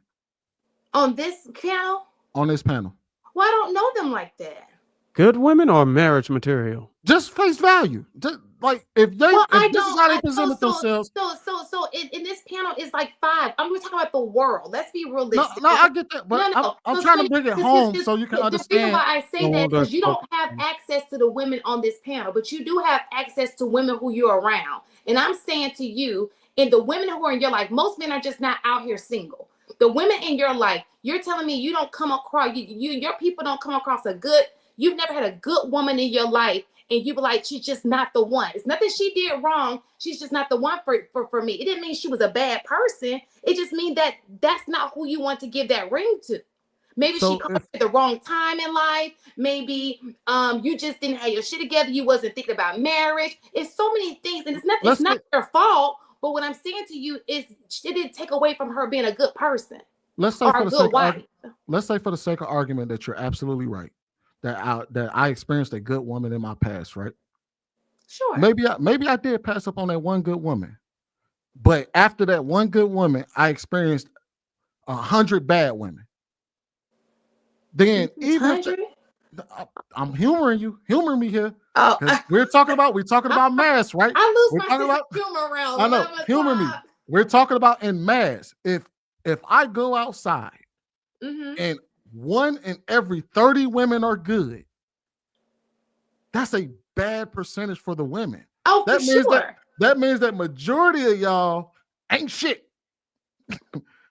On this panel? On this panel. Well, I don't know them like that. Good women or marriage material? Just face value. Just, like if they, if this is how they presented themselves. So in this panel is like 5. We're talking about the world. Let's be realistic. No, I get that, but I'm trying to bring it home so you can understand. The reason why I say that is because you don't have access to the women on this panel, but you do have access to women who you're around. And I'm saying to you, and the women who are in your life, most men are just not out here single. The women in your life, you're telling me you don't come across, your people don't come across you've never had a good woman in your life, and you be like, she's just not the one. It's nothing she did wrong. She's just not the one for me. It didn't mean she was a bad person. It just means that that's not who you want to give that ring to. Maybe she called at the wrong time in life. Maybe you just didn't have your shit together. You wasn't thinking about marriage. It's so many things, and it's not your fault. But what I'm saying to you is it didn't take away from her being a good person. Let's say for the sake of argument that you're absolutely right. That I experienced a good woman in my past, right? Sure. Maybe I did pass up on that one good woman, but after that one good woman, I experienced 100 bad women. Then even I'm humoring you, humor me here. We're talking about mass, right? I lose my sense of humor around. I know, humor me. We're talking about in mass. If I go outside and 1 in every 30 women are good, that's a bad percentage for the women. Oh, that means that means that majority of y'all ain't shit.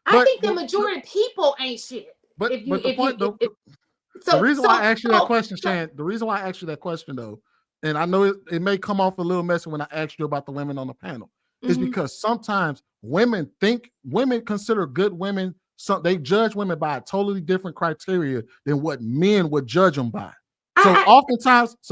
I think the majority of people ain't shit. The reason why I asked you that question, Shan, the reason why I asked you that question though, and I know it may come off a little messy when I asked you about the women on the panel, is because sometimes women consider good women. So they judge women by a totally different criteria than what men would judge them by. So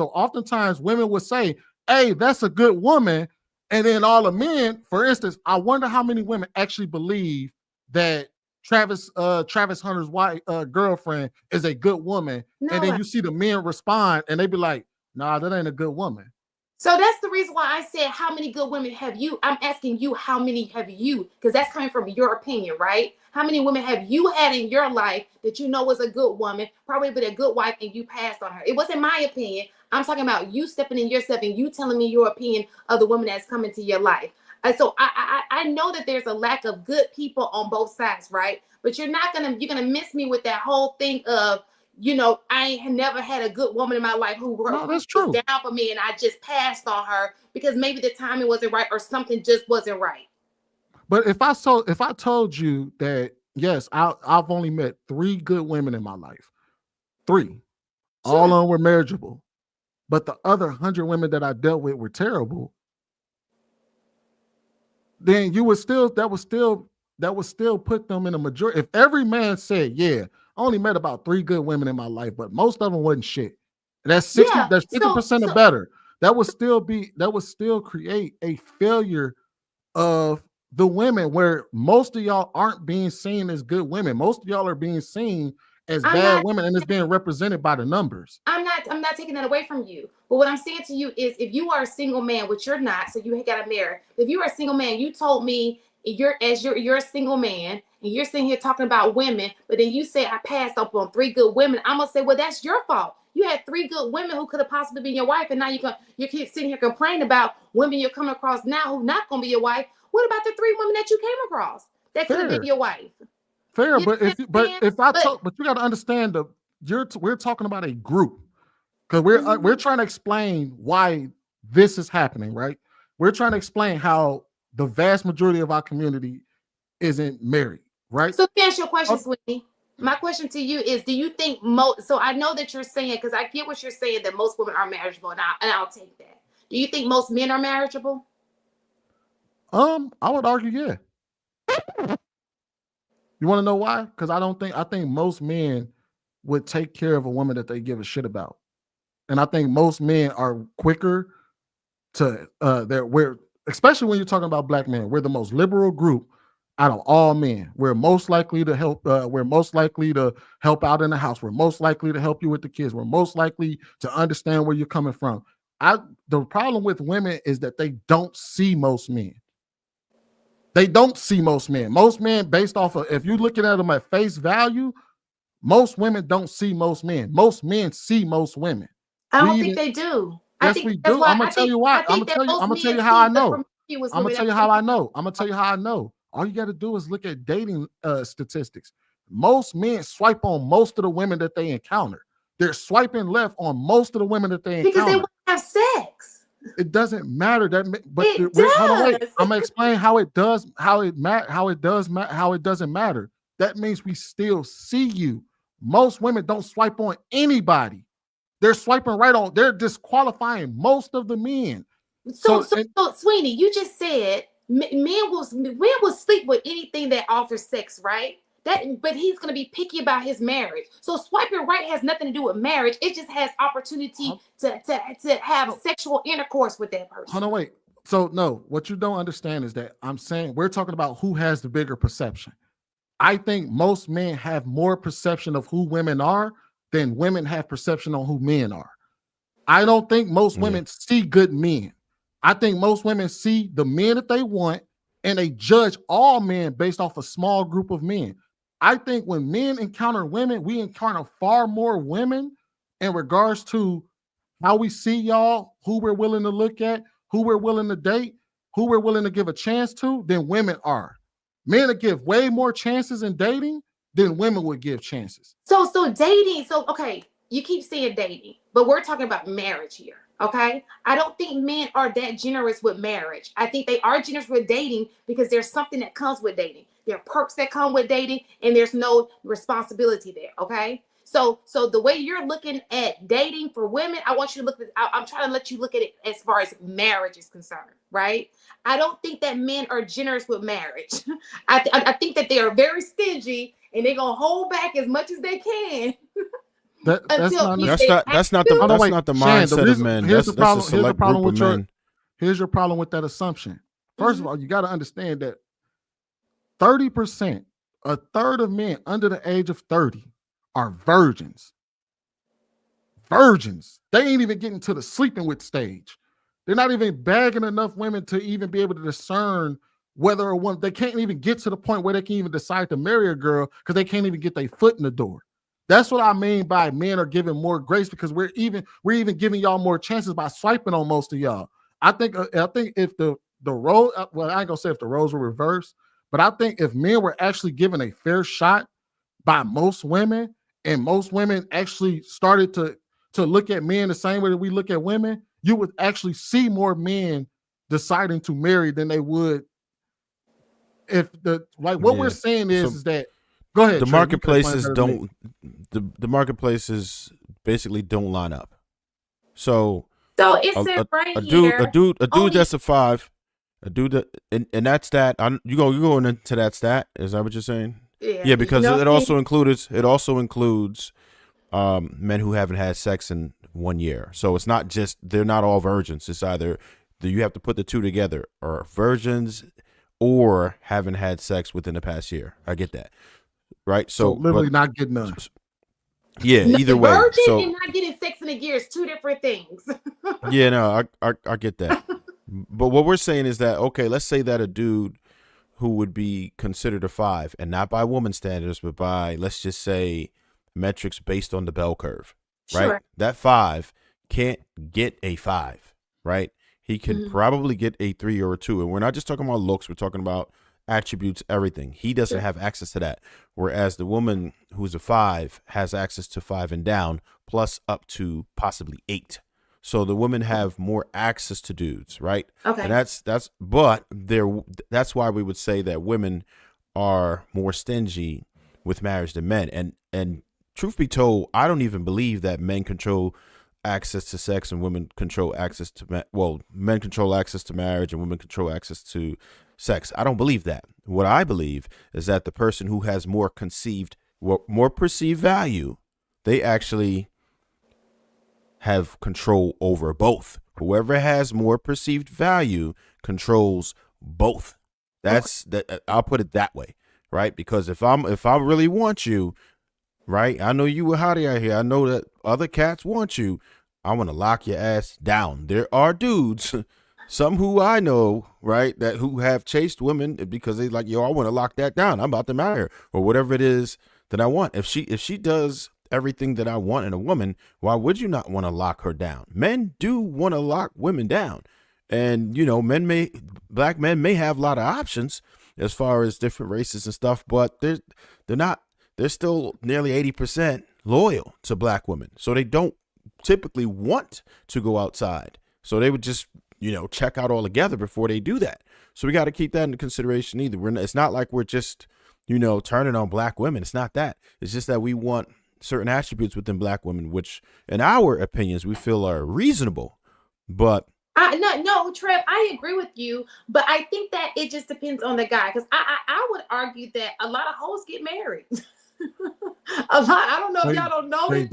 oftentimes women would say, hey, that's a good woman. And then all the men, for instance, I wonder how many women actually believe that Travis Hunter's wife, girlfriend is a good woman. No, and then you see the men respond and they be like, nah, that ain't a good woman. So that's the reason why I said, how many good women have you? I'm asking you, how many have you? Because that's coming from your opinion, right? How many women have you had in your life that you know was a good woman, probably been a good wife, and you passed on her? It wasn't my opinion. I'm talking about you stepping in yourself and you telling me your opinion of the woman that's come into your life. And so I know that there's a lack of good people on both sides, right? But you're gonna miss me with that whole thing of, I never had a good woman in my life who was down for me and I just passed on her because maybe the timing wasn't right or something just wasn't right. But if I told you that, yes, I've only met 3 good women in my life, 3, all of them were marriageable, but the other 100 women that I dealt with were terrible, then that would still put them in a majority. If every man said, yeah, I only met about 3 good women in my life, but most of them wasn't shit. That's 60, that's 50% or better. That would still create a failure of the women where most of y'all aren't being seen as good women. Most of y'all are being seen as bad women, and it's being represented by the numbers. I'm not taking that away from you. But what I'm saying to you is, if you are a single man, which you're not, so you got to marry. If you are a single man, you told me you're a single man and you're sitting here talking about women, but then you say I passed up on 3 good women. I'm gonna say, well, that's your fault. You had 3 good women who could have possibly been your wife, and now you keep sitting here complaining about women you're coming across now who not gonna be your wife. What about the 3 women that you came across that could have been your wife? Fair, but you got to understand we're talking about a group, because we're trying to explain why this is happening, right? We're trying to explain how the vast majority of our community isn't married, right? So let me ask you a question, Sweetie. My question to you is, do you think so I know that you're saying, because I get what you're saying, that most women are marriageable, and I'll take that. Do you think most men are marriageable? I would argue, yeah. You want to know why? Because I think most men would take care of a woman that they give a shit about. And I think most men are quicker to we're, especially when you're talking about black men, we're the most liberal group out of all men. We're most likely to help, we're most likely to help out in the house. We're most likely to help you with the kids. We're most likely to understand where you're coming from. The problem with women is that they don't see most men. They don't see most men. Most men, based off of, if you're looking at them at face value, most women don't see most men. Most men see most women. I don't think they do. Yes, we do. I'm gonna tell you why. I'm gonna tell you how I know. I'm gonna tell you how I know. I'm gonna tell you how I know. All you got to do is look at dating statistics. Most men swipe on most of the women that they encounter. They're swiping left on most of the women that they encounter. Because they want to have sex. It doesn't matter that, but it does. Hold on, wait. I'm gonna explain how it does, how it doesn't matter. That means we still see you. Most women don't swipe on anybody. They're swiping right on. They're disqualifying most of the men. So Sweeney, you just said men will sleep with anything that offers sex, right? But he's going to be picky about his marriage. So swiping right has nothing to do with marriage. It just has opportunity to have sexual intercourse with that person. Hold on, wait. So no, what you don't understand is that I'm saying we're talking about who has the bigger perception. I think most men have more perception of who women are than women have perception on who men are. I don't think most women see good men. I think most women see the men that they want and they judge all men based off a small group of men. I think when men encounter women, we encounter far more women in regards to how we see y'all, who we're willing to look at, who we're willing to date, who we're willing to give a chance to than women are. Men would give way more chances in dating than women would give chances. So dating, okay, you keep saying dating, but we're talking about marriage here, okay? I don't think men are that generous with marriage. I think they are generous with dating because there's something that comes with dating. There are perks that come with dating and there's no responsibility there, okay? So the way you're looking at dating for women, I want you to look at, I'm trying to let you look at it as far as marriage is concerned, right? I don't think that men are generous with marriage. I think that they are very stingy and they're going to hold back as much as they can. That's not the mindset of men. That's a select group of men. Here's your problem with that assumption. First of all, you got to understand that 30%, a third of men under the age of 30 are virgins. Virgins. They ain't even getting to the sleeping with stage. They're not even bagging enough women to even be able to discern whether a woman, they can't even get to the point where they can even decide to marry a girl because they can't even get their foot in the door. That's what I mean by men are giving more grace because we're even giving y'all more chances by swiping on most of y'all. I think if the role, well, I ain't gonna say if the roles were reversed, but I think if men were actually given a fair shot by most women, and most women actually started to look at men the same way that we look at women, you would actually see more men deciding to marry than they would if we're saying is that. Go ahead. The marketplaces don't. The marketplaces basically don't line up. So it said right here. A dude that's a 5, a dude that, and that's that. You going into that stat? Is that what you're saying? Yeah, because it also includes men who haven't had sex in 1 year. So it's not just they're not all virgins. It's either you have to put the two together, or virgins or haven't had sex within the past year. I get that. Right, so literally not getting none. Yeah, either way. Virgin so and not getting sex in a year is two different things. Yeah, no, I get that. But what we're saying is that, okay, let's say that a dude who would be considered a 5, and not by woman standards, but by, let's just say, metrics based on the bell curve, right? Sure. That 5 can't get a 5, right? He can probably get a 3 or a 2, and we're not just talking about looks. We're talking about attributes, everything. He doesn't have access to that, whereas the woman who's a 5 has access to 5 and down, plus up to possibly 8. So the women have more access to dudes, right? Okay. And that's why we would say that women are more stingy with marriage than men. And truth be told, I don't even believe that men control access to sex and women control access to men control access to marriage and women control access to sex. I don't believe that. What I believe is that the person who has more perceived value, they actually have control over both. Whoever has more perceived value controls both. That's that. I'll put it that way, right? Because if I really want you, right? I know you were hottie out here. I know that other cats want you. I want to lock your ass down. There are dudes, some who I know, right, that who have chased women because they like, yo, I want to lock that down. I'm about to marry her or whatever it is that I want. If she does everything that I want in a woman, why would you not want to lock her down? Men do want to lock women down. And, you know, black men may have a lot of options as far as different races and stuff, but they're still nearly 80% loyal to black women. So they don't typically want to go outside. So they would just, you know, check out altogether before they do that. So we got to keep that into consideration either. It's not like we're just, you know, turning on black women. It's not that. It's just that we want certain attributes within black women, which in our opinions, we feel are reasonable. But no, Trev, I agree with you, but I think that it just depends on the guy. Because I would argue that a lot of hoes get married. A lot. I don't know if y'all don't know this,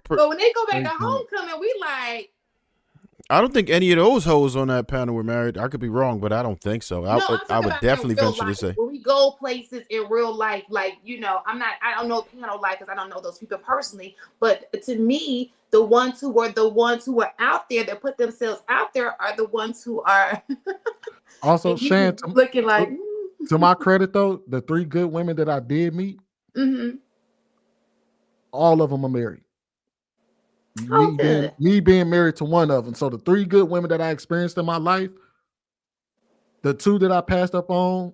but when they go back to homecoming, we like. I don't think any of those hoes on that panel were married. I could be wrong, but I don't think so. I would definitely venture to say. When we go places in real life, like, you know, I don't know panel life because I don't know those people personally, but to me, the ones who are out there that put themselves out there are the ones who are also Shan, looking like. To my credit though, the 3 good women that I did meet, all of them are married. Me being married to one of them. So the 3 good women that I experienced in my life, the 2 that I passed up on,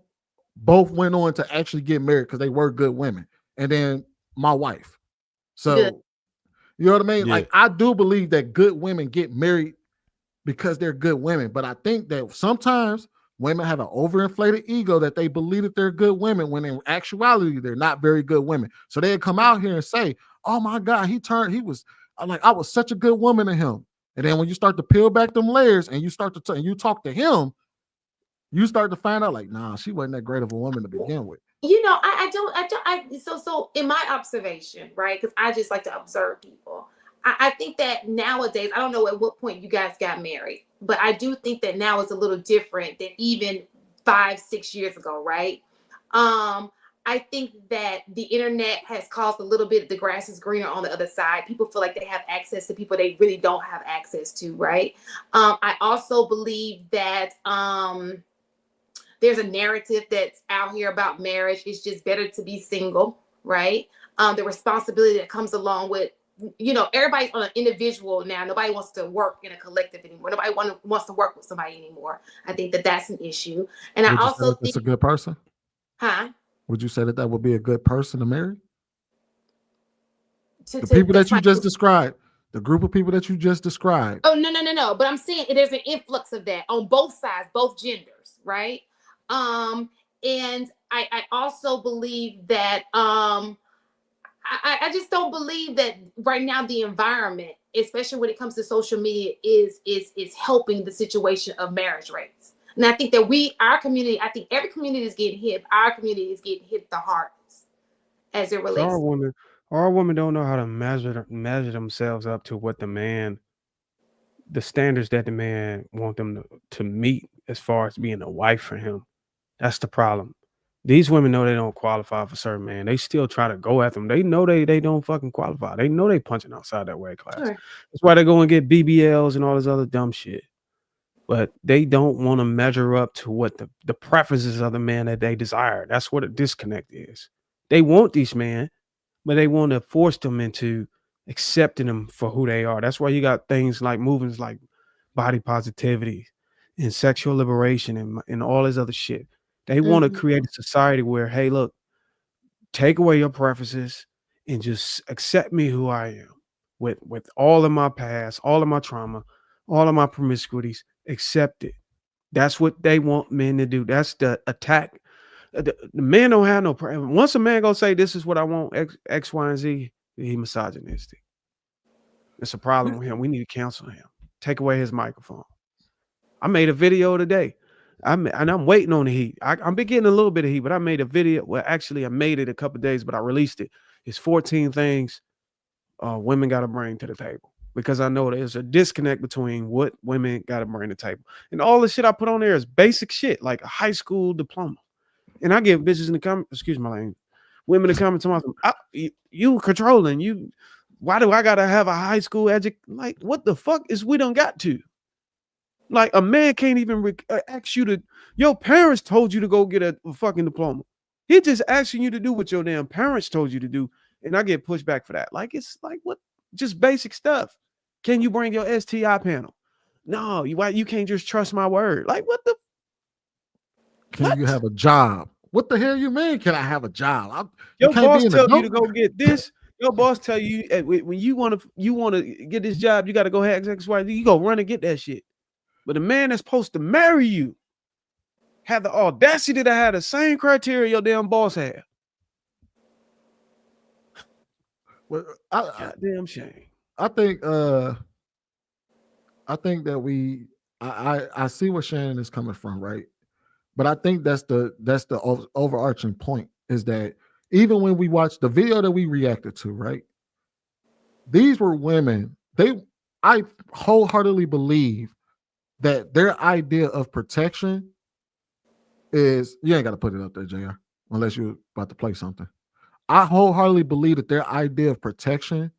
both went on to actually get married because they were good women. And then my wife. So you know what I mean? Yeah. Like, I do believe that good women get married because they're good women. But I think that sometimes women have an overinflated ego that they believe that they're good women when in actuality they're not very good women. So they come out here and say, oh my God, I was such a good woman to him. And then when you start to peel back them layers and you start to and you talk to him, you start to find out like, nah, she wasn't that great of a woman to begin with. You know, so in my observation, right? Because I just like to observe people. I think that nowadays, I don't know at what point you guys got married, but I do think that now is a little different than even 5-6 years ago, right? I think that the internet has caused a little bit, the grass is greener on the other side. People feel like they have access to people they really don't have access to, right? I also believe that there's a narrative that's out here about marriage. It's just better to be single, right? The responsibility that comes along with, you know, everybody's on an individual now. Nobody wants to work in a collective anymore. Nobody wants to work with somebody anymore. I think that that's an issue. And I also think it's a good person. Huh? Would you say that would be a good person to marry? The people that you just described, the group of people that you just described. Oh, no. But I'm saying there's an influx of that on both sides, both genders, right? And I also believe that I just don't believe that right now the environment, especially when it comes to social media, is helping the situation of marriage rates. And I think that our community, I think every community is getting hit. Our community is getting hit the hardest as it relates. Our women don't know how to measure themselves up to what the standards that the man want them to meet as far as being a wife for him. That's the problem. These women know they don't qualify for certain man. They still try to go at them. They know they don't fucking qualify. They know they punching outside that weight class. Sure. That's why they go and get BBLs and all this other dumb shit. But they don't want to measure up to what the preferences of the man that they desire. That's what a disconnect is. They want these men, but they want to force them into accepting them for who they are. That's why you got things like movements like body positivity and sexual liberation and all this other shit. They want to create a society where, hey, look, take away your preferences and just accept me who I am with all of my past, all of my trauma, all of my promiscuities, accept it. That's what they want men to do. That's the attack. The man don't have no problem. Once a man gonna say this is what I want, X, Y, and Z, he misogynistic. It's a problem with him. We need to cancel him. Take away his microphone. I made a video today. And I'm waiting on the heat. I'm getting a little bit of heat, but I made a video. Well, actually, I made it a couple of days, but I released it. It's 14 things women got to bring to the table, because I know there's a disconnect between what women got to bring to the table. And all the shit I put on there is basic shit, like a high school diploma. And I give bitches in the comment, excuse my language, women in the comments, you controlling, you. Why do I got to have a high school education? Like, what the fuck is we don't got to? Like, a man can't even ask you to, your parents told you to go get a fucking diploma. He just asking you to do what your damn parents told you to do. And I get pushed back for that. Like, it's like, what? Just basic stuff. Can you bring your STI panel? No, you can't just trust my word. Like, what the? Can you have a job? What the hell you mean? Can I have a job? Your boss tell you to go get this. Your boss tell you when you want to get this job, you got to go have XYZ. You go run and get that shit. But the man that's supposed to marry you had the audacity to have the same criteria your damn boss had. Well, goddamn shame. I think that I see where Shannon is coming from, right? But I think that's the overarching point, is that even when we watched the video that we reacted to, right? These were women. I wholeheartedly believe that their idea of protection is, you ain't got to put it up there, JR, unless you're about to play something. I wholeheartedly believe that their idea of protection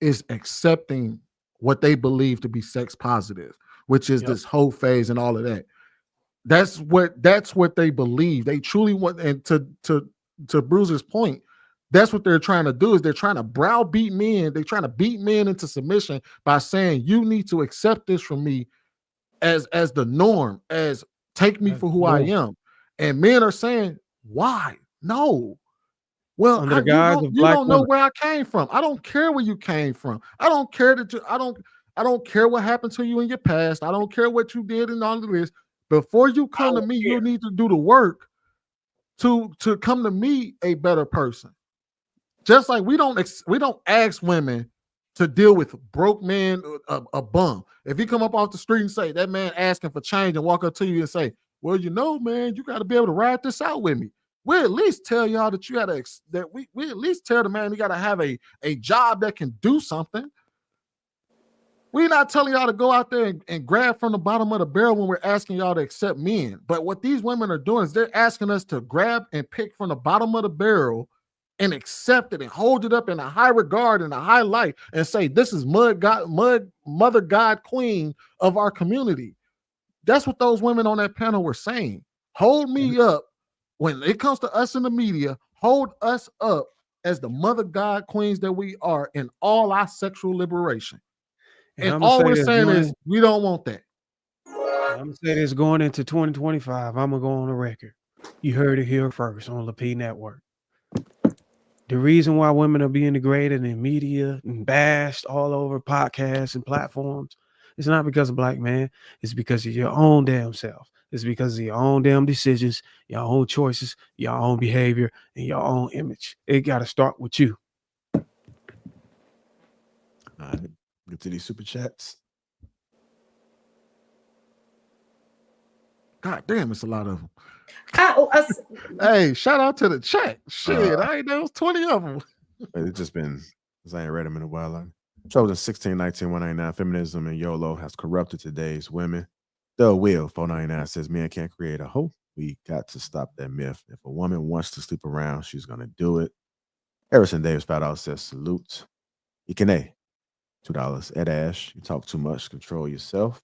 is accepting what they believe to be sex positive, which is this whole phase and all of that. That's what they believe. They truly want, and to Bruiser's point, that's what they're trying to do, is they're trying to browbeat men. They're trying to beat men into submission by saying, you need to accept this from me as the norm, as take me for who I am. And men are saying, why? No. Well, Under the guise of black don't know women. where I came from. I don't care where you came from. I don't care that I don't care what happened to you in your past. I don't care what you did and all of this. Before you come to me, you need to do the work to come to me a better person. Just like we don't ask women to deal with broke men, a bum. If he come up off the street and say that man asking for change and walk up to you and say, well, man, you got to be able to ride this out with me. We at least tell y'all that you got to, that we at least tell the man you got to have a job that can do something. We're not telling y'all to go out there and grab from the bottom of the barrel when we're asking y'all to accept men. But what these women are doing is they're asking us to grab and pick from the bottom of the barrel and accept it and hold it up in a high regard and a high light and say, this is mother God queen of our community. That's what those women on that panel were saying. Hold me up. When it comes to us in the media, hold us up as the mother God queens that we are in all our sexual liberation. And all we're saying is we don't want that. I'm going to say this going into 2025. I'm going to go on the record. You heard it here first on Lapeef Network. The reason why women are being degraded in media and bashed all over podcasts and platforms, it's not because of black men. It's because of your own damn self. It's because of your own damn decisions, your own choices, your own behavior, and your own image. It got to start with you. All right. Get to these super chats. God damn, it's a lot of them. Hey, shout out to the chat. Shit, I ain't know it was 20 of them. It's just been, because I ain't read them in a while. Chosen 1619 199. Feminism and YOLO has corrupted today's women. The Will 499 says men can't create a hoe. We got to stop that myth. If a woman wants to sleep around, she's gonna do it. Harrison Davis $5 says salute. Ikene $2. Ed Ash, you talk too much, control yourself.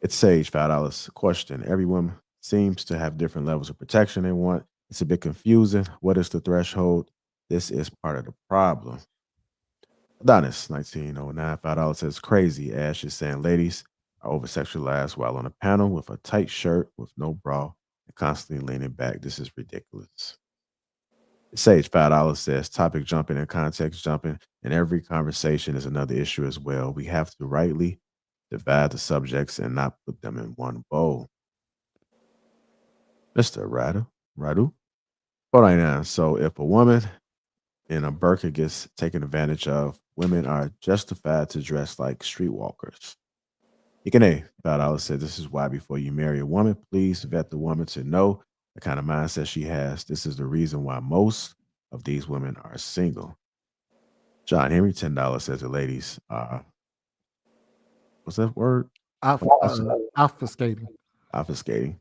It's Sage $5. Question: every woman seems to have different levels of protection they want. It's a bit confusing. What is the threshold? This is part of the problem. Adonis 1909 $5 says crazy. Ash is saying ladies are over sexualized while on a panel with a tight shirt with no bra and constantly leaning back. This is ridiculous. Sage $5 says topic jumping and context jumping, and every conversation is another issue as well. We have to rightly divide the subjects and not put them in one bowl. Mr. Radu 499. So if a woman and a burqa gets taken advantage of. Women are justified to dress like streetwalkers. Deacon A, $5 said, this is why before you marry a woman, please vet the woman to know the kind of mindset she has. This is the reason why most of these women are single. John Henry, $10 says the ladies are, what's that word? Obfuscating. Obfuscating.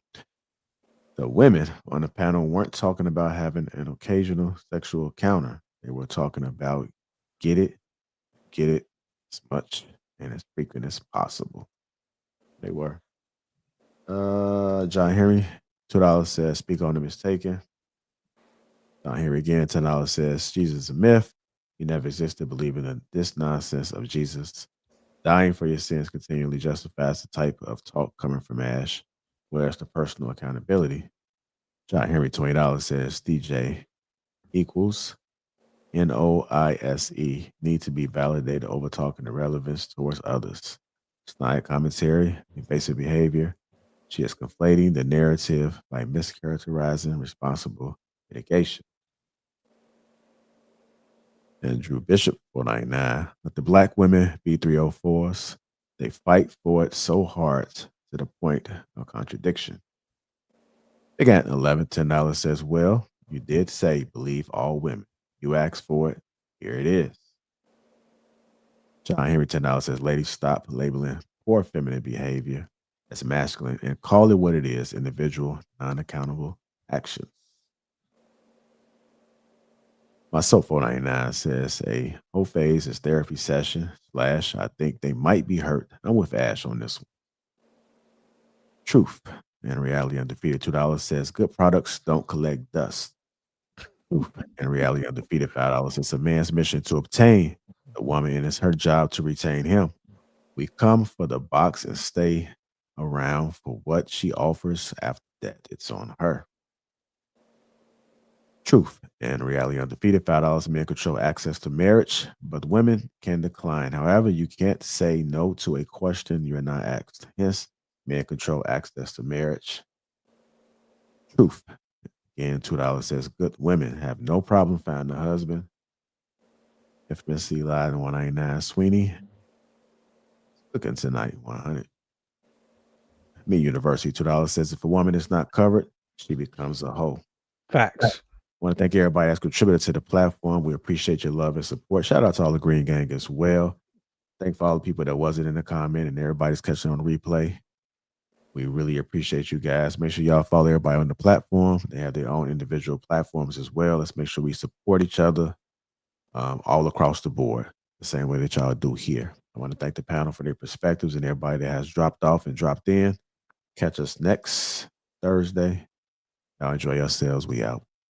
The women on the panel weren't talking about having an occasional sexual encounter. They were talking about get it as much and as frequent as possible. They were. John Henry, $2 says, speak on the mistaken. John Henry again, $10 says, Jesus is a myth. He never existed. Believing in this nonsense of Jesus dying for your sins continually justifies the type of talk coming from Ash. Where's the personal accountability? John Henry, $20 says, DJ equals NOISE, need to be validated over talking irrelevance towards others. Snide commentary, invasive behavior. She is conflating the narrative by mischaracterizing responsible mitigation. And Drew Bishop, 499. Let the black women be 304s. They fight for it so hard to the point of contradiction. Again, $11, $10 says, well, you did say believe all women. You asked for it. Here it is. John Henry, $10 says, ladies, stop labeling poor feminine behavior as masculine and call it what it is, individual, non-accountable actions. My soap 499 says a whole phase is therapy session / I think they might be hurt. I'm with Ash on this one. Truth and reality undefeated, $2 says good products don't collect dust. Truth and reality undefeated, $5. It's a man's mission to obtain a woman and it's her job to retain him. We come for the box and stay around for what she offers after that. It's on her. Truth and reality undefeated, $5. Men control access to marriage, but women can decline. However, you can't say no to a question you're not asked. Hence, men control access to marriage. Truth. Again, $2 says good women have no problem finding a husband. FMC Live 199. Sweeney. Looking tonight, 100. Me University, $2 says if a woman is not covered, she becomes a hoe. Facts. I want to thank everybody that's contributed to the platform. We appreciate your love and support. Shout out to all the Green Gang as well. Thank for all the people that wasn't in the comment and everybody's catching on replay. We really appreciate you guys. Make sure y'all follow everybody on the platform. They have their own individual platforms as well. Let's make sure we support each other all across the board, the same way that y'all do here. I want to thank the panel for their perspectives and everybody that has dropped off and dropped in. Catch us next Thursday. Y'all enjoy yourselves. We out.